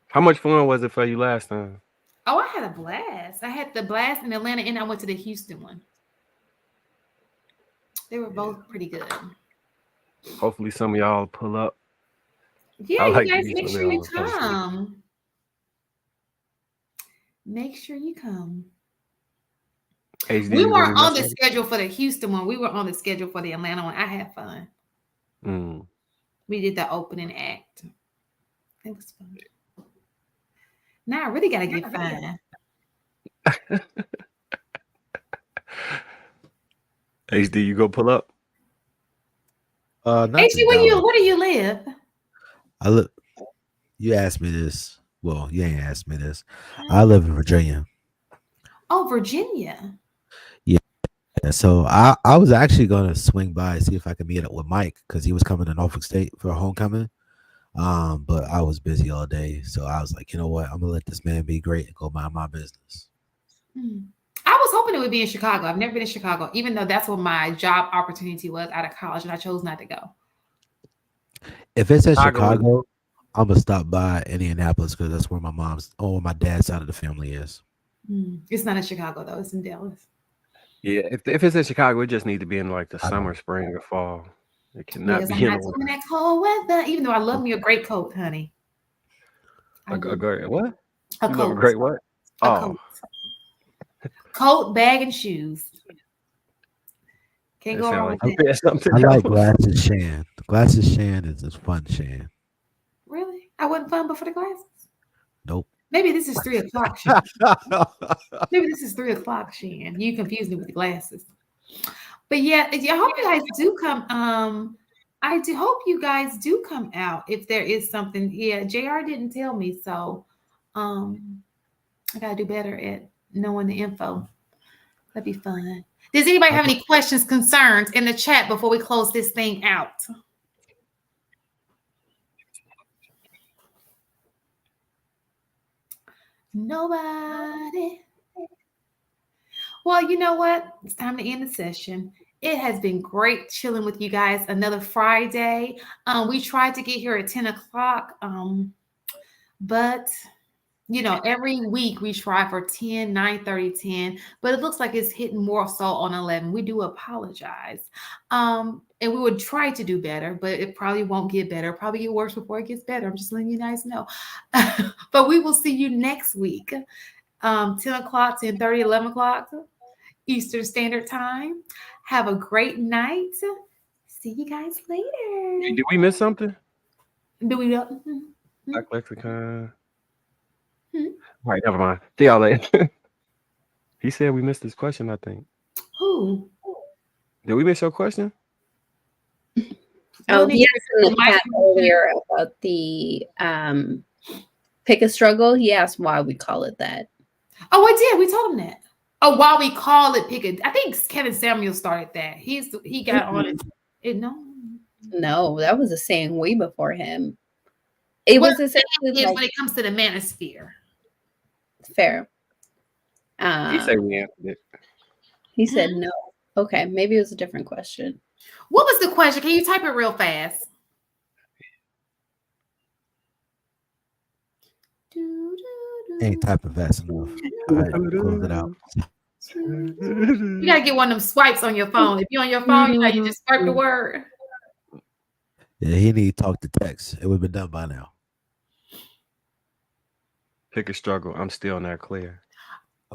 S3: How much fun was it for you last time?
S1: Oh, I had a blast. I had the blast in Atlanta, and I went to the Houston one. They were both pretty good.
S3: Hopefully, some of y'all pull up.
S1: Yeah,
S3: I like
S1: you guys
S3: to
S1: make
S3: be
S1: sure you
S3: somewhere else.
S1: come. Make sure you come.
S3: HD,
S1: We
S3: you
S1: weren't
S3: gonna
S1: on
S3: be
S1: the schedule for the Houston one. We were on the schedule for the Atlanta one. I had fun.
S3: messing?
S1: We did the opening act. It was fun. Now I really gotta get fun.
S3: HD, you go pull up.
S2: Not
S1: Actually,
S2: to Dallas.
S1: where do you live?
S2: I look. You asked me this. Well, you ain't asked me this. I live in Virginia.
S1: Oh, Virginia.
S2: And so I was actually gonna swing by and see if I could meet up with Mike because he was coming to Norfolk State for homecoming. But I was busy all day, so I was like, you know what? I'm gonna let this man be great and go mind my business.
S1: I was hoping it would be in Chicago. I've never been in Chicago, even though that's what my job opportunity was out of college, and I chose not to go.
S2: If it's in Chicago, I'm gonna stop by Indianapolis because that's where my dad's side of the family is.
S1: It's not in Chicago though; it's in Dallas.
S3: Yeah, if it's in Chicago, it just need to be in like the summer, spring, or fall. It cannot be in the winter.
S1: That cold weather, even though I love me a great coat, honey.
S3: A great what?
S1: A
S3: you
S1: coat.
S3: love a great what?
S1: Coat. Coat, bag, and shoes. Can't go wrong with that.
S2: I like glasses, Shan. Glasses, Shan is fun, Shan.
S1: Really? I wasn't fun before the glasses?
S2: Nope.
S1: Maybe this is 3 o'clock, Shan. Maybe this is 3 o'clock, Shan. You confused me with the glasses. But yeah, I hope you guys do come. I do hope you guys do come out if there is something. Yeah, JR didn't tell me, so I gotta do better at knowing the info. That'd be fun. Does anybody have any questions, concerns in the chat before we close this thing out? Nobody. Well, you know what? It's time to end the session. It has been great chilling with you guys another Friday. We tried to get here at 10 o'clock, but you know, every week we try for 10, 9:30, 10, but it looks like it's hitting more so on 11. We do apologize. And we would try to do better, but it probably won't get better. It'll probably get worse before it gets better. I'm just letting you guys know. But we will see you next week. 10 o'clock, 10:30, 11 o'clock Eastern Standard Time. Have a great night. See you guys later.
S3: Did we miss something?
S1: Do we?
S3: Black Lexicon. All right, never mind. See y'all later. He said we missed his question, I think.
S1: Who?
S3: Did we miss your question?
S4: Oh, he asked in the chat earlier about the pick a struggle. He asked why we call it that.
S1: Oh, I did. We told him that. Oh, why we call it pick a. I think Kevin Samuel started that. He got on it. No,
S4: that was a saying way before him. It was essentially
S1: like, when it comes to the manosphere.
S4: Fair.
S3: He said we answered it.
S4: He said no. Okay, maybe it was a different question.
S1: What was the question? Can you type it real fast?
S2: Ain't typing fast enough. All right, close it out.
S1: You gotta get one of them swipes on your phone. If you're on your phone, you know, you just swipe the word.
S2: Yeah, he need to talk to text. It would have been done by now.
S3: Pick a struggle. I'm still not clear.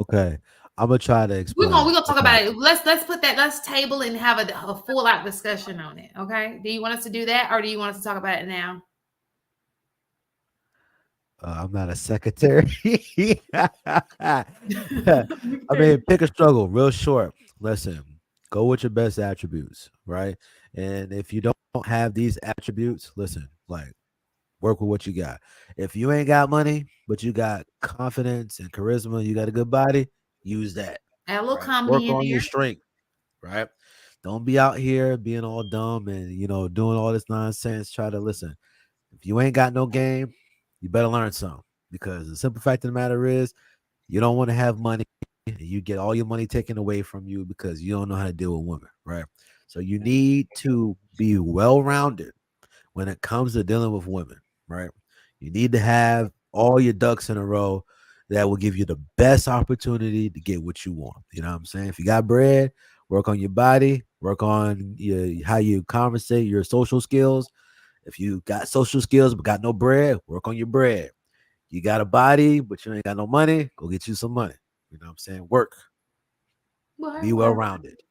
S2: Okay, I'm gonna try to explain.
S1: We're gonna talk about it. Let's put that. Let's table and have a full out discussion on it. Okay. Do you want us to do that, or do you want us to talk about it now?
S2: I'm not a secretary. I mean, pick a struggle, real short. Listen, go with your best attributes, right? And if you don't have these attributes, listen, like, work with what you got. If you ain't got money, but you got confidence and charisma, you got a good body, use that.
S1: Add a little
S2: right?
S1: comedy
S2: Work on your strength, right? Don't be out here being all dumb and, you know, doing all this nonsense. Try to listen. If you ain't got no game, you better learn some, because the simple fact of the matter is you don't want to have money and you get all your money taken away from you because you don't know how to deal with women, right? So you need to be well-rounded when it comes to dealing with women, right? You need to have all your ducks in a row that will give you the best opportunity to get what you want. You know what I'm saying? If you got bread, work on your body, work on how you conversate, your social skills. If you got social skills but got no bread, work on your bread. You got a body but you ain't got no money, go get you some money. You know what I'm saying? Work. Be well-rounded.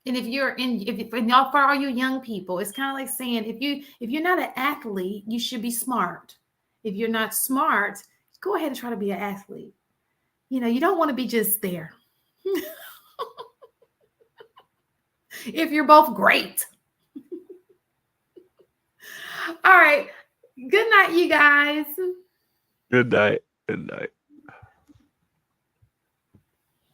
S1: And if y'all, for all you young people, it's kind of like saying if you're not an athlete, you should be smart. If you're not smart, go ahead and try to be an athlete. You know, you don't want to be just there. If you're both great. All right. Good night, you guys.
S3: Good night. Good night.